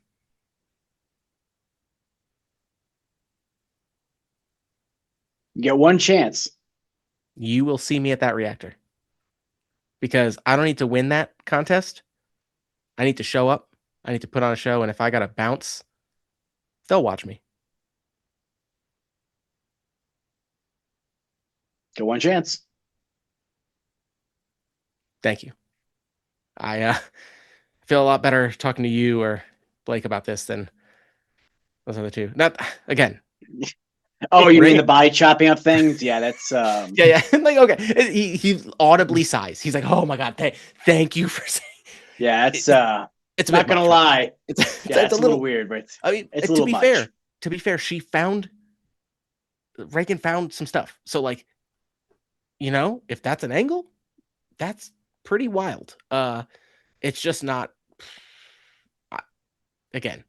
You get one chance. You will see me at that reactor. Because I don't need to win that contest. I need to show up. I need to put on a show. And if I got to bounce, they'll watch me. Get one chance. Thank you. I feel a lot better talking to you or Blake about this than those other two. Not again. Oh, you mean Ray- the body chopping up things? Yeah, that's Yeah. Like, okay. He audibly sighs. He's like, oh my God, thank you for saying yeah, it's it's a not bit gonna much, right? lie. Yeah, It's it's a a little little weird, but I mean, it's a little much. To be fair, Reagan found some stuff. So like, if that's an angle, that's pretty wild. It's just not. Again,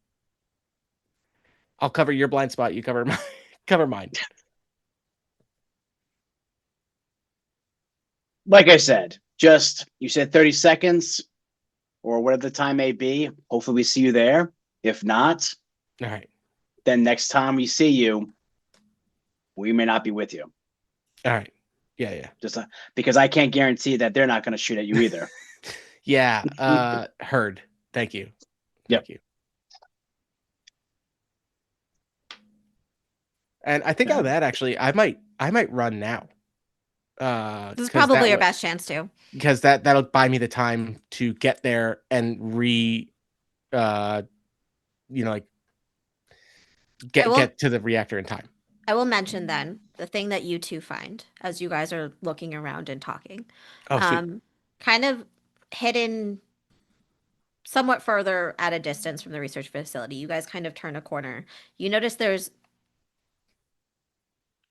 I'll cover your blind spot. You cover cover mine. Like I said, just you said 30 seconds or whatever the time may be. Hopefully we see you there. If not, All right. then next time we see you, we may not be with you. All right. Yeah. Just because I can't guarantee that they're not going to shoot at you either. Yeah. Heard. Thank you. Yep. Thank you. And I think out of that, actually, I might run now. This is 'Cause probably that your way- best chance to. because that'll buy me the time to get there and like I will- get to the reactor in time. I will mention then the thing that you two find as you guys are looking around and talking. Oh, sweet. Kind of hidden somewhat further at a distance from the research facility. You guys kind of turn a corner. You notice there's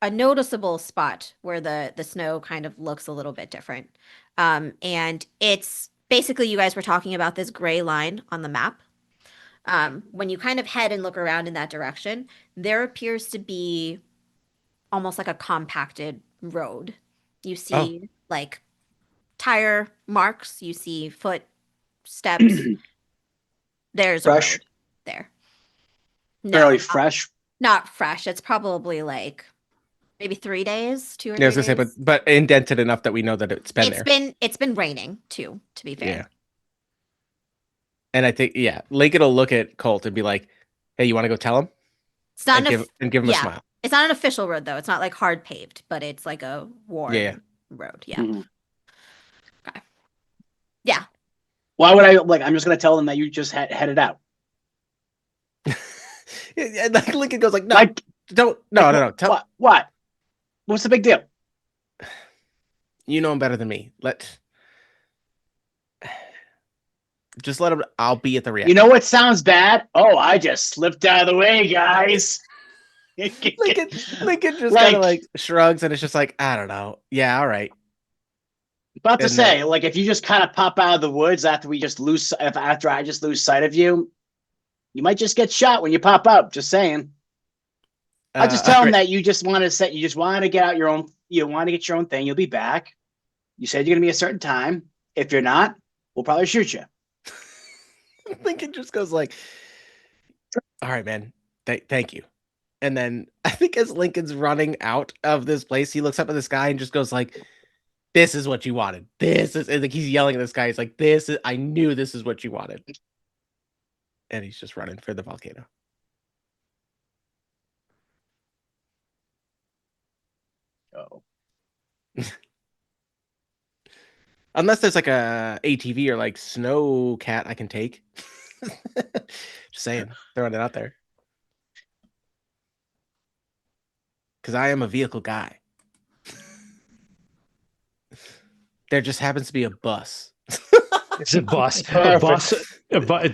a noticeable spot where the snow kind of looks a little bit different. And it's basically you guys were talking about this gray line on the map. When you kind of head and look around in that direction, there appears to be almost like a compacted road. You see like tire marks, you see foot steps. There's a Fresh? road there. Fairly not- fresh. Not fresh. It's probably like maybe 3 days, 2 or Yeah, I was 3 gonna say, days. but indented enough that we know that it's been there. It's been raining too, to be fair. Yeah. And I think, Lincoln will look at Colt and be like, "Hey, you want to go tell him?" It's not And give him a smile. It's not an official road though. It's not like hard paved, but it's like a worn Yeah. road. Yeah. Mhm. Okay. Yeah. Why would I I'm just going to tell them that you just headed out. And like Lincoln goes like, "No, Like, don't, no. Tell What? What's the big deal? you know him better than me. Just let him. I'll be at the reactor." You know what sounds bad? Oh, I just slipped out of the way, guys. Lincoln just Like- kind of like shrugs and it's just like, I don't know. Yeah, all right. About to And say, like, if you just kind of pop out of the woods after I just lose sight of you, you might just get shot when you pop up. Just saying. I'll just tell all them right. that you just wanted to get out you want to get your own thing. You'll be back. You said you're gonna be a certain time. If you're not, we'll probably shoot you. Lincoln just goes like, all right, man. Thank you. And then I think as Lincoln's running out of this place, he looks up at the sky and just goes like, this is what you wanted. This is and like he's yelling at this guy. He's like, I knew this is what you wanted. And he's just running for the volcano. Oh. Unless there's like a ATV or like snow cat I can take. Just saying, throwing it out there. because I am a vehicle guy. There just happens to be a bus. It's a bus, Perfect.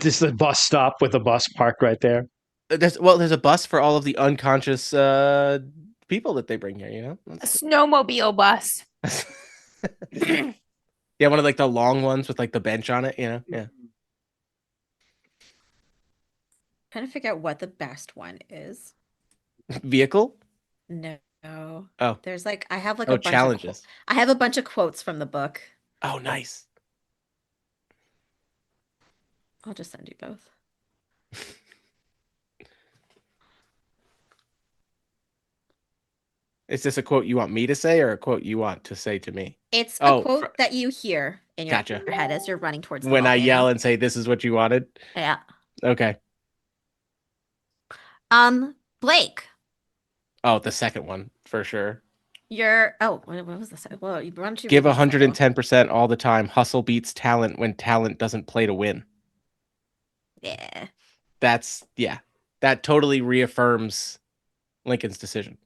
This is a bus stop with a bus parked right there. There's a bus for all of the unconscious people that they bring here. You know, A snowmobile bus. yeah, one of like the long ones with like the bench on it. You know, yeah. Trying to figure out what the best one is. Vehicle. No. Oh, There's like I have like oh, a bunch of challenges. I have a bunch of quotes from the book. Oh, nice. I'll just send you both. Is this a quote you want me to say or a quote you want to say to me? It's a Oh, quote that you hear in your gotcha. head as you're running towards the When I volcano. yell and say, "This is what you wanted." Yeah. Okay. Blake, Oh, the second one for sure. what was this? Well, why don't you Give read these two? 110% all the time. Hustle beats talent when talent doesn't play to win. Yeah. Yeah. That totally reaffirms Lincoln's decision.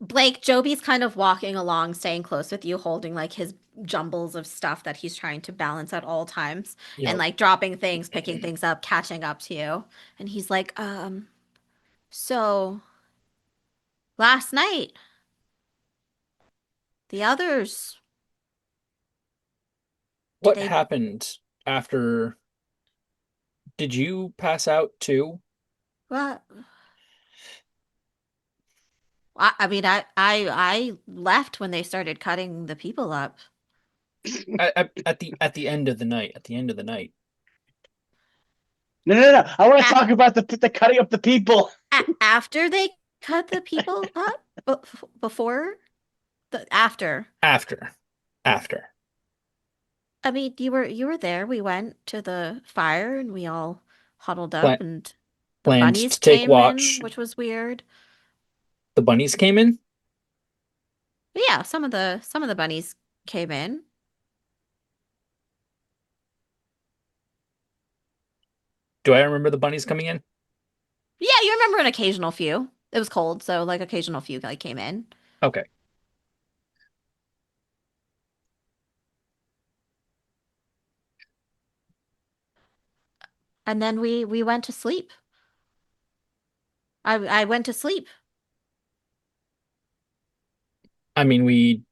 Blake, Joby's kind of walking along, staying close with you, holding like his jumbles of stuff that he's trying to balance at all times, and Yep. like dropping things, picking things up, catching up to you. And he's like, so last night, the others, did What they, happened after? Did you pass out too? what? I mean, I left when they started cutting the people up. At the end of the night. At the end of the night. No. I want to A- talk about the cutting up the people. After they cut the people up, before the after. After. I mean, you were there. We went to the fire and we all huddled up Plan- and the Planned bunnies to take came in, watch. which was weird. The bunnies came in. But yeah, some of the bunnies came in. Do I remember the bunnies coming in? Yeah, you remember an occasional few. It was cold, so like occasional few like came in. Okay. And then we went to sleep. I went to sleep. I mean, we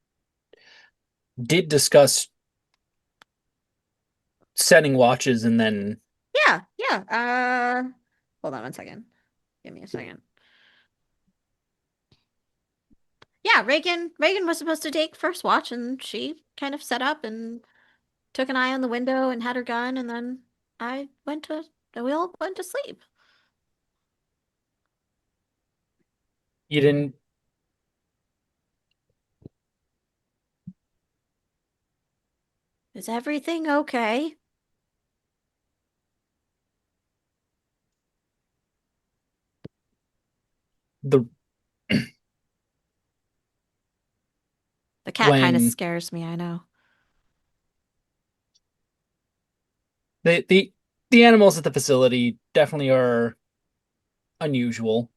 did discuss setting watches and then Yeah. Hold on one second. Give me a second. Yeah, Reagan was supposed to take first watch and she kind of set up and took an eye on the window and had her gun and then I went to we all went to sleep. you didn't. Is everything okay? The The cat kind of when scares me, I know. the the the animals at the facility definitely are unusual,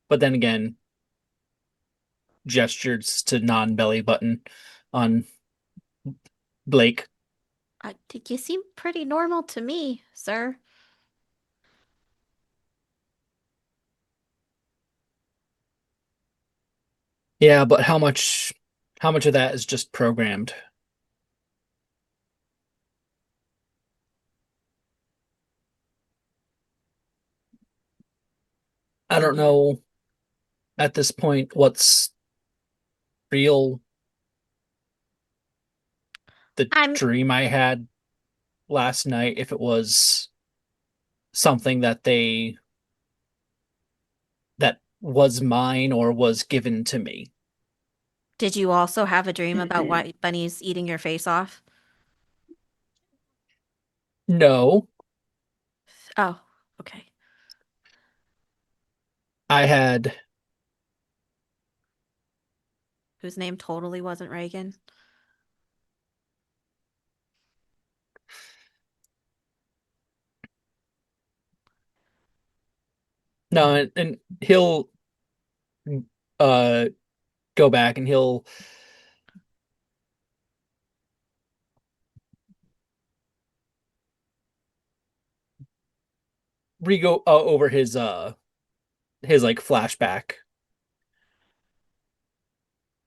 but then again, gestures to non-belly button on Blake. You seem pretty normal to me, sir. Yeah, but how much of that is just programmed? I don't know at this point what's real. The I'm dream I had last night, if it was something that was mine or was given to me. Did you also have a dream about white bunnies eating your face off? No, Oh, okay. I had Whose name totally wasn't Reagan? No, and he'll uh go back and he'll re-go over his like flashback,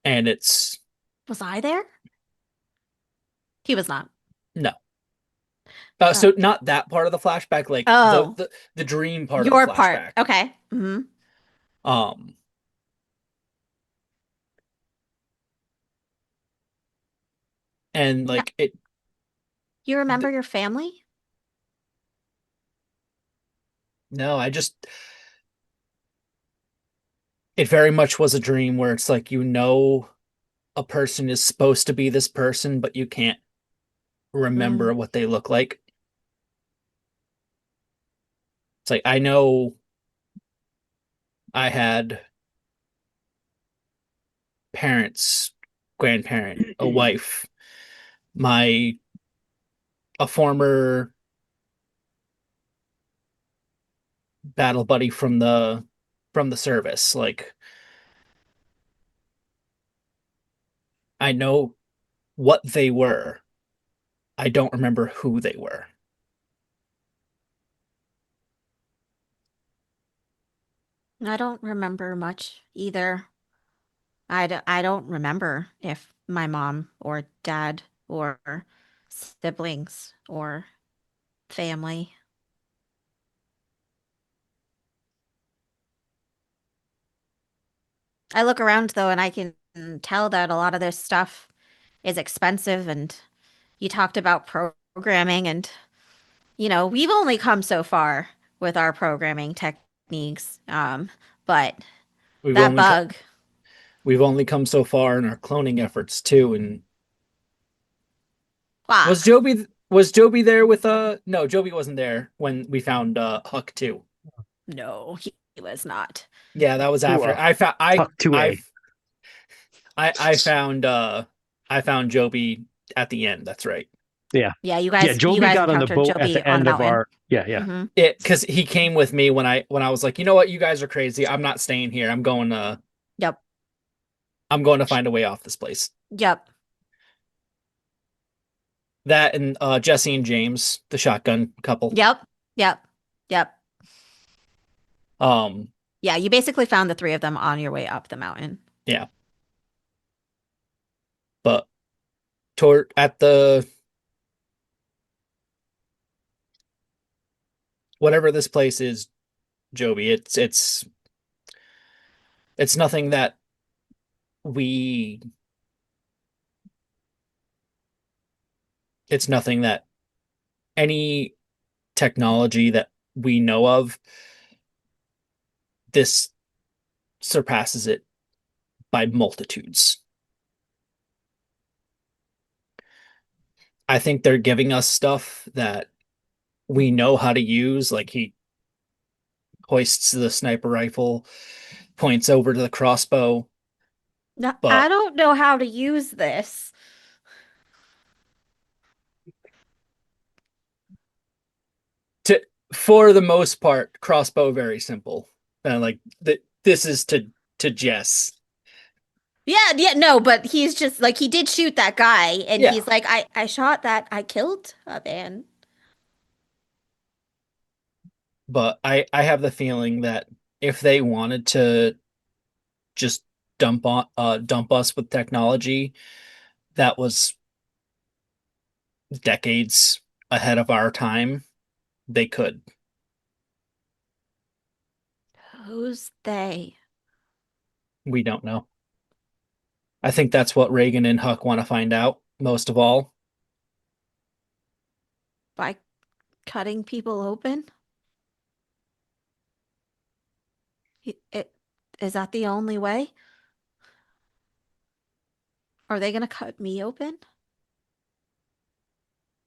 and it's Was I there? He was not. no. Oh. So not that part of the flashback, like Oh, the dream part of the your part. flashback. Okay. Hmm. Um, and No, like it, you remember your family? no, it very much was a dream where it's like, a person is supposed to be this person, but you can't remember Mm. what they look like. It's like, I know I had parents, grandparent, a wife, my a former battle buddy from the service. Like, I know what they were. I don't remember who they were. I don't remember much either. I don't remember if my mom or dad or siblings or family. I look around though and I can tell that a lot of this stuff is expensive, and you talked about programming, and we've only come so far with our programming techniques. But We've that only co- bug, we've only come so far in our cloning efforts too. And wow, Was Joby there with no, Joby wasn't there when we found Huck too. no, he was not. Yeah, that was To after I found Huck 2A. I found Joby at the end. That's right. Yeah. Yeah, you Yeah, guys you Joby guys got on the encountered boat at Joby the on a end of mountain. our yeah. Hmm. It because he came with me when I was like, you know what, you guys are crazy. I'm not staying here. Yep. I'm going to find a way off this place. Yep. That and Jesse and James, the shotgun couple. Yep. Yep. Yep. Um, Yeah, you basically found the three of them on your way up the mountain. yeah. But toward at the whatever this place is, Joby, it's nothing that we it's nothing that any technology that we know of, this surpasses it by multitudes. I think they're giving us stuff that we know how to use. Like he hoists the sniper rifle, points over to the crossbow, No, I but don't know how to use this. to for the most part, crossbow very simple. And like this is to Jess. Yeah, yeah, no, but he's just like he did shoot that guy, and Yeah, he's like, I shot that, I killed a man. but I have the feeling that if they wanted to just dump us with technology that was decades ahead of our time, they could. Who's they? We don't know. I think that's what Reagan and Huck want to find out most of all. By cutting people open? Is that the only way? Are they gonna cut me open?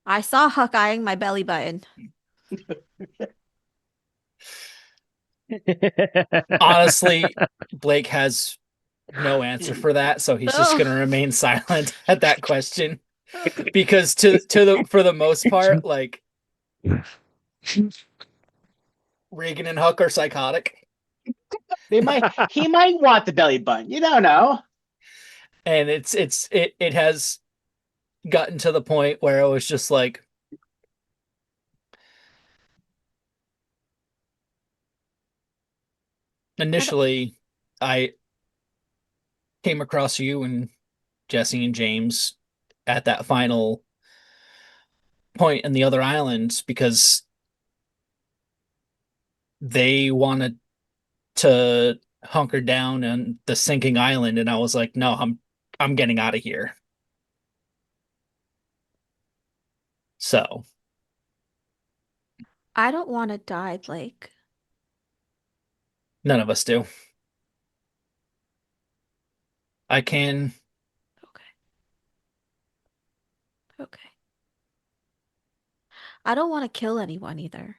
I saw Huck eyeing my belly button. Honestly, Blake has no answer for that, so he's just going to Oh. remain silent at that question because to the for the most part, like Reagan and Huck are psychotic. He might want the belly button. You don't know. And it has gotten to the point where it was just like, initially I came across you and Jesse and James at that final point in the other islands because they wanted to hunker down on the sinking island, and I was like, no, I'm getting out of here. So I don't want to die, Blake. none of us do. I can. Okay. Okay. I don't want to kill anyone either.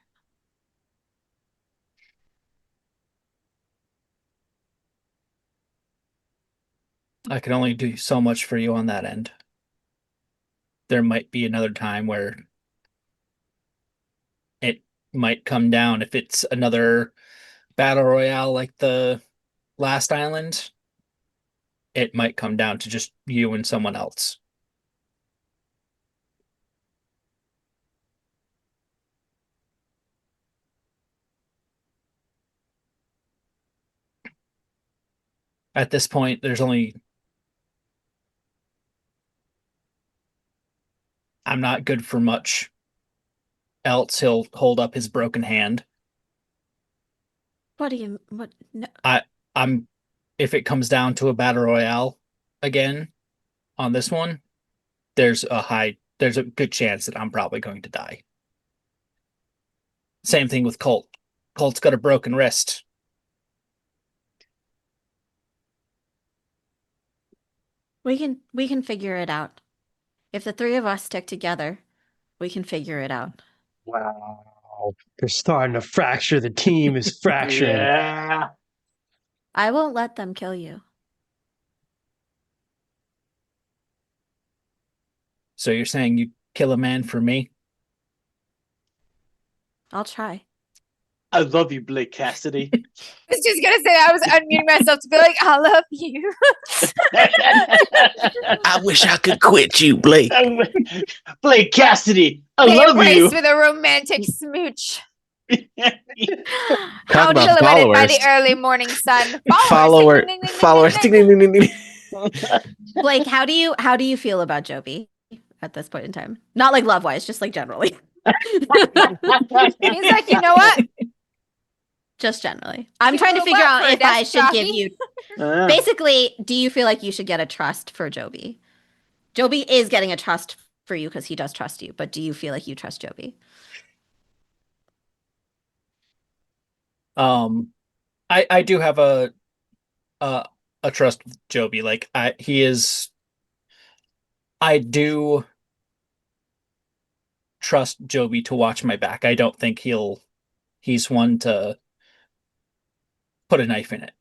I can only do so much for you on that end. There might be another time where it might come down if it's another battle royale like the last island. It might come down to just you and someone else. At this point, there's only. I'm not good for much else. He'll hold up his broken hand. What do you what no I'm if it comes down to a battle royale again on this one, there's a good chance that I'm probably going to die. Same thing with Colt. Colt's got a broken wrist. we can figure it out. If the three of us stick together, we can figure it out. Wow. They're starting to fracture. The team is fracturing. Yeah. I won't let them kill you. So you're saying you kill a man for me? I'll try. I love you, Blake Cassidy. I was just gonna say I was unmuting myself to be like, I love you. I wish I could quit you, Blake. Blake Cassidy, I They love embrace you. with a romantic smooch. Talk about Silhouetted by the followers. early morning sun. Follower, Ding, ding, ding, ding, ding, followers. ding, ding. Ding, ding, ding, ding. Blake, how do you feel about Joby at this point in time? Not like love wise, just like generally. He's like, you know what? Just generally. I'm He's a trying to little figure butt out for a if I desk should give jockey. you basically, do you feel like you should get a trust for Joby? Joby is getting a trust for you because he does trust you, but do you feel like you trust Joby? I do have a trust with Joby. Like I do trust Joby to watch my back. I don't think he's one to put a knife in it.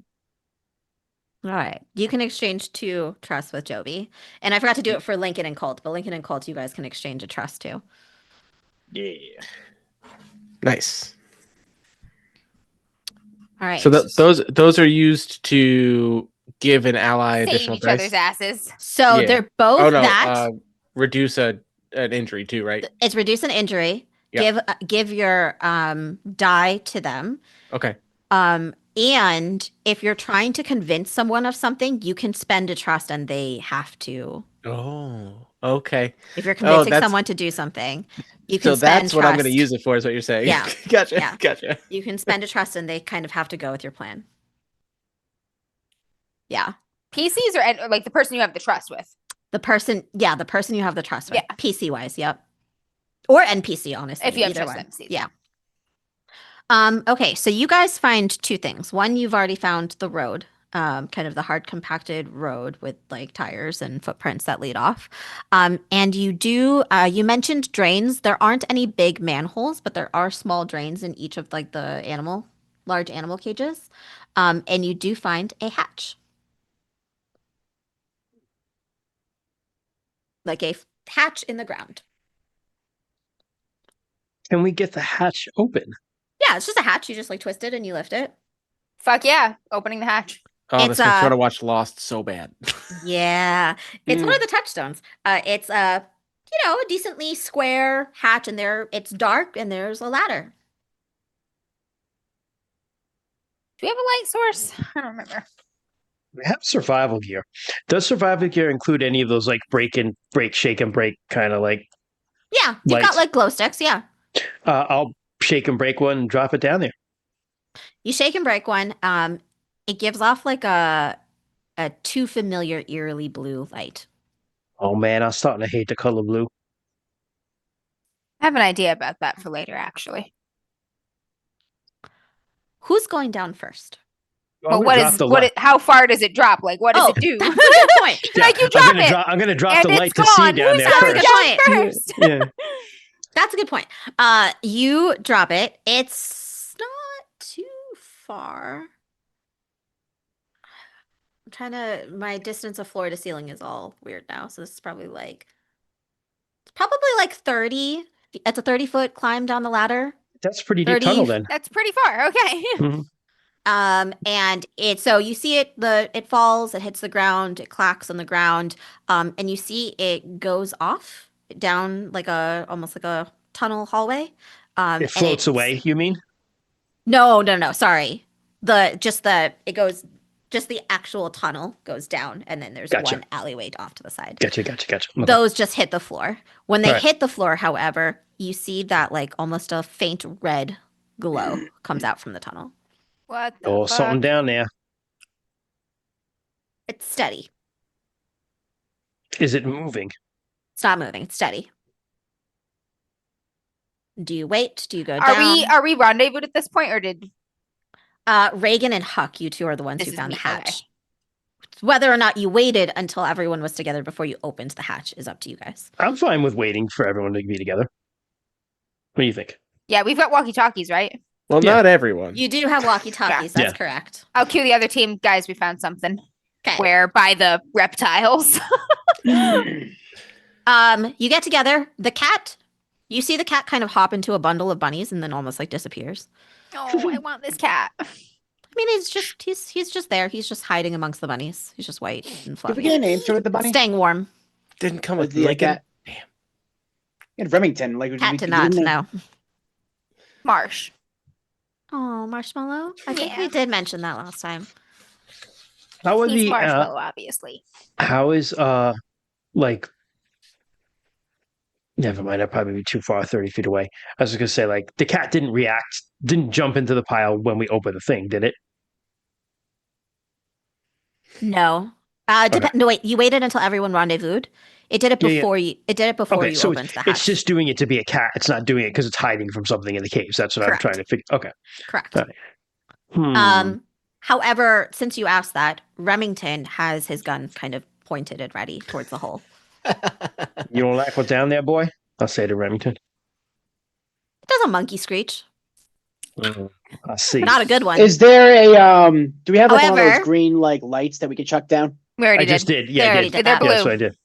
All right. You can exchange 2 trusts with Joby. And I forgot to do it for Lincoln and Colt, but Lincoln and Colt, you guys can exchange a trust too. Yeah. Nice. All right. So those are used to give an ally Saving additional each dice. other's asses. So Yeah. they're both Oh no, that. reduce an injury too, right? It's reduce an injury. Yep. Give your die to them. Okay. And if you're trying to convince someone of something, you can spend a trust and they have to. Oh, okay. If you're Oh, convincing someone to do something, you can so spend that's what I'm going to trust. use it for, is what you're saying. Yeah. Gotcha. Yeah. Gotcha. You can spend a trust and they kind of have to go with your plan. Yeah. PCs or like the person you have the trust with. The person you have the trust with. Yeah. PC wise, yep. Or NPC, honestly. If you have either trust one. MCs. Yeah. Okay, so you guys find 2 things. One, you've already found the road, kind of the hard compacted road with like tires and footprints that lead off. And you mentioned drains. There aren't any big manholes, but there are small drains in each of like the large animal cages. And you do find a hatch. Like a hatch in the ground. Can we get the hatch open? Yeah, it's just a hatch. You just like twist it and you lift it. Fuck yeah. Opening the hatch. Oh, It's, this makes me want to watch Lost so bad. Yeah, it's one of the touchstones. It's a a decently square hatch, and it's dark, and there's a ladder. Do we have a light source? I don't remember. We have survival gear. Does survival gear include any of those like break and break, shake and break kind of like Yeah, you've got lights? like glow sticks. Yeah, I'll shake and break one and drop it down there. you shake and break one. It gives off like a too familiar, eerily blue light. Oh man, I'm starting to hate the color blue. I have an idea about that for later, actually. Who's going down first? Well, how far does it drop? Like, what does it do? That's a good point. Yeah, Like, you drop it, I'm gonna drop and the light it's to see gone. down Who's there going first. down first? Yeah. That's a good point. You drop it. It's not too far. I'm trying to. My distance of floor to ceiling is all weird now, so this is probably like 30. It's a 30-foot climb down the ladder. That's a pretty deep 30 tunnel then. That's pretty far. Okay. Mhm. And so you see it falls, it hits the ground, it clacks on the ground, and you see it goes off down like almost like a tunnel hallway. It floats away, you mean? No, sorry. It goes, just the actual tunnel goes down, and then there's Gotcha. one alleyway off to the side. Gotcha. Okay. Those just hit the floor. When they Right. hit the floor, however, you see that like almost a faint red glow comes out from the tunnel. What the Oh, fuck? something down there. It's steady. Is it moving? It's not moving. It's steady. Do you wait? Do you go Are down? we rendezvoused at this point, or did Reagan and Huck, you two are the ones This who is found me, the hatch. okay. Whether or not you waited until everyone was together before you opened the hatch is up to you guys. I'm fine with waiting for everyone to be together. What do you think? Yeah, we've got walkie-talkies, right? Well, Yeah. not everyone. You do have walkie-talkies. Yeah. That's correct. I'll cue the other team. Guys, we found something. Okay. Where by the reptiles. You get together. You see the cat kind of hop into a bundle of bunnies and then almost like disappears. Oh, I want this cat. I mean, he's just there. He's just hiding amongst the bunnies. He's just white and Did we fluffy. get a name for the bunny? Staying warm. Didn't come With with the like cat. Damn. In Remington, like Cat we did we not didn't- know. Marsh. Oh, marshmallow. I think Yeah. we did mention that last time. How are He's the marshmallow, obviously. how is like never mind, I'd probably be too far, 30 feet away. I was gonna say like the cat didn't jump into the pile when we opened the thing, did it? No. Okay. No, wait. You waited until everyone rendezvoused. It did it Yeah, yeah. before you. It did it before Okay, you so opened the hatch. it's just doing it to be a cat. It's not doing it because it's hiding from something in the caves. That's what Correct. I'm trying to figure. Okay. correct. All right. However, since you asked that, Remington has his gun kind of pointed and ready towards the hole. You don't like what's down there, boy? I'll say to Remington. It does a monkey screech, I see. but not a good one. Is there a do we have like one of However- those green like lights that we could chuck down? We already I just did. They Yeah, I already did. did They're that. blue. Yeah, so I did.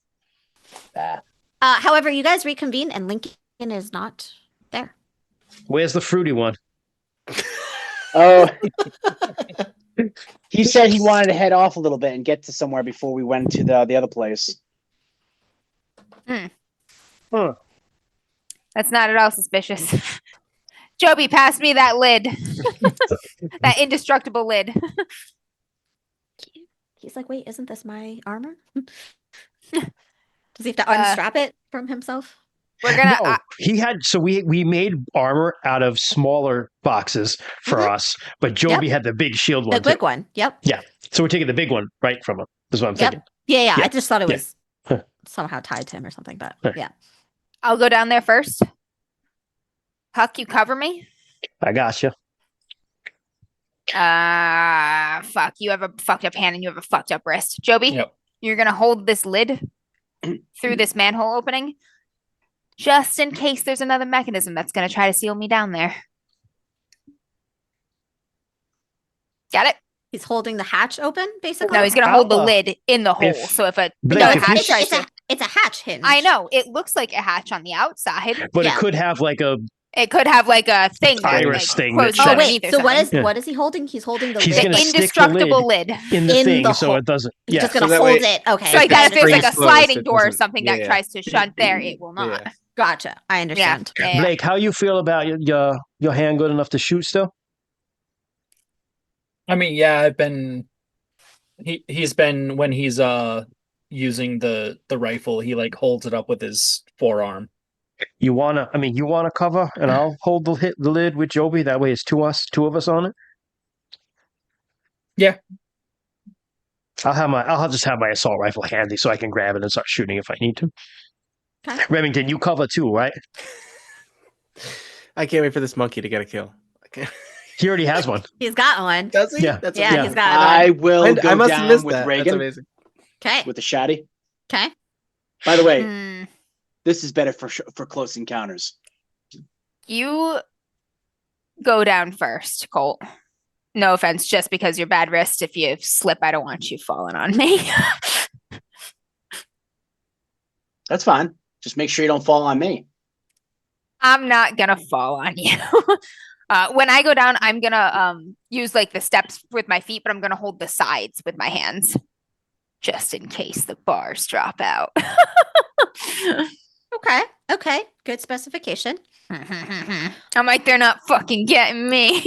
However, you guys reconvene and Lincoln is not there. Where's the fruity one? Oh, he said he wanted to head off a little bit and get to somewhere before we went to the other place. Huh. That's not at all suspicious. Joby, pass me that lid. That indestructible lid. He's like, wait, isn't this my armor? Does he have to unstrap it from himself? We're gonna. No, he had. So we made armor out of smaller boxes for us, but Joby had the big shield The one. big too. one. Yep. So we're taking the big one right from him. That's what I'm Yep. thinking. Yeah. Yeah. I just thought it Yeah. was Huh. somehow tied to him or something, but Huh. yeah. I'll go down there first. Huck, you cover me. I gotcha. Fuck. You have a fucked up hand and you have a fucked up wrist. Joby, Yep. you're gonna hold this lid through this manhole opening, just in case there's another mechanism that's gonna try to seal me down there. Got it? He's holding the hatch open, basically. No, he's gonna hold the Oh. lid in the hole. If- So if a Blake, No, if hatch you- it's, tries it's, to, a, it's a hatch hinge. I know it looks like a hatch on the outside. But Yeah. it could have like a It could have like a thing that Iris like thing closes that Oh shuts- wait, underneath or so what something. is what is he holding? He's holding the He's The lid. gonna stick the lid indestructible lid. in the In thing the so hole. it doesn't. He's Yeah. just gonna So that hold way- it. Okay. So like I that if there's like understand. a sliding door or doesn't- something that tries to shunt there, it will not. Yeah. Gotcha. I understand. Yeah. Blake, how you feel about your hand good enough to shoot still? I mean, yeah, I've been he's been when he's using the rifle, he like holds it up with his forearm. You wanna cover, and I'll hold the lid with Joby. That way, it's two of us on it. Yeah. I'll just have my assault rifle handy so I can grab it and start shooting if I need to. Okay. Remington, you cover too, right? I can't wait for this monkey to get a kill. He already has one. He's got one. Does he? Yeah. That's Yeah, amazing. he's got I one. will go I must have down missed with that. That's Reagan amazing. Okay. with the shotty. Okay. By the way, Hmm. this is better for close encounters. You go down first, Colt. No offense, just because you're bad wrist. If you slip, I don't want you falling on me. That's fine. Just make sure you don't fall on me. I'm not gonna fall on you. When I go down, I'm gonna use like the steps with my feet, but I'm gonna hold the sides with my hands, just in case the bars drop out. Okay. Okay. Good specification. I'm like, they're not fucking getting me.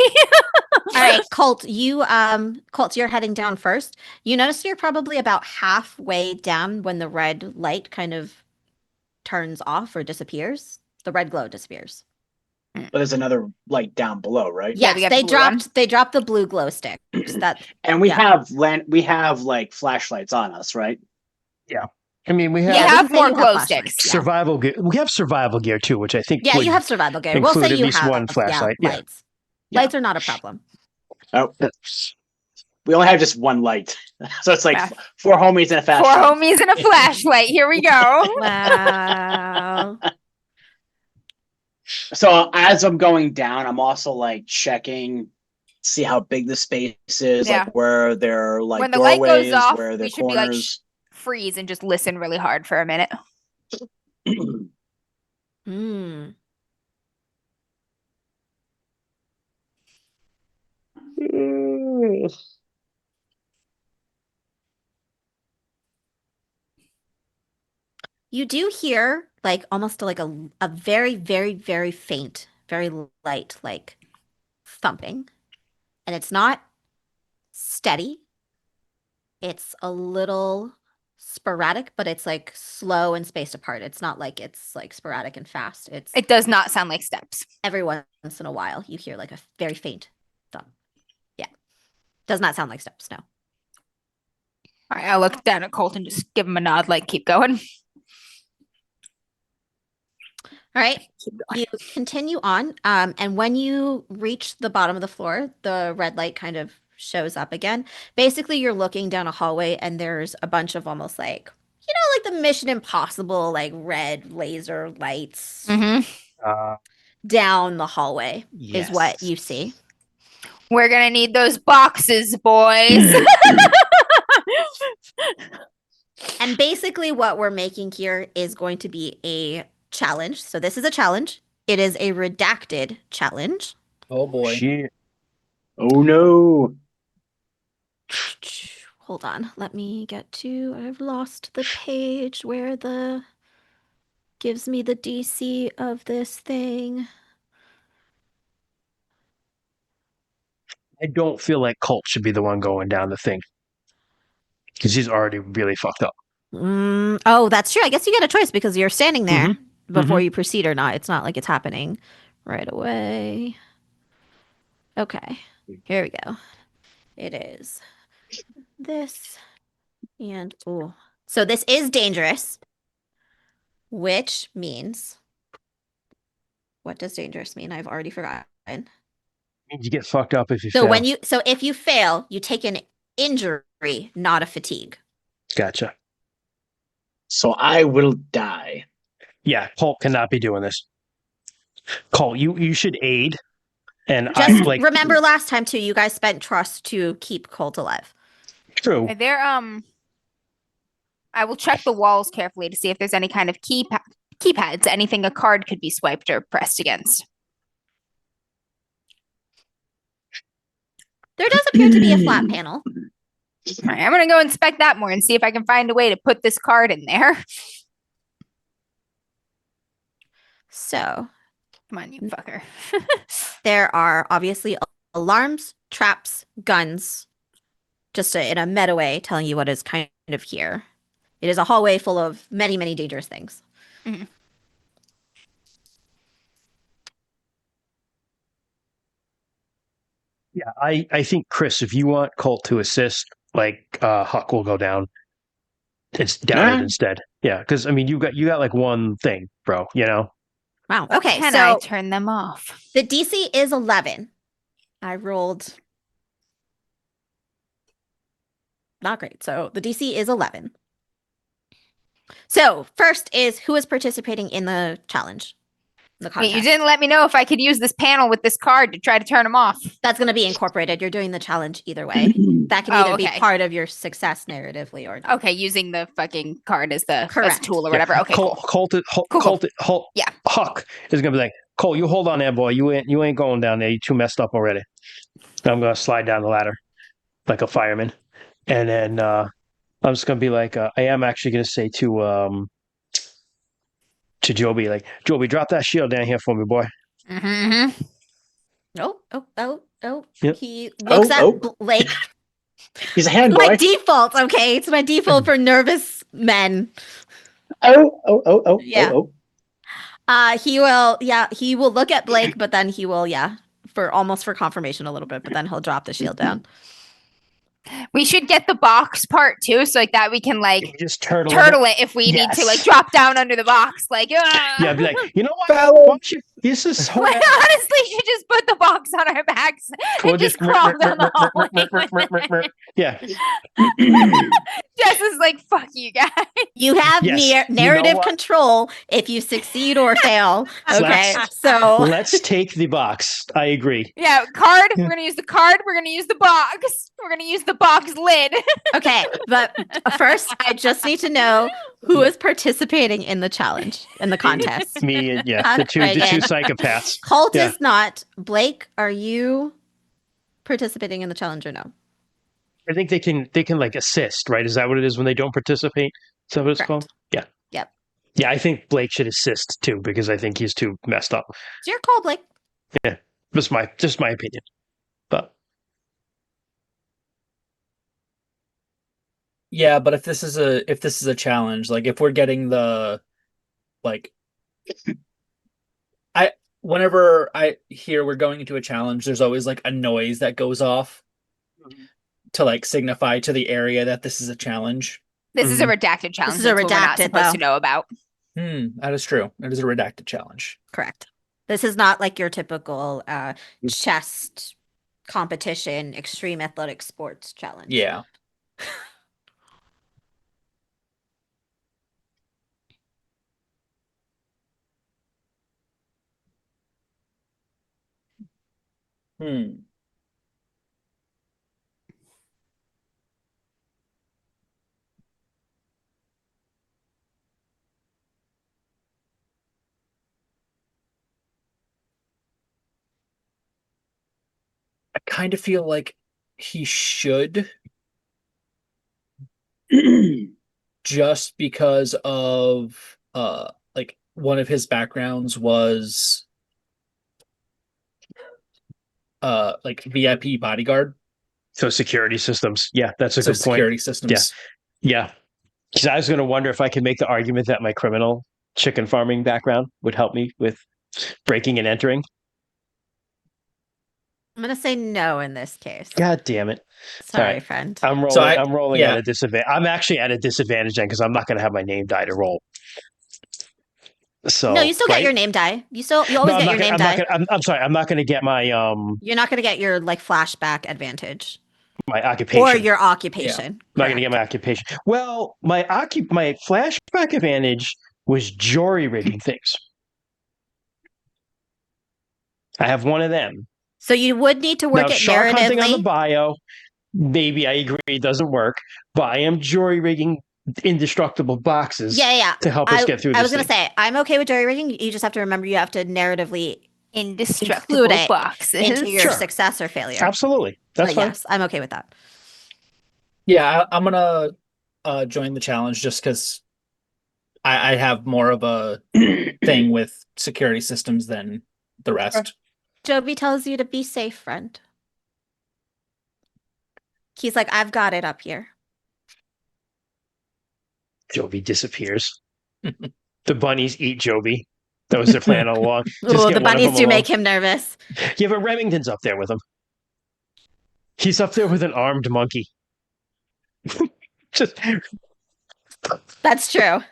All right, Colt, you're heading down first. You notice you're probably about halfway down when the red light kind of turns off or disappears. The red glow disappears. But there's another light down below, right? Yeah, we Yes, got the blue one. they dropped the blue glow sticks. That And we Yeah. have like flashlights on us, right? I mean, we We have Yeah, we have can say more you have glow flashlights. sticks. Yeah. survival gear. We have survival gear too, which I think Yeah, would you have survival gear. We'll include say at you least have one flashlight. Yeah. lights. Yeah. Lights are not a problem. Oh, we only have just one light, so it's like Yeah. four homies and a Four flashlight. homies and a flashlight. Here we go. Wow. So as I'm going down, I'm also like checking, see how big the space is, Yeah. like where there are like When the light goes doorways, off, where there we are should be like corners. freeze and just listen really hard for a minute. Hmm. You do hear like almost like a very, very, very faint, very light, like thumping. And it's not steady. It's a little sporadic, but it's like slow and spaced apart. It's not like it's like sporadic and fast. It's It does not sound like steps. every once in a while you hear like a very faint thump. Yeah. Does not sound like steps, no. All right, I'll look down at Colt and just give him a nod, like keep going. All right. Keep going. You continue on, and when you reach the bottom of the floor, the red light kind of shows up again. Basically, you're looking down a hallway, and there's a bunch of almost like, like the Mission Impossible, like red laser lights Mm-hmm. down the hallway, is what Yes. you see. We're gonna need those boxes, boys. And basically, what we're making here is going to be a challenge. So, this is a challenge. It is a redacted challenge. Oh boy. Shit. Oh no. Hold on. Let me get to. I've lost the page where the gives me the DC of this thing. I don't feel like Colt should be the one going down the thing because he's already really fucked up. Oh, that's true. I guess you get a choice because you're standing there Mm-hmm. before you proceed or not. It's not like it's happening right away. Okay. Here we go. It is this and oh. So this is dangerous, which means what does dangerous mean? I've already forgotten. You get fucked up if you So fail. if you fail, you take an injury, not a fatigue. Gotcha. So I will die. Yeah, Colt cannot be doing this. Colt, you should aid, and Just I like remember last time too, you guys spent trust to keep Colt alive. true. Are there I will check the walls carefully to see if there's any kind of keypads, anything a card could be swiped or pressed against. There does appear to be a flat panel. All right, I'm gonna go inspect that more and see if I can find a way to put this card in there. So Come on, you fucker. there are obviously alarms, traps, guns, just in a meta way telling you what is kind of here. It is a hallway full of many, many dangerous things. Mhm. Yeah, I think Chris, if you want Colt to assist, like Huck will go down. It's down it Alright. instead. Yeah, because I mean you got like one thing, bro. You know. Wow. But Okay, can I so turn them off? the DC is 11. I rolled not great. So the DC is 11. So first is who is participating in the challenge, the Wait, you contest. didn't let me know if I could use this panel with this card to try to turn them off. That's going to be incorporated. You're doing the challenge either way. That can Oh, either be okay. part of your success narratively or not. Okay, using the fucking card as the Correct. tool or whatever. Okay, Colt, cool. Cool. Yeah. Huck is gonna be like, Cole, you hold on there, boy. You ain't going down there. You too messed up already. I'm gonna slide down the ladder like a fireman, and then I'm just gonna be like, I am actually gonna say to Joby, like, Joby, drop that shield down here for me, boy. Mm-hmm. Oh. Yep. He looks at Blake. He's a hand My boy. default, okay? It's my default for nervous men. Yeah. He will look at Blake, but then he will, for confirmation a little bit, but then he'll drop the shield down. We should get the box part too, so like that we can like You just turtle it if we need to, like drop down under the box, like Yeah, be like, you know what? Fellas. Why don't you, this is We honestly should just put the box on our backs and just crawl down the hallway. Yeah. Jess is like, fuck you guys. You have Yes. narrative what? control if you succeed or fail. Okay, so Let's take the box. I agree. Yeah, card. We're gonna use the card. We're gonna use the box. We're gonna use the box lid. okay, but first I just need to know who is participating in the challenge, in the contest. Me and the two psychopaths. Colt Yeah. is not. Blake, are you participating in the challenge or no? I think they can like assist, right? Is that what it is when they don't participate? Is that what it's Correct. called? Yeah. Yep. Yeah, I think Blake should assist too because I think he's too messed up. It's your call, Blake. Yeah. Just my opinion. But Yeah, but if this is a challenge, like if we're getting the like whenever I hear we're going into a challenge, there's always like a noise that goes off to like signify to the area that this is a challenge. This is a redacted challenge. This is a That's what we're not redacted, supposed to though. know about. That is true. It is a redacted challenge. Correct. This is not like your typical chest competition, extreme athletic sports challenge. Yeah. I kind of feel like he should, just because of like one of his backgrounds was like VIP bodyguard. so security systems. Yeah, that's a good point. Security systems. Yeah. Because I was going to wonder if I could make the argument that my criminal chicken farming background would help me with breaking and entering. I'm gonna say no in this case. God damn it! Sorry, right. friend. I'm rolling. So I'm rolling yeah. at a disadvantage. I'm actually at a disadvantage then because I'm not going to have my name die to roll. So No, you still right? get your name die. You always No, get your name die. I'm sorry. I'm not going to get my You're not gonna get your like flashback advantage my occupation. or your occupation. I'm not going to get my occupation. Well, my flashback advantage was jury rigging things. I have one of them. So you would need to work Now, it shark hunting on the narratively. bio, maybe I agree it doesn't work, but I am jury rigging indestructible boxes Yeah. to help us get through this. I was gonna say I'm okay with jury rigging. You just have to remember you have to narratively Indestructible it boxes. into your Sure. success or failure. Absolutely. That's But fine. yes, I'm okay with that. Yeah, I'm gonna join the challenge just because I have more of a thing with security systems than the rest. Joby tells you to be safe, friend. He's like, I've got it up here. Joby disappears. The bunnies eat Joby. That was their plan all along. Just Oh, get the one of bunnies them do along. make him nervous. Yeah, but Remington's up there with him. He's up there with an armed monkey. Just That's true.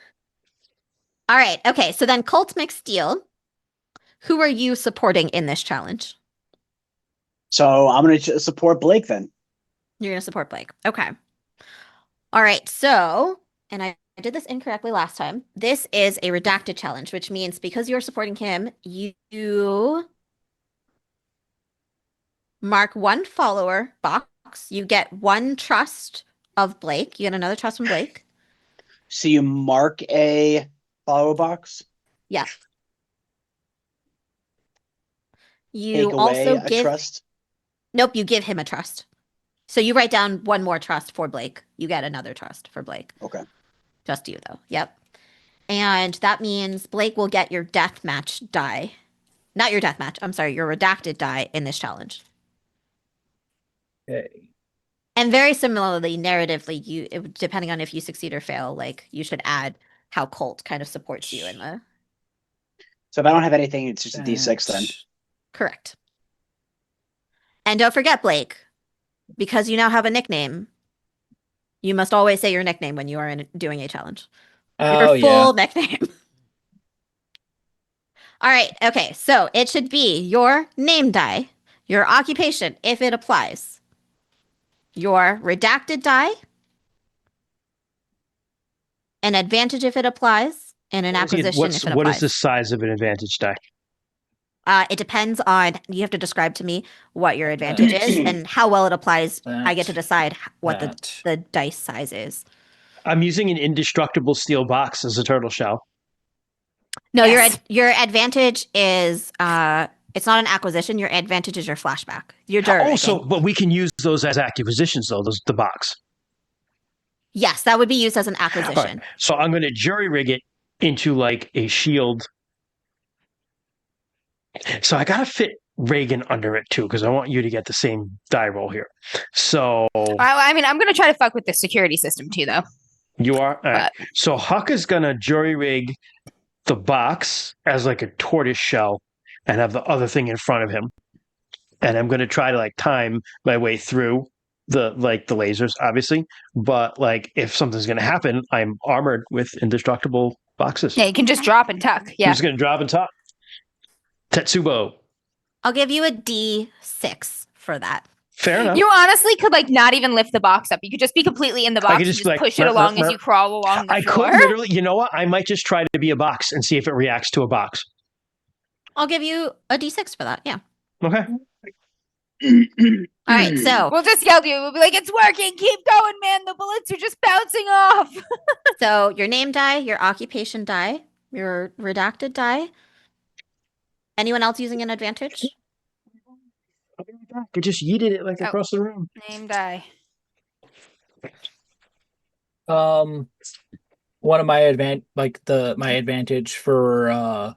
All right. Okay. So then Colt McSteel, who are you supporting in this challenge? So I'm going to support Blake then. You're going to support Blake. Okay. All right. So, and I did this incorrectly last time. This is a redacted challenge, which means because you're supporting him, you mark one follower box. You get one trust of Blake. You get another trust from Blake. So you mark a follow box, Yeah. take You away also a give, trust. nope, you give him a trust. So you write down one more trust for Blake. You get another trust for Blake. Okay. Just you, though. Yep. And that means Blake will get your deathmatch die. Not your deathmatch. I'm sorry, your redacted die in this challenge. Okay. And very similarly, narratively, depending on if you succeed or fail, like you should add how Colt kind of supports you in the So if I don't have anything, it's just a D6 then. correct. And don't forget, Blake, because you now have a nickname, you must always say your nickname when you are doing a challenge. Oh Your yeah. full nickname. All right. Okay. So it should be your name die, your occupation, if it applies, your redacted die, an advantage if it applies, and an acquisition if it what is the applies. size of an advantage die? It depends on, you have to describe to me what your advantage is and how well it applies. I get to decide what the dice size is. I'm using an indestructible steel box as a turtle shell. No, Yes. your advantage is it's not an acquisition. Your advantage is your flashback. Your jury Also, rigging. but we can use those as acquisitions, though. The box. Yes, that would be used as an All right. acquisition. So I'm going to jury rig it into like a shield. So I got to fit Reagan under it too, because I want you to get the same die roll here. So I mean, I'm gonna try to fuck with the security system too, though. you are. All right. But So Huck is going to jury rig the box as like a tortoise shell and have the other thing in front of him. And I'm going to try to like time my way through the lasers, obviously. But like if something's going to happen, I'm armored with indestructible boxes. yeah, you can just drop and tuck. I'm Yeah. just going to drop and top. Tetsubo. I'll give you a D6 for that. Fair enough. You honestly could like not even lift the box up. You could just be completely in the box could and just just be like, push it "Merp, along merp, as merp." you crawl along the I floor. could literally, you know what? I might just try to be a box and see if it reacts to a box. I'll give you a D6 for that. Yeah. Okay. All right. So We'll just yell to you. We'll be like, "It's working. Keep going, man. The bullets are just bouncing off." so your name die, your occupation die, your redacted die. Anyone else using an advantage? I'll be right back. I just yeeted it like Oh. across the room. Name die. One of my advantage for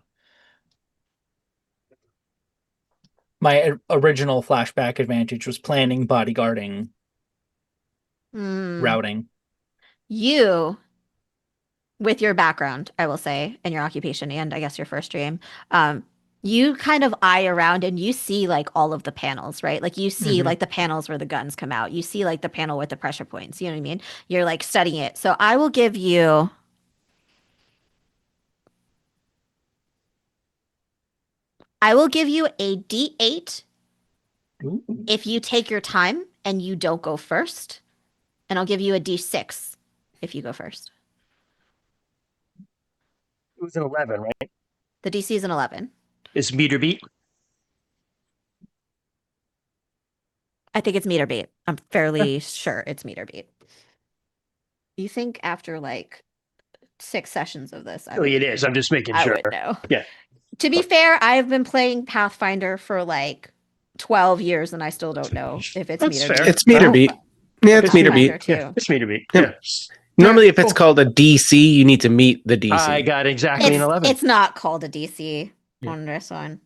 my original flashback advantage was planning, bodyguarding, routing. You, with your background, I will say, and your occupation, and I guess your first dream, you kind of eye around and you see like all of the panels, right? Like you see like the panels where the guns come out. You see like the panel with the pressure points. You know what I mean? You're like studying it. So I will give you a D8 if you take your time and you don't go first. And I'll give you a D6 if you go first. It was an 11, right? The DC is an 11. Is meter beat? I think it's meter beat. I'm fairly sure it's meter beat. You think after like 6 sessions of this, It is. I'm just making I sure. would know. Yeah. To be fair, I've been playing Pathfinder for like 12 years and I still don't know if it's That's meter fair. beat. It's meter Oh. beat. Yeah, it's It's meter Pathfinder beat. Yeah, too. it's me to beat. Yep. Yeah. Normally, if it's Cool. called a DC, you need to meet the DC. I got exactly an 11. It's not called a DC Yeah. on this one.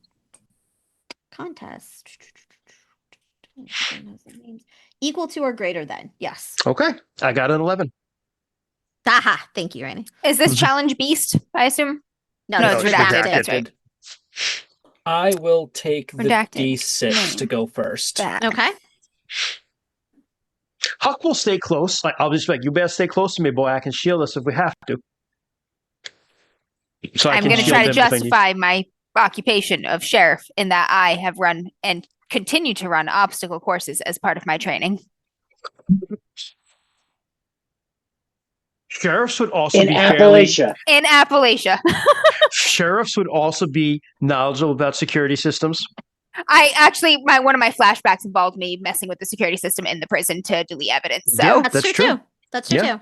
Contest. Equal to or greater than. Yes. Okay. I got an 11. Aha. Thank you, Rainy. Is this Mhm. challenge beast? I assume. No, this it's is redacted. That's right. I will take the Redacted. D6 to Name. go first. That. Okay. Huck will stay close. Like, I'll just be like, you better stay close to me, boy. I can shield us if we have to. So I I'm can going to shield try to them if I need. justify my occupation of sheriff in that I have run and continue to run obstacle courses as part of my training. Sheriffs would also In be fairly. Appalachia. In Appalachia. Sheriffs would also be knowledgeable about security systems. I actually, one of my flashbacks involved me messing with the security system in the prison to delete evidence. So Yeah. That's, That's true, true. too. That's true Yeah. too.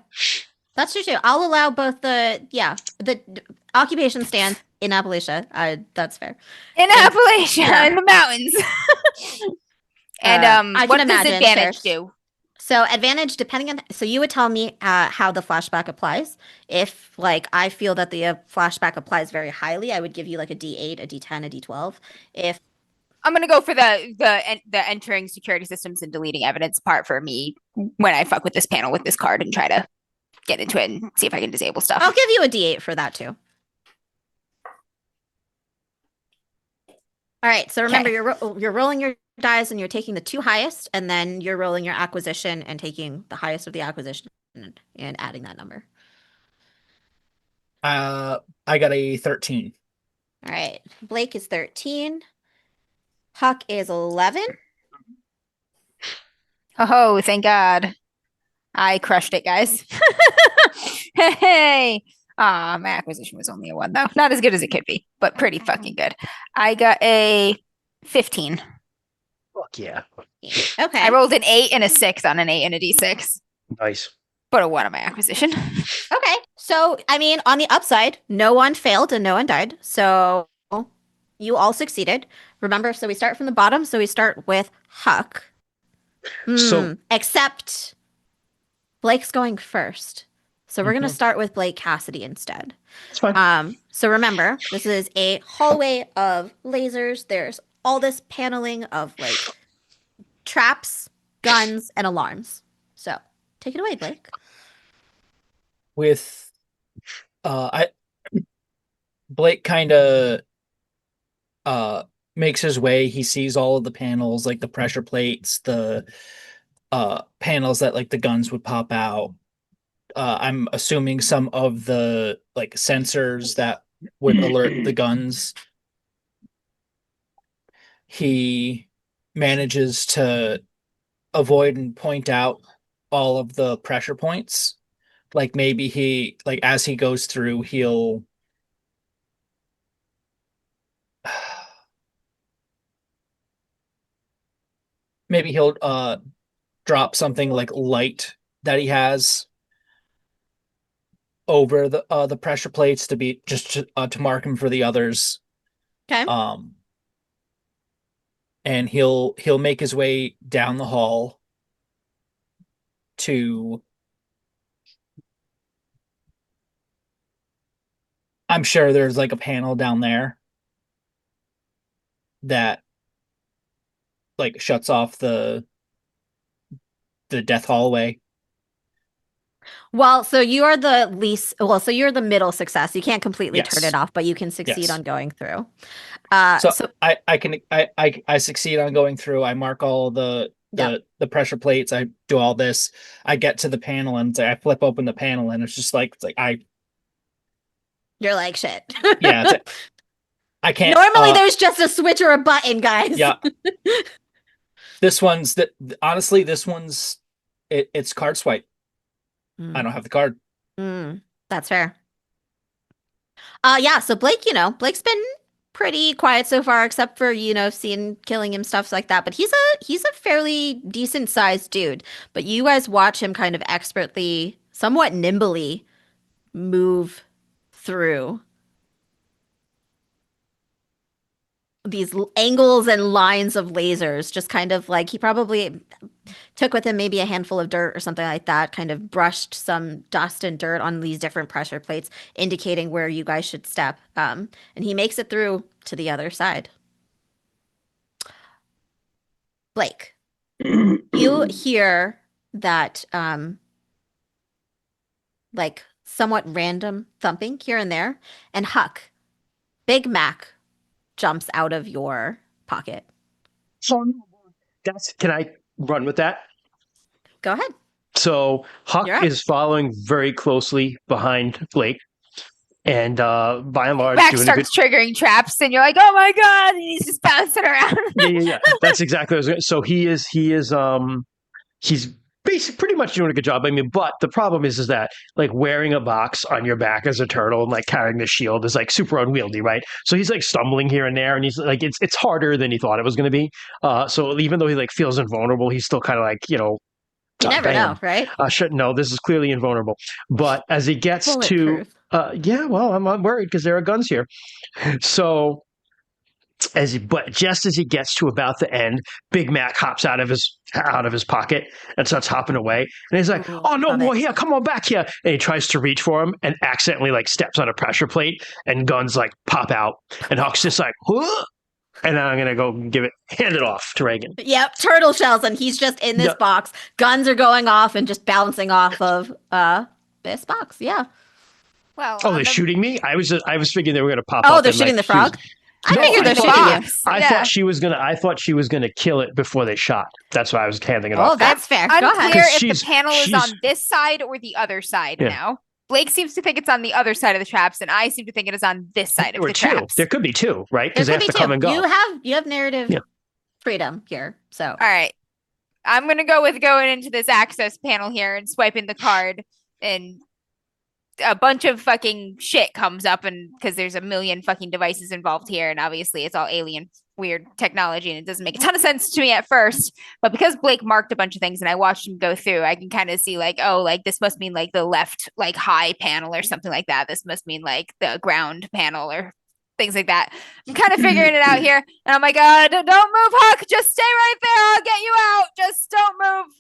That's true too. I'll allow both the occupation stands in Appalachia. That's fair. in And- Appalachia, yeah. in the mountains. And I what can does imagine advantage sheriffs- do? So advantage depending on so you would tell me how the flashback applies. If like I feel that the flashback applies very highly, I would give you like a D8, a D10, a D12. If I'm gonna go for the entering security systems and deleting evidence part for me when I fuck with this panel with this card and try to get into it and see if I can disable stuff. I'll give you a D8 for that too. All right. So remember, you're rolling your dice and you're taking the two highest, and then you're rolling your acquisition and taking the highest of the acquisition and adding that number. I got a 13. All right. Blake is 13. Huck is 11. Oh, thank God. I crushed it, guys. Hey. My acquisition was only a 1, though. Not as good as it could be, but pretty fucking good. I got a 15. Fuck yeah. Okay. I rolled an 8 and a 6 on an 8 and a D6, Nice. but a 1 on my acquisition. Okay. So, I mean, on the upside, no one failed and no one died. So you all succeeded. Remember, so we start from the bottom. So we start with Huck. So- Except Blake's going first. So we're going to start with Blake Cassidy instead. It's fine. So remember, this is a hallway of lasers. There's all this paneling of like traps, guns, and alarms. So take it away, Blake. With Blake kind of makes his way. He sees all of the panels, like the pressure plates, the panels that like the guns would pop out. I'm assuming some of the like sensors that would alert the guns. He manages to avoid and point out all of the pressure points. Like maybe he like as he goes through, he'll maybe he'll drop something like light that he has over the pressure plates to be just to mark him for the others. Okay. And he'll make his way down the hall to I'm sure there's like a panel down there that like shuts off the death hallway. Well, so you are the least, well, so you're the middle success. You can't completely turn Yes. it off, but you can succeed Yes. on going through. So I succeed on going through. I mark all the pressure plates. I do all this. I get to the panel and I flip open the panel and it's like You're like shit. yeah. I can't. Normally, there's just a switch or a button, guys. Yeah. This one's that honestly, this one's it's card swipe. I don't have the card. That's fair. Yeah, so Blake, Blake's been pretty quiet so far, except for, seeing killing him, stuff like that. But he's a fairly decent sized dude. But you guys watch him kind of expertly, somewhat nimbly move through. angles and lines of lasers, just kind of like he probably took with him maybe a handful of dirt or something like that, kind of brushed some dust and dirt on these different pressure plates, indicating where you guys should step. And he makes it through to the other side. Blake, you hear that like somewhat random thumping here and there, and Huck, Big Mac jumps out of your pocket. Can I run with that? Go ahead. So Huck You're up. is following very closely behind Blake, and by and large, Max doing a good. starts triggering traps, and you're like, "Oh my god!" And he's just bouncing around. Yeah. That's exactly what I was gonna. So he's basically pretty much doing a good job. I mean, but the problem is that like wearing a box on your back as a turtle and like carrying the shield is like super unwieldy, right? So he's like stumbling here and there, and he's like, it's harder than he thought it was going to be. So even though he like feels invulnerable, he's still kind of like, You never bam. know, right? No, this is clearly invulnerable. But as he gets to, Bulletproof. yeah, well, I'm worried because there are guns here. So but just as he gets to about the end, Big Mac hops out of his pocket and starts hopping away. And he's like, Ooh, "Oh no, love boy, it. here, come on back here!" And he tries to reach for him and accidentally like steps on a pressure plate, and guns like pop out. And Huck's just like, "Huh?" And then I'm gonna go hand it off to Reagan. Yep, turtle shells, and he's just in this Yeah. box. Guns are going off and just bouncing off of this box. Yeah. Well, Oh, they're shooting me? I was thinking they were gonna pop up. Oh, they're and, shooting like, the frog? I No, figured I they're thought shooting they- you. box. I Yeah. thought she was gonna kill it before they shot. That's why I was handing it Oh, off. that's fair. Go Unclear ahead. if She's- the panel is she's- on this side or the other side Yeah. now. Blake seems to think it's on the other side of the traps, and I seem to think it is on this side of Or the two. traps. There could be two, right? There Because they could have be to come two. and go. You have narrative Yeah. freedom here. So All right. I'm going to go with going into this access panel here and swiping the card, and a bunch of fucking shit comes up, and because there's a million fucking devices involved here, and obviously it's all alien weird technology, and it doesn't make a ton of sense to me at first, but because Blake marked a bunch of things and I watched him go through, I can kind of see like, oh, like this must mean like the left like high panel or something like that. This must mean like the ground panel or things like that. I'm kind of figuring it out here, and I'm like, don't move, Huck, just stay right there, I'll get you out, just don't move.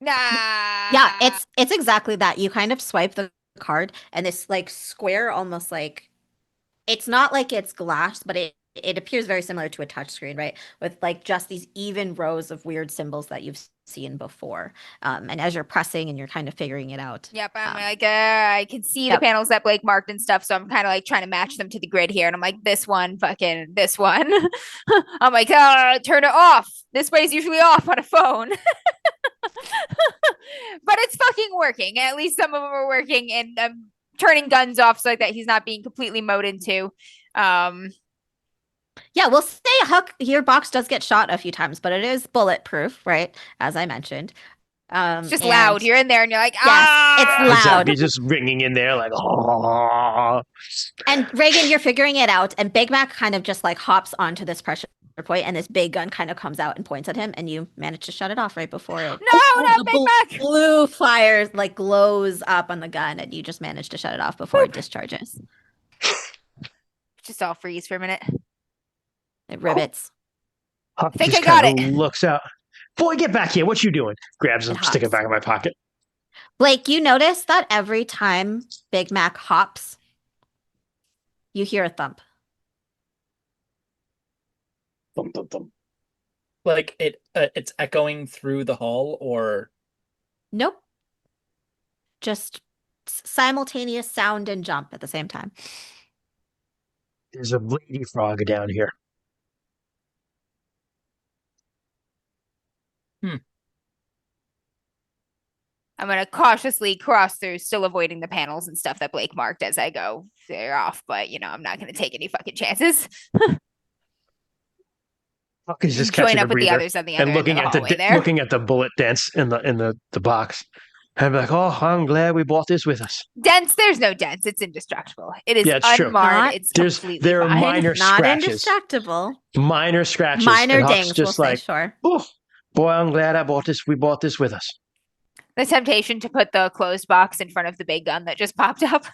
Nah. yeah, it's exactly that. You kind of swipe the card, and this like square, almost like it's not like it's glass, but it appears very similar to a touchscreen, right? With like just these even rows of weird symbols that you've seen before. And as you're pressing and you're kind of figuring it out. Yep, I'm like, I can see the Yep. panels that Blake marked and stuff, so I'm kind of like trying to match them to the grid here, and I'm like, this one, fucking this one. I'm like, turn it off. This way is usually off on a phone. But it's fucking working. At least some of them are working, and I'm turning guns off so like that he's not being completely mowed into. Yeah, we'll say Huck, your box does get shot a few times, but it is bulletproof, right? As I mentioned. It's just and- loud. You're in there and you're like, Yes, it's loud. Exactly. Just ringing in there like, oh. And Reagan, you're figuring it out, and Big Mac kind of just like hops onto this pressure point, and this big gun kind of comes out and points at him, and you manage to shut it off right before it. No, not Big Mac. Blue fires like glows up on the gun, and you just manage to shut it off before it discharges. Just all freeze for a minute. It rivets. Huck think just I got kinda it. looks out. Boy, get back here. What you doing? Grabs him, It stick it hops. back in my pocket. Blake, you notice that every time Big Mac hops, you hear a thump. Thump, thump, thump. Like it's echoing through the hall, or Nope. Just simultaneous sound and jump at the same time. There's a lady frog down here. I'm gonna cautiously cross through, still avoiding the panels and stuff that Blake marked as I go. They're off, but I'm not gonna take any fucking chances. Huck is just Join catching a up with the breather others on the other and end of looking the at hallway there. looking at the bullet dents in the box. And I'm like, oh, I'm glad we brought this with us. Dents, there's no dents. It's indestructible. It is Yeah, it's true. unmarred. Not- It's There's completely there are fine. minor Not scratches. indestructible. Minor scratches. Minor and Huck's dings, we'll just say, like, sure. oh, boy, I'm glad we brought this with us. The temptation to put the closed box in front of the big gun that just popped up.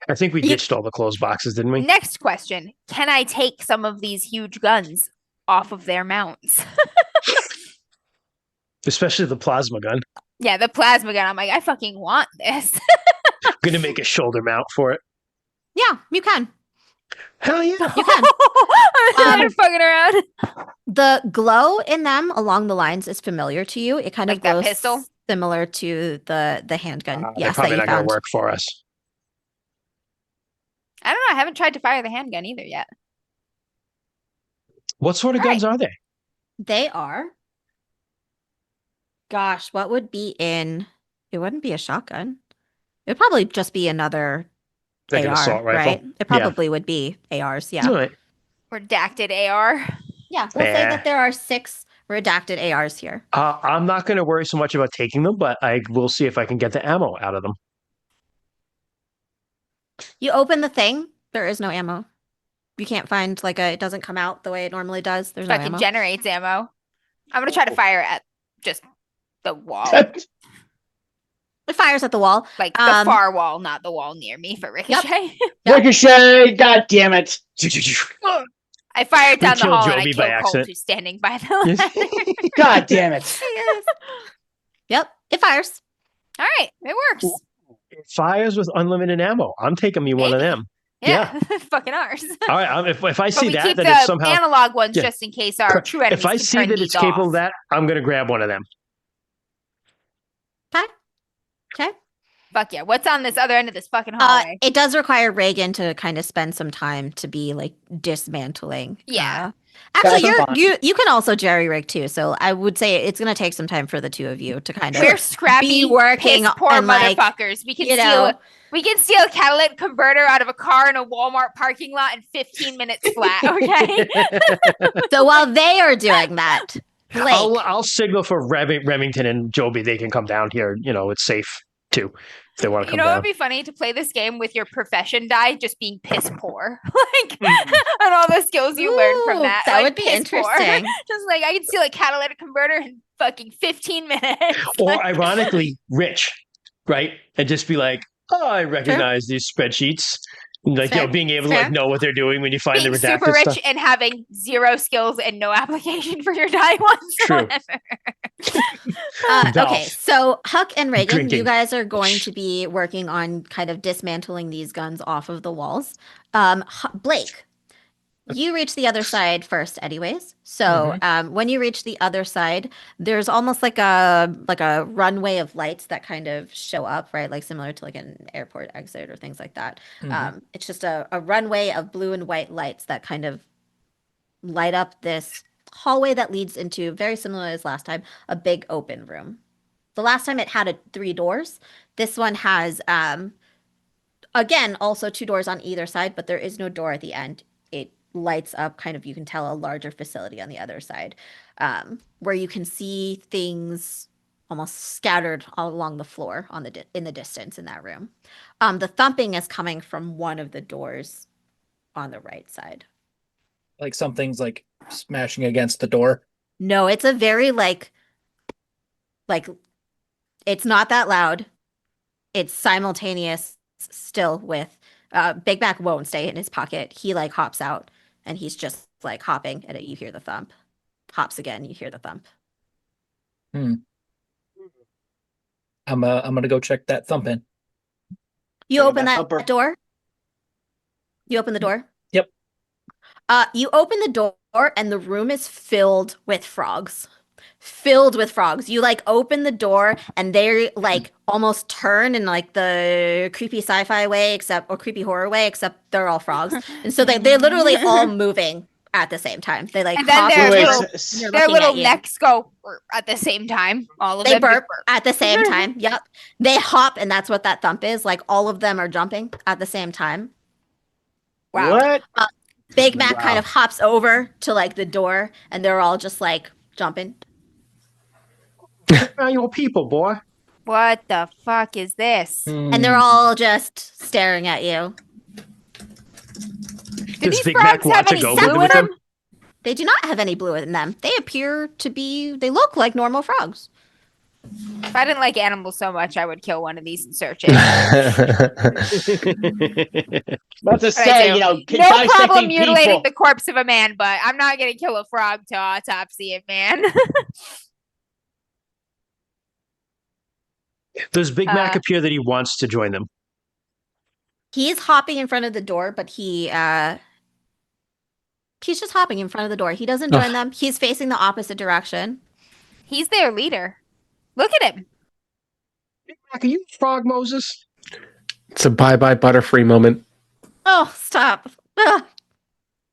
I think we You- ditched all the closed boxes, didn't we? Next question. Can I take some of these huge guns off of their mounts? Especially the plasma gun. Yeah, the plasma gun. I'm like, I fucking want this. I'm gonna make a shoulder mount for it. Yeah, you can. Hell yeah! You can. I'm fucking around. The glow in them along the lines is familiar to you. It kind Like of that glows pistol? similar to the handgun. They're Yes, that probably you not gonna found. work for us. I don't know. I haven't tried to fire the handgun either yet. What sort of All guns right. are they? They are. Gosh, what would be in? It wouldn't be a shotgun. It would probably just be another Like an AR, assault rifle. right? It Yeah. probably would be ARs. Yeah. All right. Redacted AR. Yeah, we'll say Eh. that there are 6 redacted ARs here. I'm not going to worry so much about taking them, but I will see if I can get the ammo out of them. You open the thing, there is no ammo. You can't find it doesn't come out the way it normally does. There's no Fucking ammo. generates ammo. I'm gonna try to fire at just the wall. It fires at the wall. Like the far wall, not the wall near me for ricochet. Ricochet, god damn it. I fired down the killed hall and I Joby by killed Colt, accident. who's standing by the ladder. God damn it. Yep, it fires. All right, it works. It fires with unlimited ammo. I'm taking me one of Maybe. them. Yeah, fucking ours. All right. If I But see we keep that the it's somehow, analog ones Yeah. just in case our true enemies if I can see turn that these it's capable off. of that, I'm going to grab one of them. Okay. Fuck yeah! What's on this other end of this fucking hallway? It does require Reagan to kind of spend some time to be dismantling. Yeah. Actually, That's fine. you can also jerry rig too. So I would say it's gonna take some time for the two of you to kind of We're scrappy, be working piss poor and, motherfuckers. We can you steal. know. We can steal a catalytic converter out of a car in a Walmart parking lot in 15 minutes flat. Okay. So while they are doing that, Blake, I'll signal for Remington and Joby. They can come down here. It's safe too if they want to You come know, down. it'd be funny to play this game with your profession die just being piss poor, and all the skills you learned from Ooh, that. that like, would be piss poor. interesting. Just like I can steal a catalytic converter in fucking 15 minutes. Or ironically, rich, right? And just be like, oh, I recognize these spreadsheets. Like, Fair. being able to Fair. know what they're doing when you find being the redacted super rich stuff. and having zero skills and no application for your die whatsoever. Okay, Valve. so Huck and Reagan, Drinking. you guys are going to be working on kind of dismantling these guns off of the walls. Blake, you reach the other side first, anyways. So when you reach the other side, there's almost like a runway of lights that kind of show up, right? Like similar to like an airport exit or things like that. It's just a runway of blue and white lights that kind of light up this hallway that leads into, very similar as last time, a big open room. The last time it had 3 doors. This one has again also 2 doors on either side, but there is no door at the end. It lights up kind of, you can tell, a larger facility on the other side, where you can see things almost scattered all along the floor in the distance in that room. The thumping is coming from one of the doors on the right side. Like something's like smashing against the door. No, it's a very like it's not that loud. It's simultaneous still with Big Mac won't stay in his pocket. He hops out and he's just hopping and you hear the thump. Hops again, you hear the thump. I'm gonna go check that thumping. You Bring open that that thumper. door. You open the door. Yep. You open the door and the room is filled with frogs. Filled with frogs. You open the door and they almost turn in the creepy sci-fi way or creepy horror way, except they're all frogs. And so they're literally all moving at the same time. They And then hop their over little- and they're Their looking little at you. necks go at the same time. All of They them just burp at the same time. Yep. They hop, and that's what that thump is. All of them are jumping at the same time. Wow. What? Big Mac Wow. kind of hops over to the door, and they're all just jumping. Are your people, boy? What the fuck is this? And they're all just staring at you. Do Does these Big frogs Mac want have to any go glue in with them? him? They do not have any blue in them. They appear to be, they look like normal frogs. If I didn't like animals so much, I would kill one of these and search it. About to But I say, do. No dissecting problem mutilating people. the corpse of a man, but I'm not gonna kill a frog to autopsy it, man. Does Big Mac appear that he wants to join them? He's hopping in front of the door, but he's just hopping in front of the door. He doesn't join them. He's facing the opposite direction. He's their leader. Look at him. Big Mac, are you frog Moses? It's a bye-bye Butterfree moment. Oh, stop. Ugh.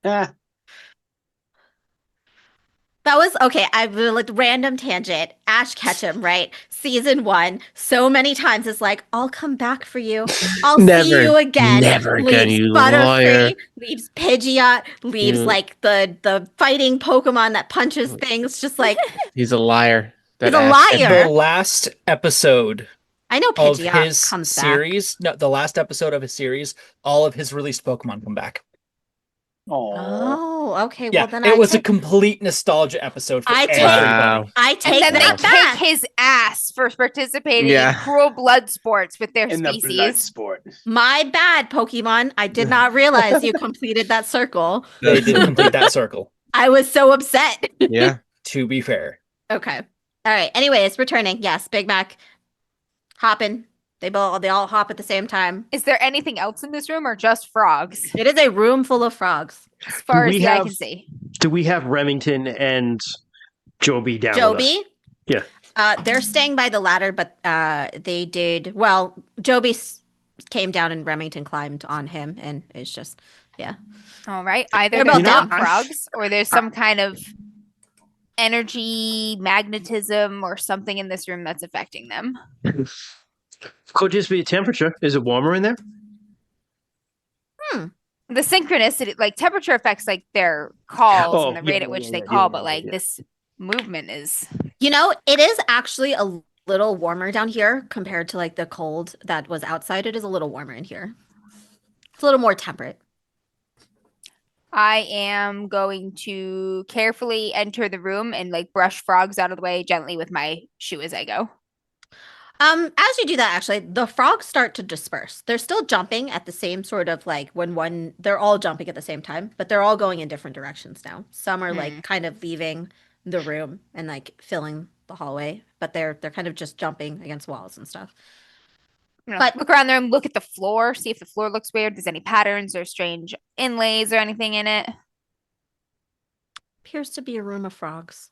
Ah, That was okay. I like random tangent. Ash Ketchum, right? Season 1. So many times it's like, I'll come back for you. I'll see you again. Never again, Leaves you liar. Butterfree, leaves Pidgeot, leaves You- like the fighting Pokemon that punches things. Just like He's a liar. he's a Ash- The liar. last episode I know of Pidgeot his comes back. series, no, the last episode of his series, all of his released Pokemon come back. Oh, okay. Yeah, Well, then it was a take, complete nostalgia episode for I take- everybody. Wow. I And take then they that kick back. his ass for participating Yeah. in cruel blood sports with their in the blood species. sport. My bad, Pokemon. I did not realize you completed that circle. They did complete that circle, I was so upset. Yeah. to be fair. Okay. All right. Anyways, returning. Yes, Big Mac hopping. They all hop at the same time. Is there anything else in this room or just frogs? It is a room full of frogs. As far as we the eye have- can see. Do we have Remington and Joby down with Joby. us? Yeah. They're staying by the ladder, but they did well. Joby came down and Remington climbed on him, and it's just All right. Either They're there's both not down. frogs or there's some kind of energy, magnetism, or something in this room that's affecting them. Could just be a temperature. Is it warmer in there? The synchronicity, like temperature affects like their calls Oh, and the yeah, rate at yeah, which yeah, they yeah, call, yeah, but yeah, like yeah. this movement is it is actually a little warmer down here compared to like the cold that was outside. It is a little warmer in here. It's a little more temperate. I am going to carefully enter the room and like brush frogs out of the way gently with my shoe as I go. As you do that, actually, the frogs start to disperse. They're still jumping at the same sort of like they're all jumping at the same time, but they're all going in different directions now. Some are like kind of leaving the room and like filling the hallway, but they're kind of just jumping against walls and stuff. But- Look around the room, look at the floor, see if the floor looks weird. There's any patterns or strange inlays or anything in it. Appears to be a room of frogs.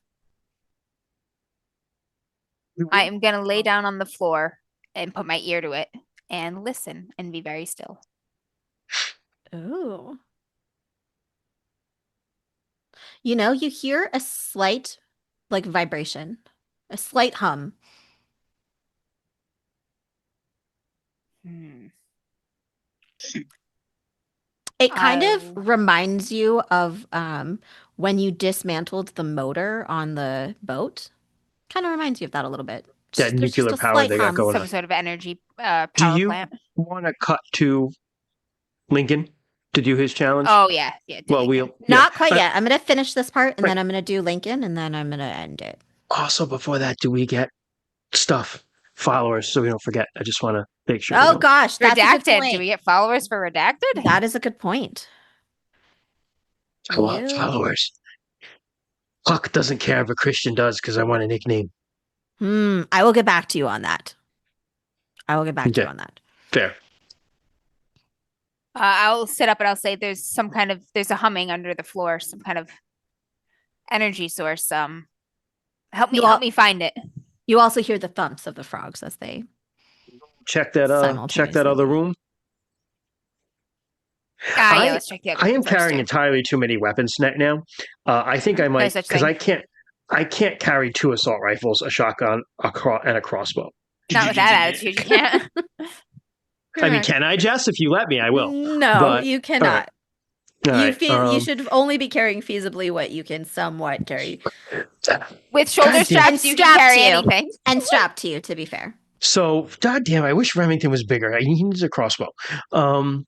I am gonna lay down on the floor and put my ear to it and listen and be very still. Oh. You hear a slight like vibration, a slight hum. It kind Oh. of reminds you of when you dismantled the motor on the boat. Kind of reminds you of that a little bit. That There's just nuclear a power slight they got hum. going Some on. sort of energy Do power you plant. want to cut to Lincoln to do his challenge? Oh yeah, yeah. well, delete we'll Not quite Uh, yet. I'm gonna finish this part and Right. then I'm gonna do Lincoln and then I'm gonna end it. Also, before that, do we get stuff followers so we don't forget? I just want to make sure. we Oh don't. gosh, that's a good Redacted. point. Do we get followers for redacted? That is a good point. I want You- followers. Huck doesn't care if a Christian does because I want a nickname. I will get back to you on that. I will get back to you Okay. on that. Fair. I'll sit up and I'll say there's a humming under the floor, some kind of energy source. Help me find it. You also hear the thumps of the frogs as they Check that. Check that Simultaneously. other room. Yeah, let's check the other I am one first, carrying too. entirely too many weapons now. I think I might such because thing. I can't carry 2 assault rifles, a shotgun, and a crossbow. Not with that attitude, you can't. I mean, can I, Jess? If you let me, I will. No, But- you cannot. All You right, you should only be carrying feasibly what you can somewhat carry With shoulder God damn. straps, you can Strapped carry to you. anything. and strapped to you. To be fair, So, goddamn, I wish Remington was bigger. He needs a crossbow. I'm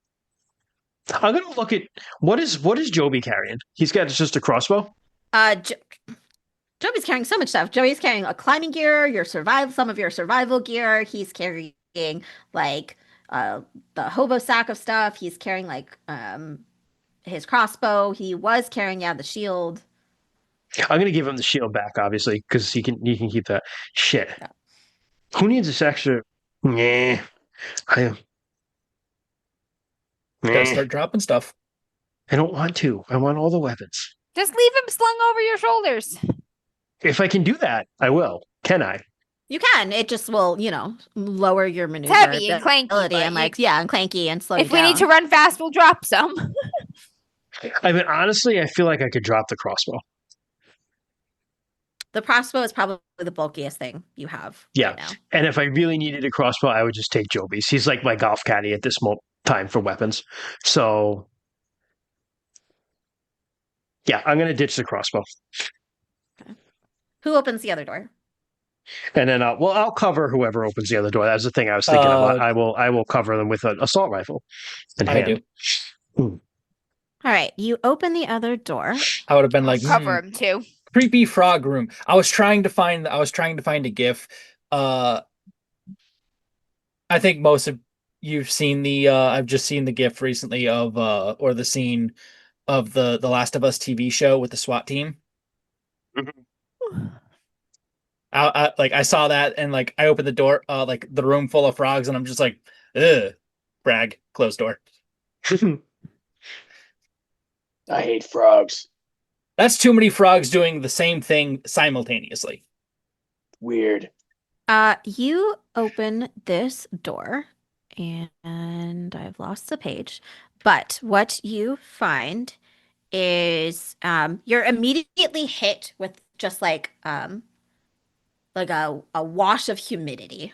gonna look at what is Joby carrying. He's got just a crossbow. Joby Joey's carrying so much stuff. Joey's carrying a climbing gear, some of your survival gear. He's carrying like the hobo sack of stuff. He's carrying like his crossbow. He was carrying the shield. I'm gonna give him the shield back, obviously, because he can keep that. Shit. Yeah. Who needs this extra? Nah. I, Gotta nah. start dropping stuff. I don't want to. I want all the weapons. Just leave him slung over your shoulders. If I can do that, I will. Can I? You can. It just will, lower your It's heavy and maneuverability clanky, but and and clanky and slow you if we need down. to run fast, we'll drop some. I mean, honestly, I feel like I could drop the crossbow. The crossbow is probably the bulkiest thing you have Yeah. right now. And if I really needed a crossbow, I would just take Joby's. He's like my golf caddy at this time for weapons. So, yeah, I'm going to ditch the crossbow. Who opens the other door? And then I'll cover whoever opens the other door. That's the thing I was thinking of. I will cover them with an assault rifle in I hand. do. All right, you open the other door. I would have been I'll like, cover him too. creepy frog room. I was trying to find a GIF. I think most of you've seen the I've just seen the GIF recently of or the scene of the Last of Us TV show with the SWAT team. I saw that and like I opened the door, like the room full of frogs, and I'm just like, ugh, brag, closed door. I hate frogs. That's too many frogs doing the same thing simultaneously. Weird. You open this door, and I've lost the page. But what you find is you're immediately hit with just like a wash of humidity.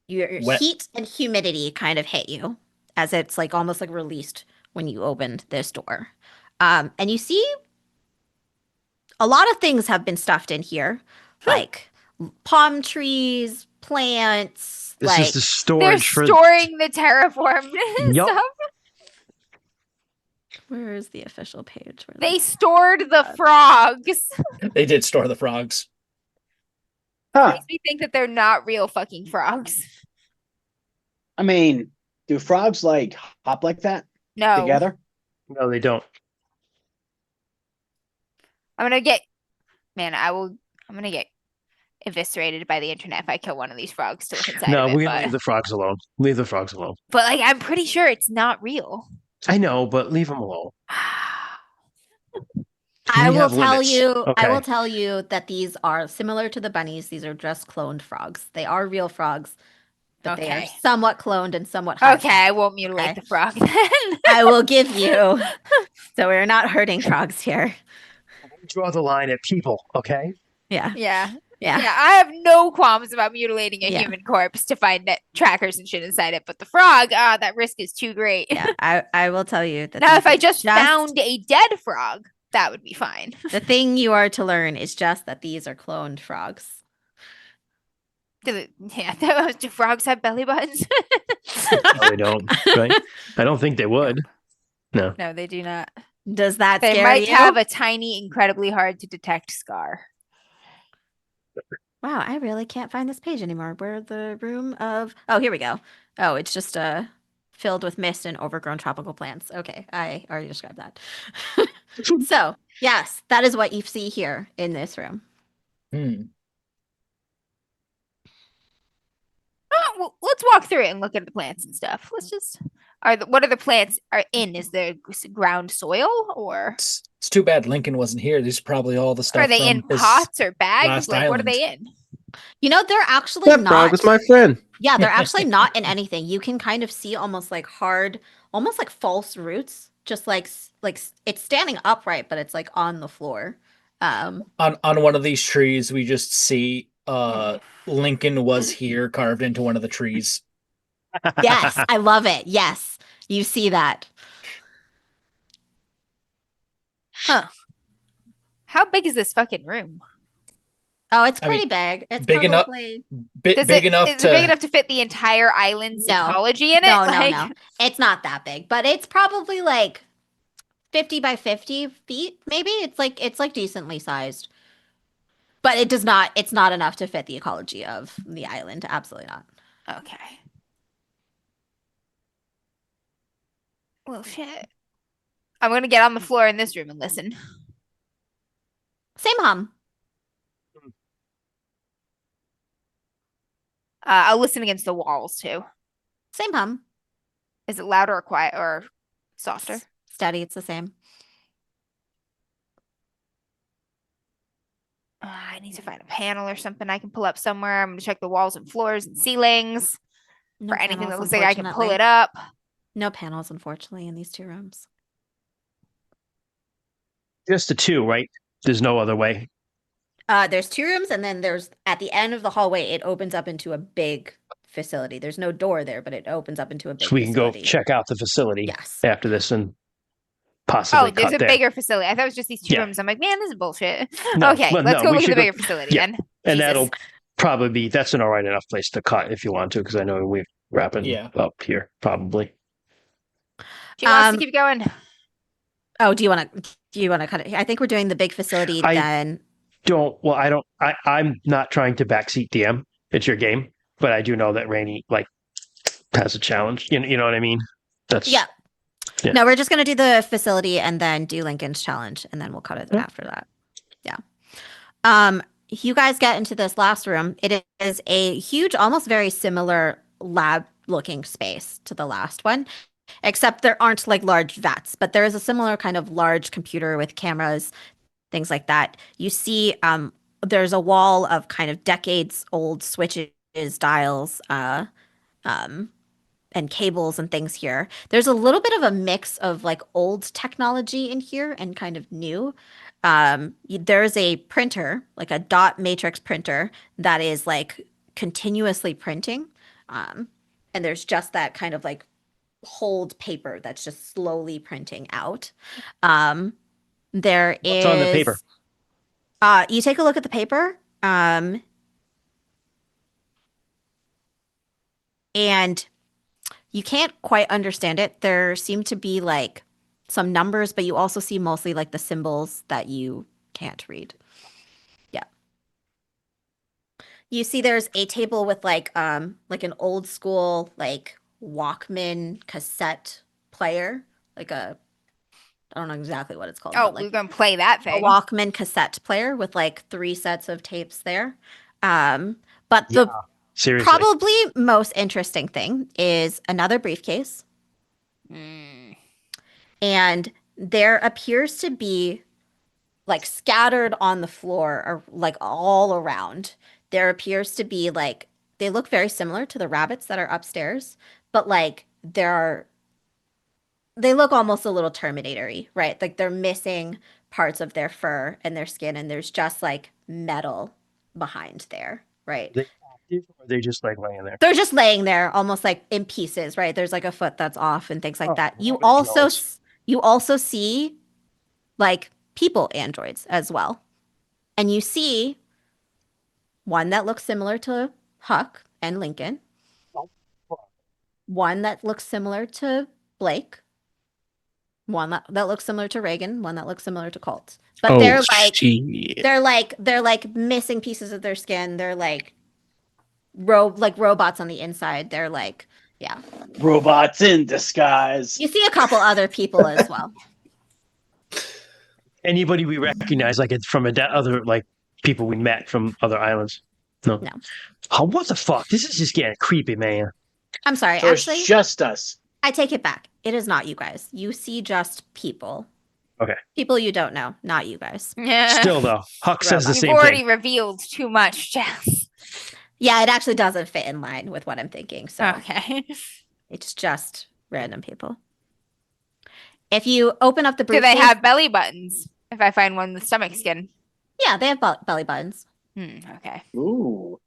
Your Wet. heat and humidity kind of hit you as it's like almost like released when you opened this door. And you see a lot of things have been stuffed in here, like palm trees, plants. This like is the They're storage for. storing the terraformed Yup. stuff. Where is the official page? Where They stored the frogs. They did store the frogs. Huh. Makes me think that they're not real fucking frogs. I mean, do frogs like hop like that No. together? No, they don't. I'm gonna get I'm gonna get eviscerated by the internet if I kill one of these frogs to look inside No, of it. we're gonna leave the frogs alone. Leave the frogs alone. But like I'm pretty sure it's not real. I know, but leave them alone. I We will have tell limits. you, I Okay. will tell you that these are similar to the bunnies. These are just cloned frogs. They are real frogs, but they are Okay. somewhat cloned and somewhat Okay, I won't mutilate Okay. the frog then. I will give you. So we're not hurting frogs here. Draw the line at people, okay? Yeah. Yeah. Yeah. Yeah, I have no qualms about mutilating a Yeah. human corpse to find net trackers and shit inside it, but the frog, that risk is too great. Yeah. I will tell you that Now, these if I are just found a dead frog, that would be fine. the thing you are to learn is just that these are cloned frogs. Do frogs have belly buttons? No, they don't. Right? I don't think they would. No. No, they do not. Does that They scare might you? have a tiny, incredibly hard to detect scar. Wow, I really can't find this page anymore. Where the room of Oh, here we go. Oh, it's just filled with mist and overgrown tropical plants. Okay, I already described that. So, yes, that is what you see here in this room. Oh, well, let's walk through it and look at the plants and stuff. Let's just what are the plants are in? Is there ground soil or It's too bad Lincoln wasn't here. These are probably all the stuff. are they from in his pots or bags? last Like what are island. they in? They're actually That frog not. was my friend. Yeah, they're actually not in anything. You can kind of see almost like hard, almost like false roots, just like it's standing upright, but it's like on the floor. On one of these trees, we just see Lincoln was here carved into one of the trees. Yes, I love it. Yes, you see that. Huh. How big is this fucking room? Oh, it's I mean, pretty big. It's big enough- probably Big Is enough it to big enough to fit the entire island's No. ecology in it? no, Like, no. It's not that big, but it's probably like 50 by 50 feet, maybe. It's like decently sized. But it does not. It's not enough to fit the ecology of the island. Absolutely not. Okay. Well, shit. I'm gonna get on the floor in this room and listen. Same hum. I'll listen against the walls too. Same hum. Is it louder or quiet or softer? Steady. It's the same. I need to find a panel or something I can pull up somewhere. I'm gonna check the walls and floors and ceilings No for anything panels, that looks like I can pull unfortunately. it up. No panels, unfortunately, in these two rooms. Just the two, right? There's no other way. There's two rooms, and then there's at the end of the hallway, it opens up into a big facility. There's no door there, but it opens up into a big So we can go facility. check out the facility Yes. after this and possibly Oh, there's cut a there. bigger facility. I thought it was just these two Yeah. rooms. I'm like, man, this is bullshit. No, Okay, well, let's no, go we look at should the go- bigger facility yeah. then. And Jesus. that'll probably be, that's an all right enough place to cut if you want to, because I know we're wrapping Yeah. up here, probably. Do you want us to Um, keep going? Oh, do you want to cut it? I think we're doing the big facility then. I'm not trying to backseat DM. It's your game, but I do know that Rainey has a challenge. You know what I mean? That's Yeah. Yeah. No, we're just gonna do the facility and then do Lincoln's challenge, and then we'll cut it Yeah. after that. Yeah. You guys get into this last room. It is a huge, almost very similar lab-looking space to the last one, except there aren't like large vats, but there is a similar kind of large computer with cameras, things like that. You see, there's a wall of kind of decades-old switches, dials, and cables and things here. There's a little bit of a mix of like old technology in here and kind of new. There's a printer, like a dot matrix printer, that is like continuously printing. And there's just that kind of like hold paper that's just slowly printing out. There What's on the paper? You take a look at the paper, and you can't quite understand it. There seem to be like some numbers, but you also see mostly like the symbols that you can't read. Yeah. You see there's a table with like an old school like Walkman cassette player, like a I don't know exactly what it's called, Oh, but like we're gonna play that a thing. Walkman cassette player with like 3 sets of tapes there. But Yeah, the seriously. probably most interesting thing is another briefcase. Mm. And there appears to be like scattered on the floor or like all around. There appears to be like they look very similar to the rabbits that are upstairs, but like they look almost a little Terminator-y, right? Like they're missing parts of their fur and their skin, and there's just like metal behind there, right? Are they active or are they just like laying there? They're just laying there almost like in pieces, right? There's like a foot that's off and things like Oh, that. rabbit drones. You also see like people androids as well. And you see one that looks similar to Huck and Lincoln, Oh, fuck. one that looks similar to Blake, one that looks similar to Reagan, one that looks similar to Colt. But shit. they're like missing pieces of their skin. They're like robots on the inside. They're like, yeah. Robots in disguise. You see a couple other people as well. Anybody we recognize, like it's from other like people we met from other islands? No. No. Oh, what the fuck? This is just getting creepy, man. I'm sorry. So Actually, it's just us. I take it back. It is not you guys. You see just people. Okay. People you don't know, not you guys. Still though, Huck says the You've same already thing. revealed too much, Jess. Yeah, it actually doesn't fit in line with what I'm thinking. So Okay. it's just random people. If you open up the Do briefcase, they have belly buttons? If I find one with stomach skin. yeah, they have belly buttons. Okay. Ooh.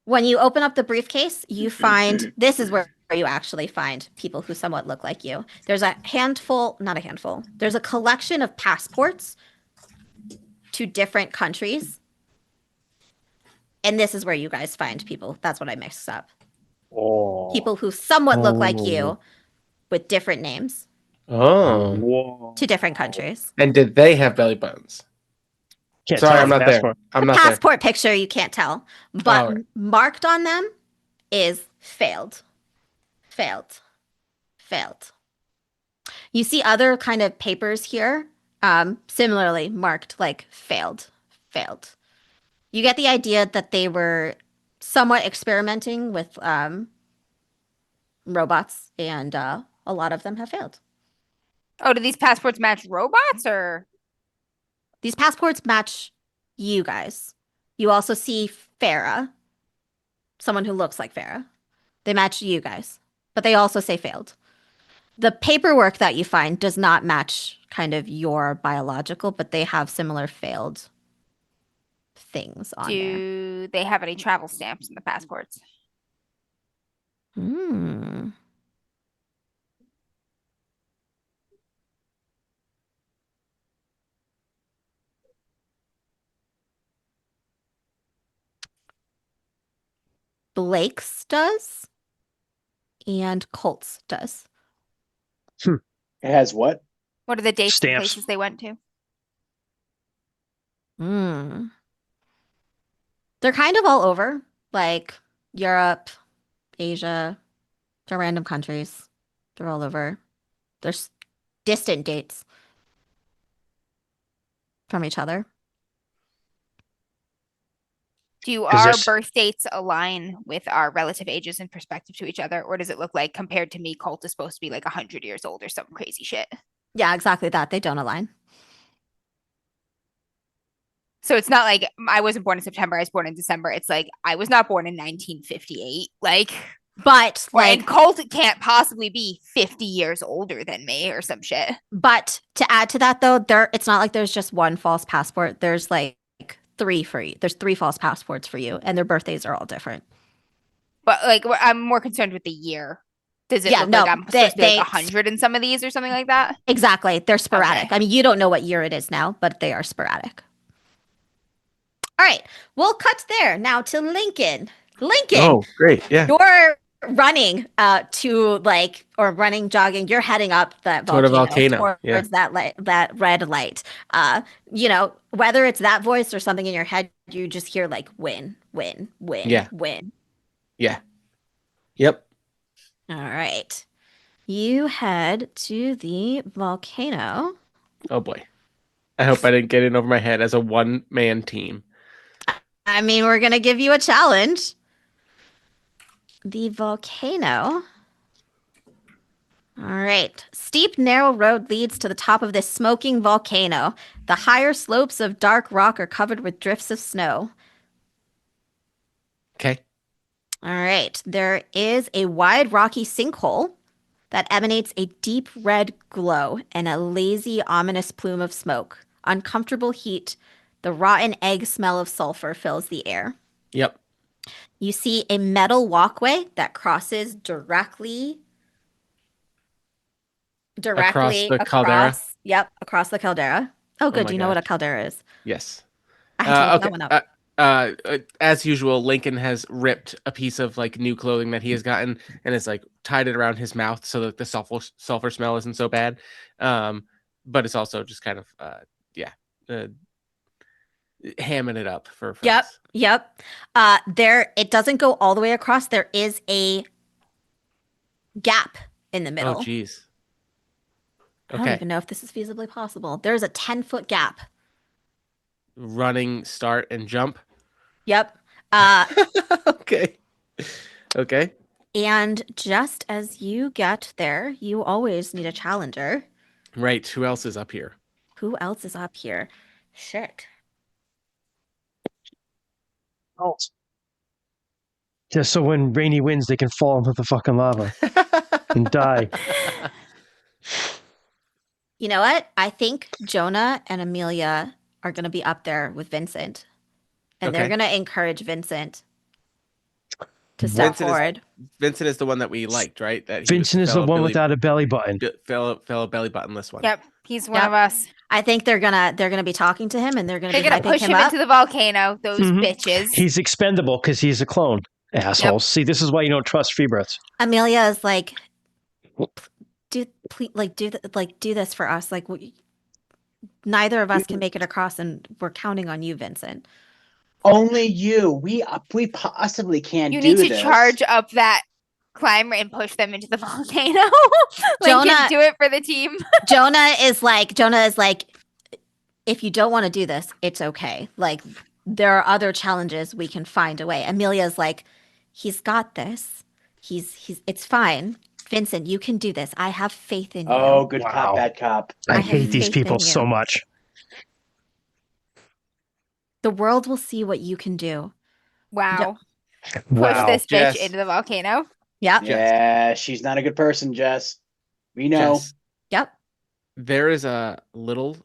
When you open up the briefcase, you find this is where you actually find people who somewhat look like you. There's a handful, not a handful. There's a collection of passports to different countries. And this is where you guys find people. That's what I mixed up. Oh. People who somewhat look like Oh. you with different names Oh. Whoa. to different countries. And did they have belly buttons? Can't Sorry, tell I'm the not there. passport. I'm The not there. passport picture you can't tell, but All right. marked on them is failed, failed, failed. You see other kind of papers here, similarly marked like failed, failed. You get the idea that they were somewhat experimenting with robots, and a lot of them have failed. Oh, do these passports match robots or? These passports match you guys. You also see Farah, someone who looks like Farah. They match you guys, but they also say failed. The paperwork that you find does not match kind of your biological, but they have similar failed things on there. Do they have any travel stamps in the passports? Hmm. Blake's does, and Colt's does. It has what? What are the dates and Stamps. places they went to? Hmm. They're kind of all over, like Europe, Asia. They're random countries. They're all over. There's distant dates from each other. Do Is our this- birth dates align with our relative ages in perspective to each other? Or does it look like compared to me, Colt is supposed to be like 100 years old or some crazy shit? Yeah, exactly that. They don't align. So it's not like I wasn't born in September, I was born in December. It's like I was not born in 1958. Like, But and like, Colt can't possibly be 50 years older than me or some shit. but to add to that though, it's not like there's just one false passport. There's like three for you. There's three false passports for you, and their birthdays are all different. But like, I'm more concerned with the year. Does it Yeah, look no, like I'm supposed to be like 100 in some of these or something like that? Exactly. They're sporadic. Okay. I mean, you don't know what year it is now, but they are sporadic. All right, we'll cut there now to Lincoln. Lincoln, Oh, great. Yeah. you're running to like or running jogging, you're heading up that Toward a volcano, towards yeah. that light, that red light. Whether it's that voice or something in your head, you just hear like win, win, win, Yeah. win. Yeah. Yep. All right, you head to the volcano. Oh boy. I hope I didn't get in over my head as a one-man team. I mean, we're gonna give you a challenge. The volcano. All right. Steep, narrow road leads to the top of this smoking volcano. The higher slopes of dark rock are covered with drifts of snow. Okay. All right. There is a wide rocky sinkhole that emanates a deep red glow and a lazy, ominous plume of smoke. Uncomfortable heat, the rotten egg smell of sulfur fills the air. Yep. You see a metal walkway that crosses directly Across the caldera. Yep, across the caldera. Oh, good. my You know what a gosh. caldera is. Yes. I had to look that Okay. one up. As usual, Lincoln has ripped a piece of like new clothing that he has gotten and has like tied it around his mouth so that the sulfur smell isn't so bad. But it's also just kind of hamming it up for friends. Yep. It doesn't go all the way across. There is a gap in the Oh, middle. geez. I don't even know if this is feasibly possible. There's a 10-foot gap. Running, start, and jump. Yep. Okay. Okay. And just as you get there, you always need a challenger. Right. Who else is up here? Who else is up here? Shit. Just so when Rainy wins, they can fall into the fucking lava and die. You know what? I think Jonah and Amelia are going to be up there with Vincent. And they're Okay. going to encourage Vincent to step Vincent forward. Vincent is the one that we liked, right? That he Vincent is the one without a belly button. fellow belly buttonless one. Yep, he's one of us. I think they're gonna be talking to him, and they're gonna They're be gonna hyping push him up. into the volcano. Those Mhm. bitches. He's expendable because he's a clone. Assholes. See, this is why you don't trust free births. Amelia is like, do this for us, like Neither of us can make it across, and we're counting on you, Vincent. Only you. We possibly can't You do need to this. charge up that climber and push them into the volcano. Lincoln, Jonah- do it for the team. Jonah is like, if you don't want to do this, it's okay. Like, there are other challenges. We can find a way. Amelia's like, he's got this. It's fine. Vincent, you can do this. I have faith in Oh, you. good Wow. cop, bad cop. I I have hate these faith people in so you. much. The world will see what you can do. Wow. Push Wow. this bitch Jess. into the volcano. Yep. Yeah, she's not a good person, Jess. We know. Jess, Yep. there is a little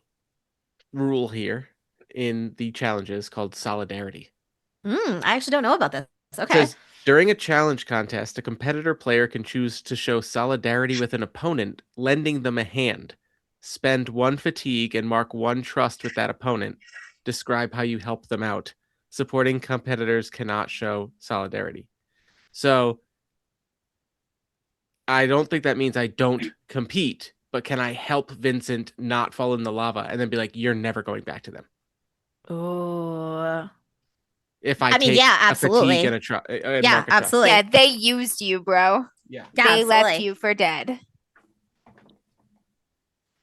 rule here in the challenges called solidarity. I actually don't know about this. It Okay. says during a challenge contest, a competitor player can choose to show solidarity with an opponent, lending them a hand. Spend 1 fatigue and mark 1 trust with that opponent. Describe how you help them out. Supporting competitors cannot show solidarity. So I don't think that means I don't compete, but can I help Vincent not fall in the lava and then be like, you're never going back to them? Oh. If I I mean, take yeah, a fatigue absolutely. and and Yeah, mark a trust. absolutely. Yeah, they used you, bro. Yeah. Yeah, They left absolutely. you for dead.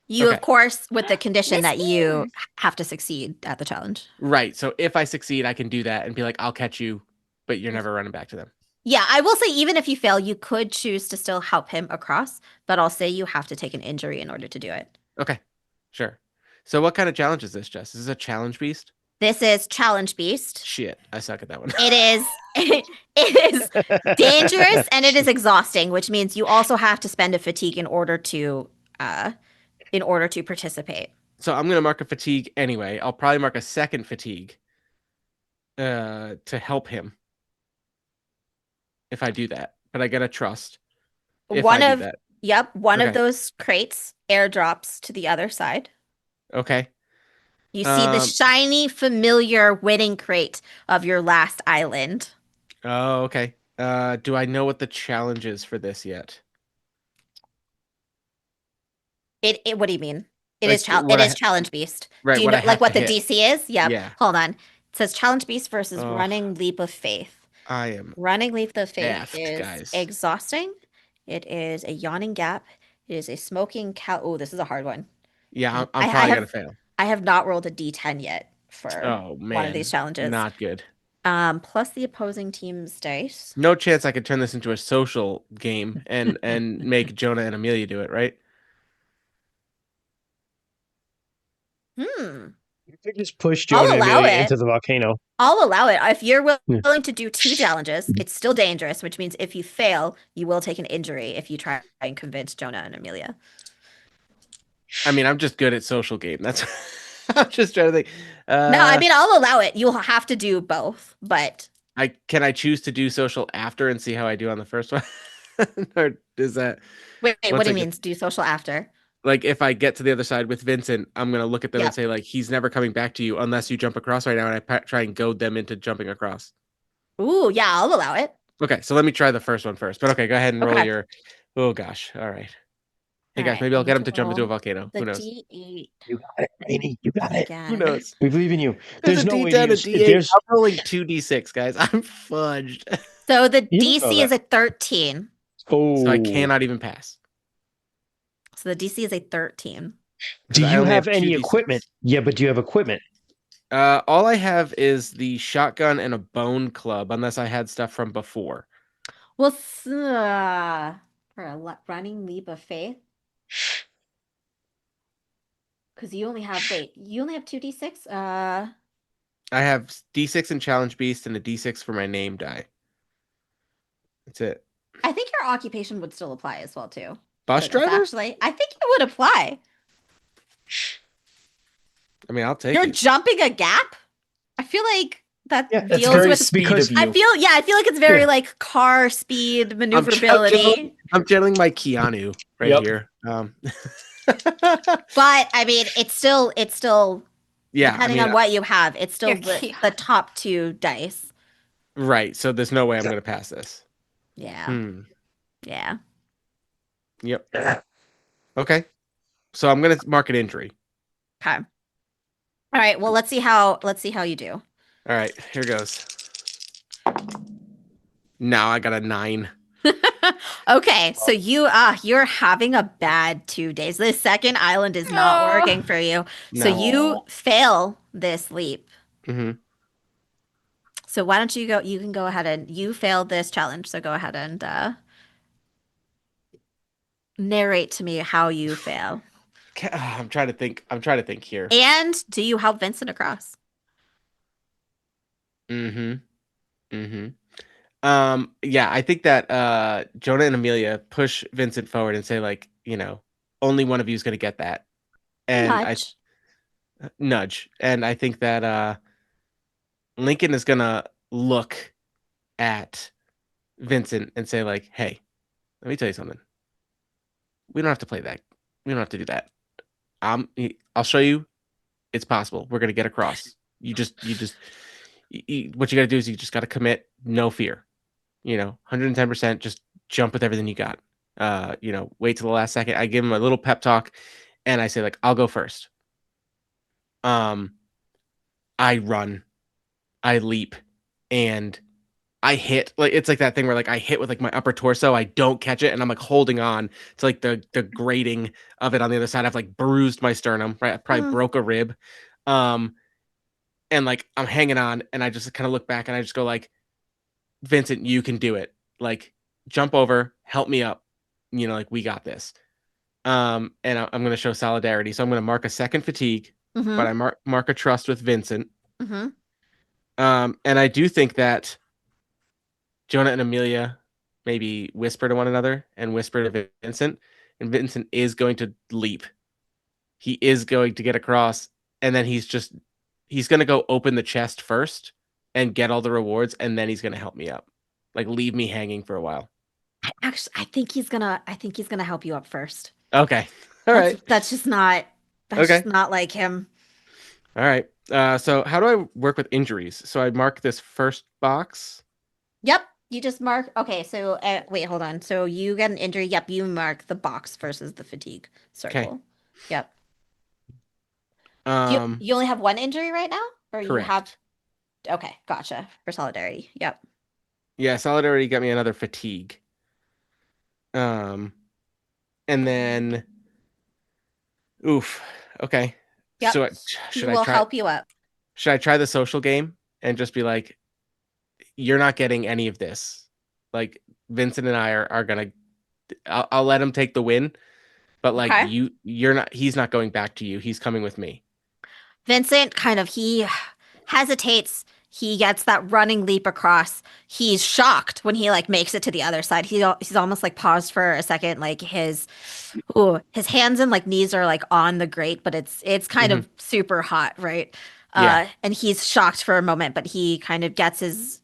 You, Okay. of course, with the condition that you Misdemeanor. have to succeed at the challenge. Right. So if I succeed, I can do that and be like, I'll catch you, but you're never running back to them. Yeah, I will say, even if you fail, you could choose to still help him across, but I'll say you have to take an injury in order to do it. Okay. Sure. So what kind of challenge is this, Jess? Is this a challenge beast? This is Challenge Beast. Shit. I suck at that one. It is it is dangerous and it is exhausting, which means you also have to spend a fatigue in order to participate. So I'm gonna mark a fatigue anyway. I'll probably mark a second fatigue to help him if I do that. But I gotta trust if I do that. One of Okay. those crates airdrops to the other side. Okay. You see the shiny, familiar winning crate of your last island. Oh, okay. Do I know what the challenge is for this yet? It what do you mean? It Like, is what I Challenge Beast. Right, Do you what know I have like what to the hit. DC is? Yep. Yeah. Hold on. It says Challenge Beast versus Oh. Running Leap of Faith. I am Running Leap of Faith effed, is guys. exhausting. It is a yawning gap. It is a smoking cow. Oh, this is a hard one. Yeah, I'm I probably have gonna fail. I have not rolled a D10 yet for Oh one of man, these challenges. not good. Plus the opposing team's dice. No chance I could turn this into a social game and make Jonah and Amelia do it, right? You could just push I'll Jonah and allow Amelia it. into the volcano. I'll allow it. If you're Yeah. willing to do 2 challenges, it's still dangerous, which means if you fail, you will take an injury if you try and convince Jonah and Amelia. I mean, I'm just good at social game. That's I'm just trying to think. No, I mean, I'll allow it. You'll have to do both, but Can I choose to do social after and see how I do on the first one? Or is that wait, what once do I you get- mean do social after? like if I get to the other side with Vincent, I'm gonna look at them Yep. and say like he's never coming back to you unless you jump across right now, and I try and goad them into jumping across. Ooh, yeah, I'll allow it. Okay, so let me try the first one first. But okay, go ahead and roll Okay. your. Oh gosh, all right. Hey All guys, right, maybe I I'll get need him to jump into a roll volcano. The Who knows? D8 You got it, Rainey. You got it. again. Who knows? We believe in you. There's There's a no way D10, to a use D8. there's I'm rolling 2d6, guys. I'm fudged. So the You don't know DC that. is a 13. Oh. So I cannot even pass. So the DC is a 13. Do I you only have have any 2d6. equipment? Yeah, but do you have equipment? All I have is the shotgun and a bone club, unless I had stuff from before. Well, for a running leap of faith, because you only have you only have 2d6. I have D6 and Challenge Beast and a D6 for my name die. That's it. I think your occupation would still apply as well too. Bus for this, driver? actually, I think it would apply. I mean, I'll take You're it. jumping a gap. I feel like that Yeah, That's deals very with. speed because of you. I feel like it's very Yeah. like car speed I'm maneuverability. channeling my Keanu right Yep. here. But I mean, it's still Yeah, depending I mean, on what you have, it's still You're the cute. top 2 dice. right. So there's no way I'm going to pass this. Yeah. Yeah. Yep. Okay. So I'm going to mark an injury. Okay. All right. Well, let's see how you do. All right, here goes. Now I got a 9. Okay, so you're having a bad 2 days. The second island is not Oh. working for you. So No. you fail this leap. Mm-hmm. So why don't you go? You can go ahead and you failed this challenge. So go ahead and narrate to me how you fail. I'm trying to think. I'm trying to think here. And do you help Vincent across? Mm-hmm. Mm-hmm. Yeah, I think that Jonah and Amelia push Vincent forward and say, like, only one of you is gonna get that. And I Nudge. nudge. And I think that Lincoln is gonna look at Vincent and say, like, hey, let me tell you something. We don't have to play that. We don't have to do that. I'll show you. It's possible. We're gonna get across. What you gotta do is you just gotta commit, no fear. 110%. Just jump with everything you got. Wait till the last second. I give him a little pep talk, and I say, like, I'll go first. I run, I leap, and I hit. Like, it's like that thing where, like, I hit with, like, my upper torso. I don't catch it, and I'm, like, holding on to, like, the grating of it on the other side. I've, like, bruised my sternum. Right, I probably broke a rib. And, like, I'm hanging on, and I just kind of look back, and I just go, like, Vincent, you can do it. Like, jump over, help me up. Like, we got this. And I'm going to show solidarity. So I'm going to mark a second fatigue, Mm-hmm. but I mark a trust with Vincent. Mm-hmm. And I do think that Jonah and Amelia maybe whisper to one another and whisper to Vincent, and Vincent is going to leap. He is going to get across, and then he's going to go open the chest first and get all the rewards, and then he's going to help me up. Like, leave me hanging for a while. Actually, I think he's gonna help you up first. Okay. All right. That's just not. That's Okay. just not like him. All right. So how do I work with injuries? So I mark this first box. Yep. You just mark. Okay. So wait, hold on. So you get an injury. Yep. You mark the box versus the fatigue circle. Okay. Yep. You only have one injury right now, or you have? Correct. Okay, gotcha. For solidarity. Yep. Yeah, solidarity got me another fatigue. And then, oof. Okay. Yep. So He will help you up. should I try the social game and just be like, you're not getting any of this. Like, Vincent and I are gonna. I'll let him take the win, but, like, Okay. you're not. He's not going back to you. He's coming with me. Vincent he hesitates. He gets that running leap across. He's shocked when he like makes it to the other side. He's almost like paused for a second, like his hands and like knees are like on the grate, but it's kind of super hot, right? Yeah. And he's shocked for a moment, but he kind of gets his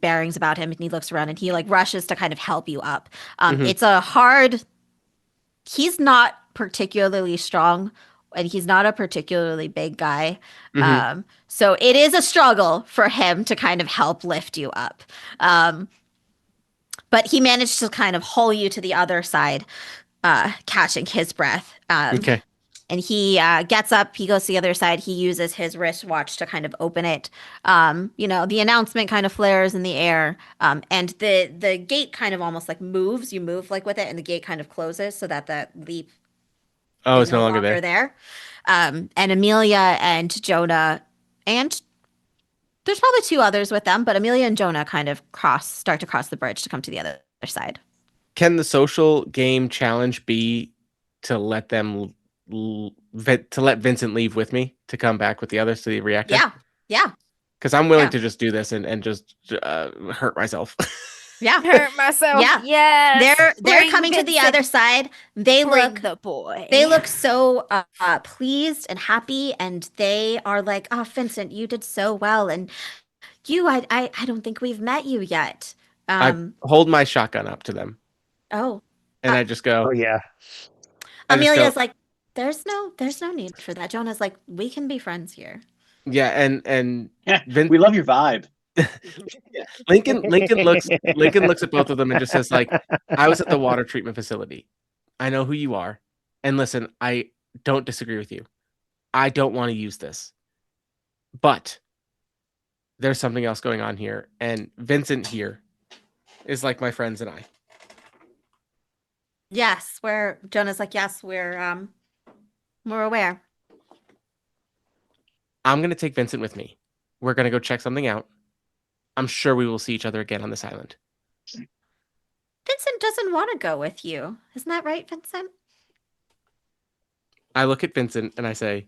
bearings about him, and he looks around and he like rushes to kind of help you up. It's a hard. He's not particularly strong, and he's not a particularly big guy. So it is a struggle for him to kind of help lift you up. But he managed to kind of haul you to the other side, catching his breath. Okay. And he gets up, he goes to the other side, he uses his wristwatch to kind of open it. The announcement kind of flares in the air, and the gate kind of almost like moves. You move like with it, and the gate kind of closes so that the leap Oh, is it's no longer there. And Amelia and Jonah, and there's probably two others with them, but Amelia and Jonah kind of start to cross the bridge to come to the other side. Can the social game challenge be to let them to let Vincent leave with me to come back with the others to the reactor? Yeah. Because I'm willing to just do this and just hurt myself. Yeah. Hurt myself. Yeah. Yes. They're Bring coming to the Vincent. other side. They Bring look the boy. They look so pleased and happy, and they are like, "Oh, Vincent, you did so well, and I don't think we've met you yet." I hold my shotgun up to them Oh, and I just go. Oh yeah. Amelia's like, "There's no need for that." Jonah's like, "We can be friends here." Yeah, and We love your vibe. Lincoln looks at both of them and just says, like, I was at the water treatment facility. I know who you are. And listen, I don't disagree with you. I don't want to use this, but there's something else going on here, and Vincent here is like my friends and I. Yes, Jonah's like, yes, we're aware. I'm gonna take Vincent with me. We're gonna go check something out. I'm sure we will see each other again on this island. Vincent doesn't want to go with you. Isn't that right, Vincent? I look at Vincent and I say,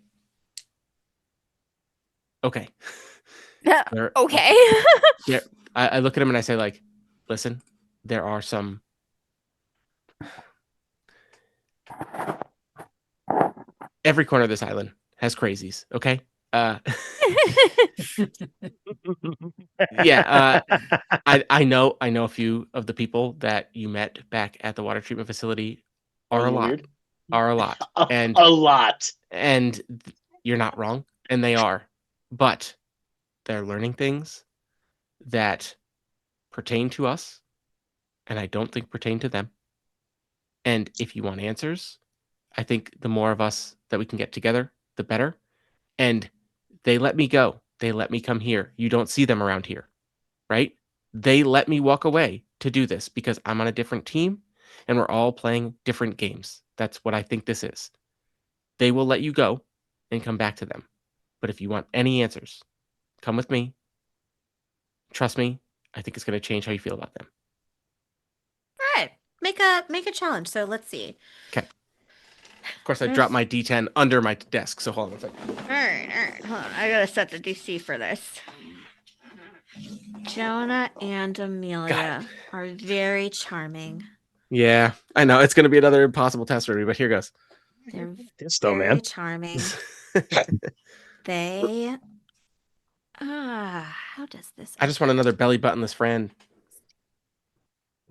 okay. There- Okay. there- I look at him and I say, like, listen, there are some. Every corner of this island has crazies, okay? Yeah, I know a few of the people that you met back at the water treatment facility are a lot. Weird? Are a lot. And A lot. You're not wrong, and they are. But they're learning things that pertain to us, and I don't think pertain to them. And if you want answers, I think the more of us that we can get together, the better. And they let me go. They let me come here. You don't see them around here, right? They let me walk away to do this because I'm on a different team and we're all playing different games. That's what I think this is. They will let you go and come back to them. But if you want any answers, come with me. Trust me, I think it's going to change how you feel about them. All right. Make a challenge. So let's see. Okay. Of course, I dropped my D10 under my desk, so hold on a second. All right. Hold on. I gotta set the DC for this. Jonah and Amelia are very charming. Yeah, I know. It's going to be another impossible test for me, but here goes. They're This though, very man. charming. They how does this I just want another belly buttonless friend.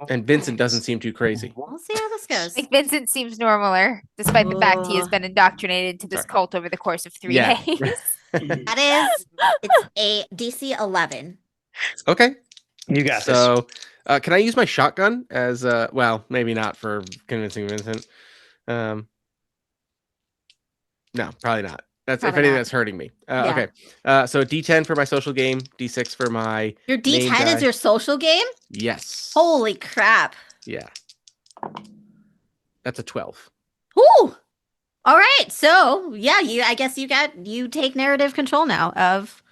And Vincent doesn't seem too crazy. We'll see how this goes. Like Vincent seems normaler, despite the fact he has been indoctrinated to this Sorry. cult over the course of 3 Yeah. days. That is it's a DC 11. Okay. You got this. So, can I use my shotgun as well, maybe not for convincing Vincent. No, probably not. That's if Probably anything not. that's hurting me. Yeah. Okay. So D10 for my social game, D6 for my Your main D10 die. is your social game? Yes. Holy crap. Yeah. That's a 12. Ooh. All right. So, yeah, I guess you take narrative control now of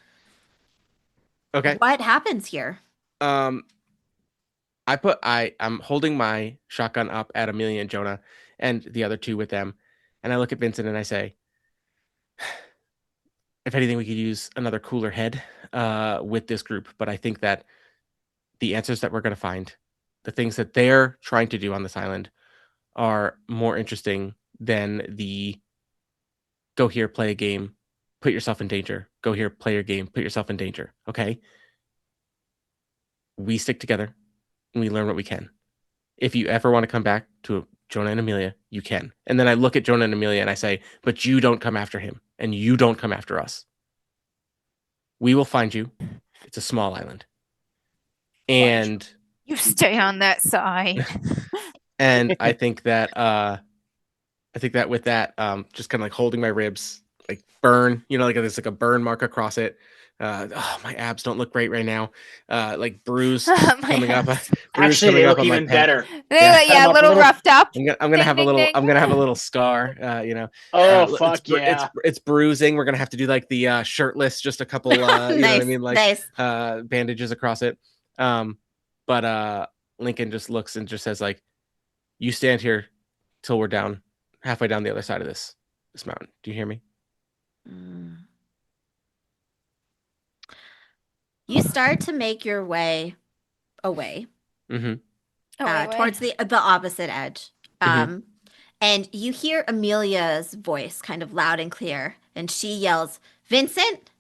Okay. what happens here. I'm holding my shotgun up at Amelia and Jonah and the other two with them, and I look at Vincent and I say, if anything, we could use another cooler head with this group. But I think that the answers that we're going to find, the things that they're trying to do on this island, are more interesting than the go here, play a game, put yourself in danger. Go here, play your game, put yourself in danger. Okay? We stick together and we learn what we can. If you ever want to come back to Jonah and Amelia, you can. And then I look at Jonah and Amelia and I say, but you don't come after him and you don't come after us. We will find you. It's a small island. And You stay on that side. and I think that with that, just kind of like holding my ribs, like burn, like there's like a burn mark across it. My abs don't look great right now. Like bruise coming up. abs. Bruise Actually, coming they up look on my even pec. better. Yeah, Cut 'em a up a little little. roughed up. I'm gonna Ding, have a ding, little. ding. I'm gonna have a little scar. Oh, fuck yeah. It's bruising. We're gonna have to do like the shirtless, just a couple. You know what I Nice, mean? Like nice. bandages across it. But Lincoln just looks and just says like, "You stand here till we're down, halfway down the other side of this mountain. Do you hear me?" You start to make your way away Mm-hmm. towards the opposite edge. Mhm. And you hear Amelia's voice kind of loud and clear, and she yells, "Vincent!"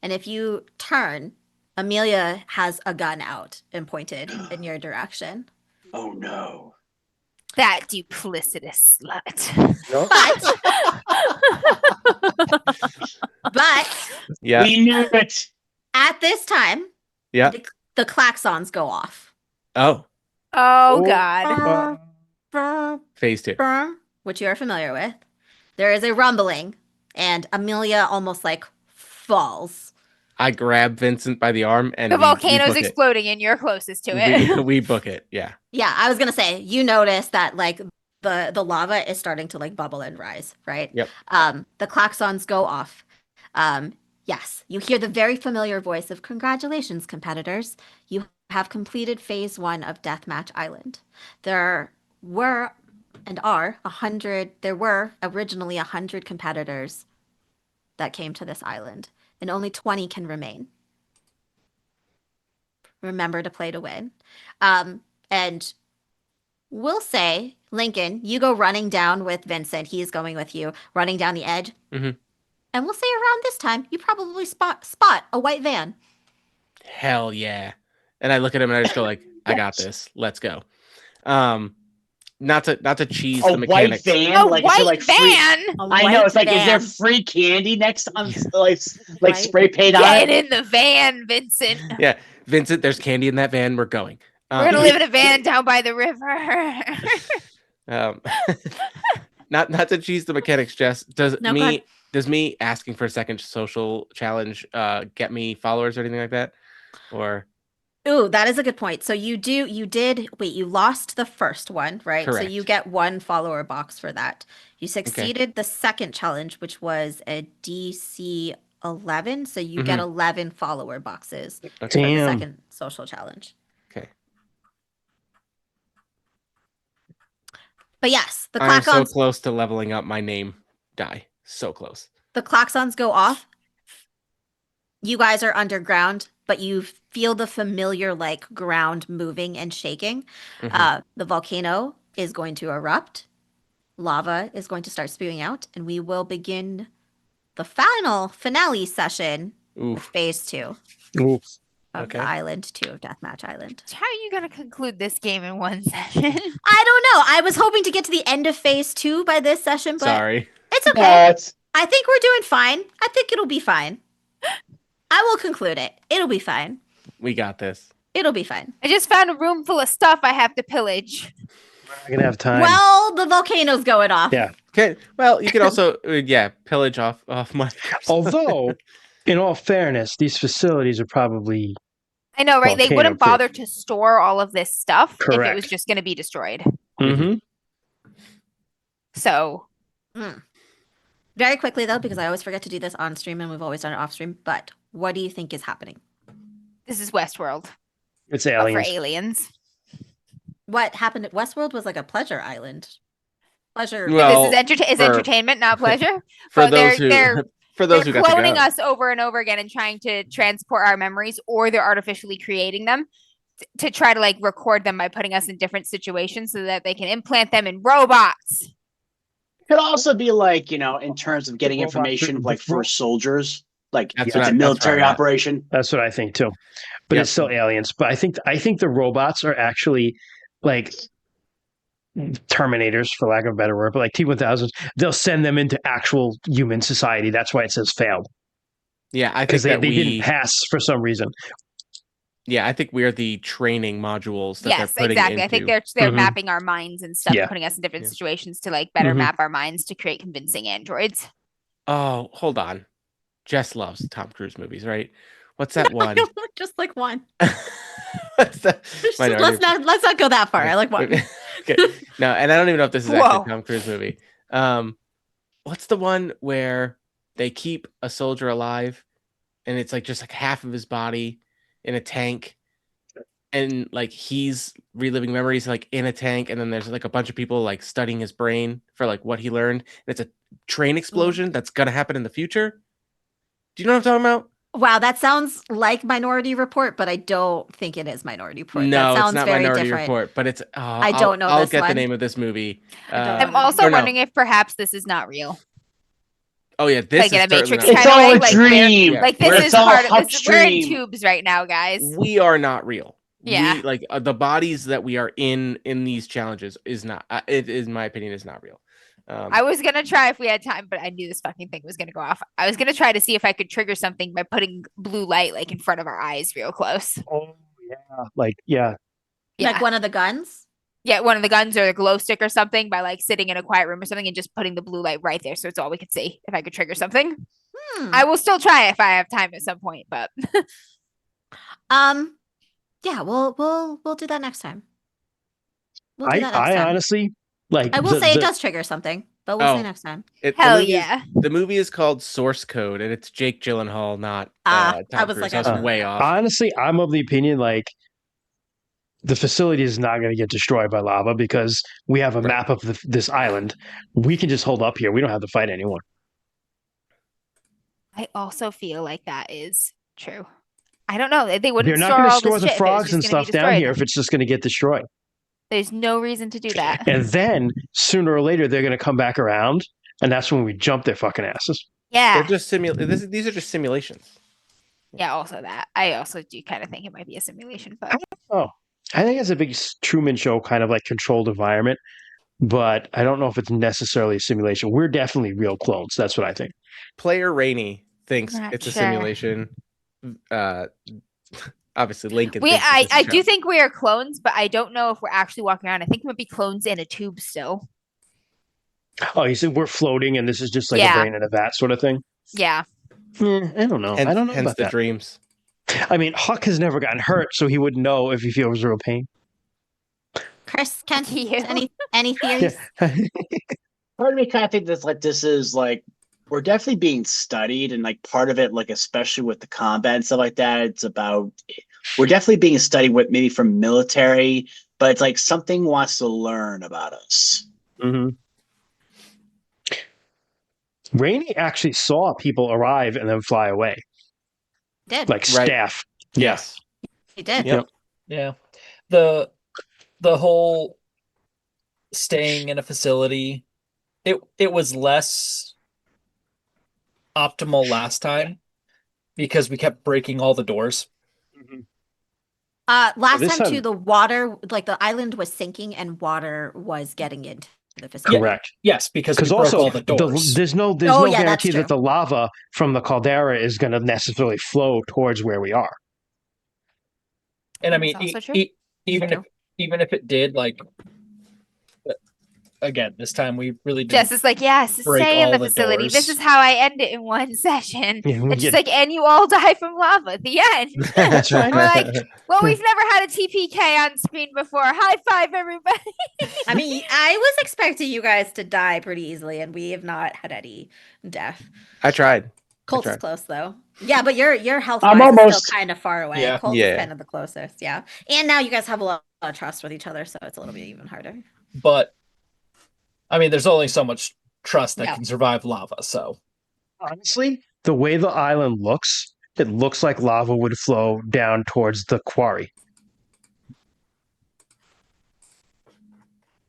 And if you turn, Amelia has a gun out and pointed in your direction. Oh no. That duplicitous slut. But Yeah. We knew it. at this time, Yeah. the klaxons go off. Oh, Oh, God. phase 2. Which you are familiar with. There is a rumbling, And Amelia almost like falls. I grab Vincent by the arm and The we volcano's book it. exploding and you're closest to We, it. we book it. Yeah. Yeah, I was gonna say, you notice that like the lava is starting to like bubble and rise, right? Yep. The klaxons go off. Yes, you hear the very familiar voice of congratulations, competitors. You have completed phase 1 of Deathmatch Island. There were and are 100. There were originally 100 competitors that came to this island, and only 20 can remain. Remember to play to win. And we'll say, Lincoln, you go running down with Vincent. He's going with you, running down the edge. Mm-hmm. And we'll say around this time, you probably spot a white van. Hell yeah. And I look at him and I just go like, I got this. Let's go. Not to cheese A the mechanics. white van, A like white is there like free? van. I know it's like, is there free candy next on like Right. spray paint on Get it? in the van, Vincent. Yeah, Vincent, there's candy in that van. We're going. We're gonna live in a van down by the river. Um, not to cheese the mechanics, Jess. Does No, go ahead. me asking for a second social challenge get me followers or anything like that? Or Ooh, that is a good point. So you lost the first one, right? So Correct. you get 1 follower box for that. You succeeded the second challenge, which was a DC 11, so you get 11 follower boxes for the Damn. second social challenge. Okay. But yes, the I'm so klaxons close to leveling up my name die. So close. the klaxons go off. You guys are underground, but you feel the familiar like ground moving and shaking. The volcano is going to erupt. Lava is going to start spewing out, and we will begin the finale session of Oof. phase 2 Oof. of Okay. the Island 2 of Deathmatch Island. How are you gonna conclude this game in one session? I don't know. I was hoping to get to the end of phase 2 by this session, but Sorry. it's okay. But I think we're doing fine. I think it'll be fine. I will conclude it. It'll be fine. We got this. It'll be fine. I just found a room full of stuff I have to pillage. We're not gonna have time. Well, the volcano's going off. Yeah. Okay. Well, you could also pillage off my. Although, in all fairness, these facilities are probably I know, right? They Volcano wouldn't too. bother to store all of this stuff if it was Correct. just going to be destroyed. Mm-hmm. So, Very quickly, though, because I always forget to do this on stream and we've always done it off stream, but what do you think is happening? this is Westworld, It's but for aliens. aliens. What happened at Westworld was like a pleasure island. Pleasure. Well, This is for- entertainment, not pleasure. For But those who they're for those who got to cloning go. us over and over again and trying to transport our memories, or they're artificially creating them to try to like record them by putting us in different situations so that they can implant them in robots. could also be like, in terms of getting Robot- information like for soldiers, like That's it's what a I- that's military where I'm at. operation. That's what I think too. But Yep. it's still aliens. But I think the robots are actually like Terminators, for lack of a better word, but like T-1000s. They'll send them into actual human society. That's why it says failed, Yeah, I think because they that didn't pass for some reason. Yeah, I think we're the training modules that Yes, they're putting exactly. into. I think they're Mhm. mapping our minds and stuff, Yeah. and putting us in different Yeah. situations to like better Mhm. map our minds to create convincing androids. Oh, hold on. Jess loves Tom Cruise movies, right? What's that one? Just like one. What's that? Minority Let's not go that far. I like one. Okay. No, and I don't even know if this is Whoa. actually a Tom Cruise movie. What's the one where they keep a soldier alive and it's like just like half of his body in a tank and like he's reliving memories like in a tank and then there's like a bunch of people like studying his brain for like what he learned and it's a train explosion that's gonna happen in the future. Do you know what I'm talking about? Wow, that sounds like Minority Report, but I don't think it is Minority Report. No, that it's sounds not very Minority different. Report, but it's I don't know I'll this get the one. name of this movie. I don't know I'm the name. also or no. wondering if perhaps this is not real. Oh yeah, this Like is in a certainly Matrix not It's kind of all way. a Like dream. Yeah. like this It's is all part of this. We're in upstream. tubes right now, guys. We are not real. Yeah. We like the bodies that we are in these challenges is not. It is, in my opinion, is not real. I was gonna try if we had time, but I knew this fucking thing was gonna go off. I was gonna try to see if I could trigger something by putting blue light like in front of our eyes real close. Oh yeah, like yeah. Yeah. Like one of the guns. Yeah, one of the guns or the glow stick or something by like sitting in a quiet room or something and just putting the blue light right there so it's all we could see if I could trigger something. I will still try it if I have time at some point, but Yeah, we'll do that next time. We'll do that next I time. honestly like I will say it does trigger something, but we'll say next time. hell yeah. The movie is called Source Code, and it's Jake Gyllenhaal, not I Tom was Cruise. like, I was way off. Honestly, I'm of the opinion like the facility is not going to get destroyed by lava because we have a map of this island. We can just hold up here. We don't have to fight anyone. I also feel like that is true. I don't know. They wouldn't They're not store going to all store this the shit if it was frogs just and going to be stuff down destroyed. here if it's just going to get destroyed. There's no reason to do that. And then sooner or later they're going to come back around, and that's when we jump their fucking asses. Yeah. They're just these are just simulations. Yeah, also that. I also do kind of think it might be a simulation, but I think it's a big Truman Show kind of like controlled environment, but I don't know if it's necessarily a simulation. We're definitely real clones. That's what I think. Player Rainey thinks Not it's a sure. simulation. Obviously, Lincoln. I do think we are clones, but I don't know if we're actually walking around. I think we might be clones in a tube still. Oh, you said we're floating, and this is just like a brain in a vat sort of thing. Yeah. I don't know. I don't know hence about the that. dreams. I mean, Huck has never gotten hurt, so he wouldn't know if he feels real pain. Chris, Kent, You. any theories? Yeah. Part of me kind of think this is like we're definitely being studied, and like part of it, like especially with the combat and stuff like that, it's about we're definitely being studied with maybe from military, but it's like something wants to learn about us. Mm-hmm. Rainey actually saw people arrive and then fly away. Did like staff? Yes, he did. Yep. Yeah. The whole staying in a facility, it was less optimal last time because we kept breaking all the doors. Mm-hmm. Last time too, the water, like the island was sinking and water was getting into the facility. Correct. Yes, because we broke also all the doors. there's no guarantee that the lava from the caldera is going to necessarily flow towards where we are. And I mean, even if it did, like, again, this time we really did. Jess is like, yes, stay in the facility. This is how I end it in one session. It's just like, and you all die from lava at the end. That's right. We're like, well, we've never had a TPK on screen before. High five, everybody. I mean, I was expecting you guys to die pretty easily, and we have not had any death. I tried. Colt is close though. Yeah, but your health I'm is almost still kind of far away. Yeah. Colt is kind of the closest. Yeah, and now you guys have a lot of trust with each other, so it's a little bit even harder. But I mean, there's only so much trust that can survive lava. So honestly, the way the island looks, it looks like lava would flow down towards the quarry.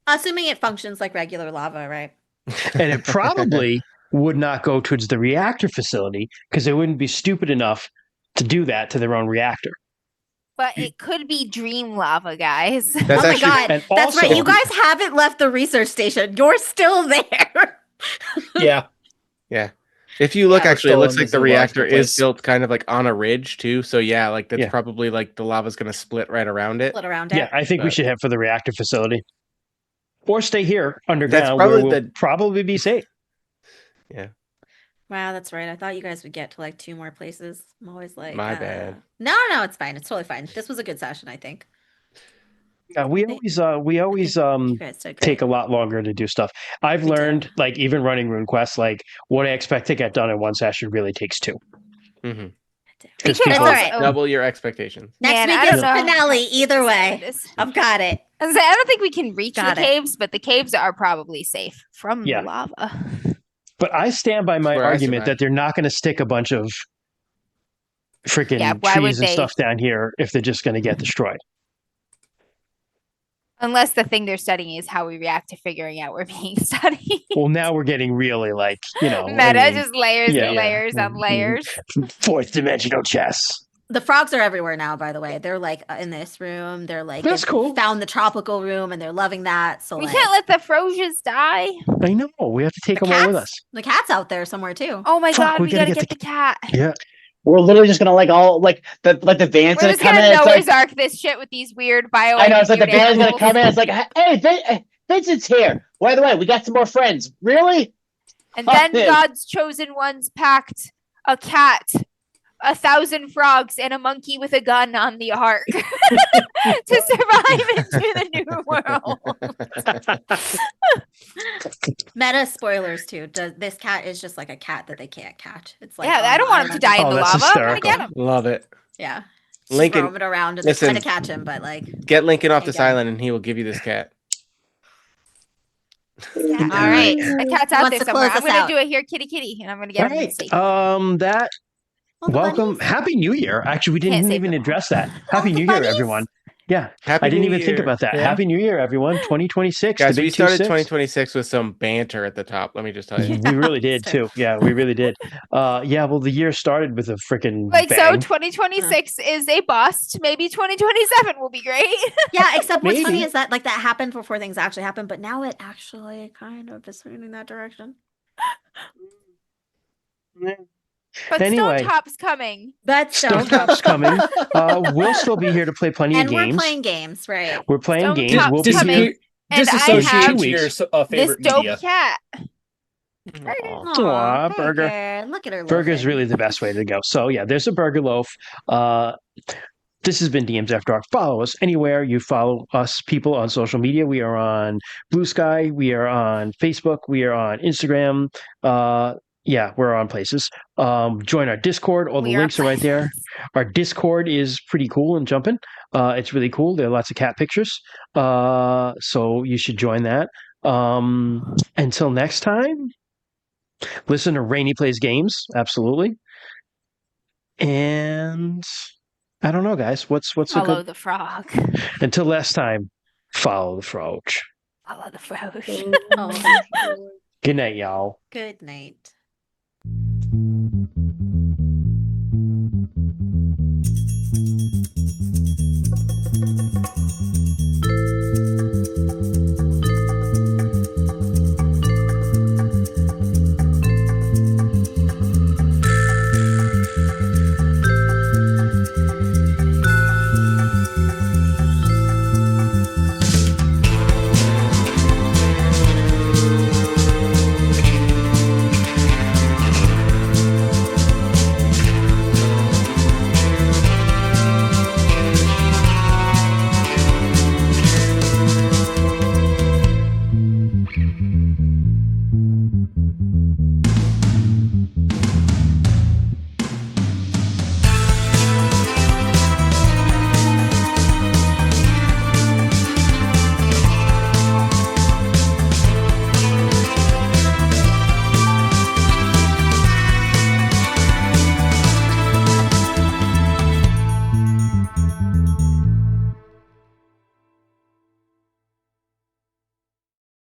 Assuming it functions like regular lava, right? And it probably would not go towards the reactor facility because they wouldn't be stupid enough to do that to their own reactor. But it could be dream lava, guys. Oh my god, that's right. You guys haven't left the research station. You're still there. Yeah. If you look, actually, it looks like the reactor is built kind of like on a ridge too. So yeah, like that's probably like the lava's going to split right around it. Split around it. Yeah, I think we should head for the reactor facility. Or stay here underground That's probably where we'll probably be safe. Yeah. Wow, that's right. I thought you guys would get to like 2 more places. I'm always like, my bad. No, it's fine. It's totally fine. This was a good session, I think. Yeah, we always take a lot longer to do stuff. I've learned, like even running RuneQuest, like what I expect to get done in one session really takes 2. Mm-hmm. That's all right. Double your expectations. Next week is finale. Either way, I've got it. I don't think we can reach the caves, but the caves are probably safe from the lava. But I stand by my argument that they're not going to stick a bunch of freaking trees and stuff down here if they're just going to get destroyed. Unless the thing they're studying is how we react to figuring out we're being studied. Well, now we're getting really like, meta, just layers and layers on layers. 4th dimensional chess. The frogs are everywhere now, by the way. They're like in this room. They're like, that's cool. Found the tropical room and they're loving that. So we can't let the Frosias die. I know. We have to take them all with us. The cat's out there somewhere too. Oh my god, we gotta get the cat. Yeah. We're literally just gonna like all like the van's We're gonna just come in. gonna It's Noah's like Ark this shit with these weird I know it's like the bioengineered van's gonna animals. come in. It's like, hey, Vincent's here. By the way, we got some more friends. Really? And Fuck then this. God's chosen ones packed a cat, 1,000 frogs, and a monkey with a gun on the ark to survive into the new world. Meta spoilers too. This cat is just like a cat that they can't catch. It's like Yeah, I don't want him to die in Oh, the that's lava. I'm gonna hysterical. get him. Love it. Yeah. Lincoln, Roaming around and listen, trying to catch him, but like Get Lincoln off Can't this get him. island, and he will give you this cat. Cat. All right. The cat's Who out wants there to somewhere. close I'm us gonna out? do it here, kitty kitty, and I'm gonna get All him right. safe. That All the welcome. bunnies? Happy New Year. Actually, we Can't didn't save even them all. address that. All Happy the New Year, bunnies? everyone. Yeah. Happy I didn't New even think Year. about that. Yeah. Happy New Year, everyone. 2026. Guys, the we big started 26. 2026 with some banter at the top. Let me just tell you. We really did it's true. too. Yeah, we really did. Yeah, well, the year started with a freaking Like so, bang. 2026 is a bust. Maybe 2027 will be great. Yeah, except what's Maybe. funny is that like that happened before things actually happened, but now it actually kind of is moving in that direction. But Anyway. Stone Top's coming. That's Stone Top's coming. We'll still be here to play plenty and of games. we're playing games, right? We're playing Stone games. Top's We'll be coming. here. And I Disassociate have to your weeks. this favorite dope media. cat. Aw, Burger. Look at her. Burger's loafing. really the best way to go. So yeah, there's a burger loaf. This has been DMs After Dark. Follow us anywhere you follow us, people, on social media. We are on Blue Sky. We are on Facebook. We are on Instagram. Yeah, we're on places. Join our Discord. All the We links are right there. places. Our Discord is pretty cool and jumping. It's really cool. There are lots of cat pictures. So you should join that. Until next time, listen to Rainy Plays Games. Absolutely. And I don't know, guys. What's a Follow good the frog. until last time? Follow the frog. Follow the frog. Oh, Good night, y'all. good night.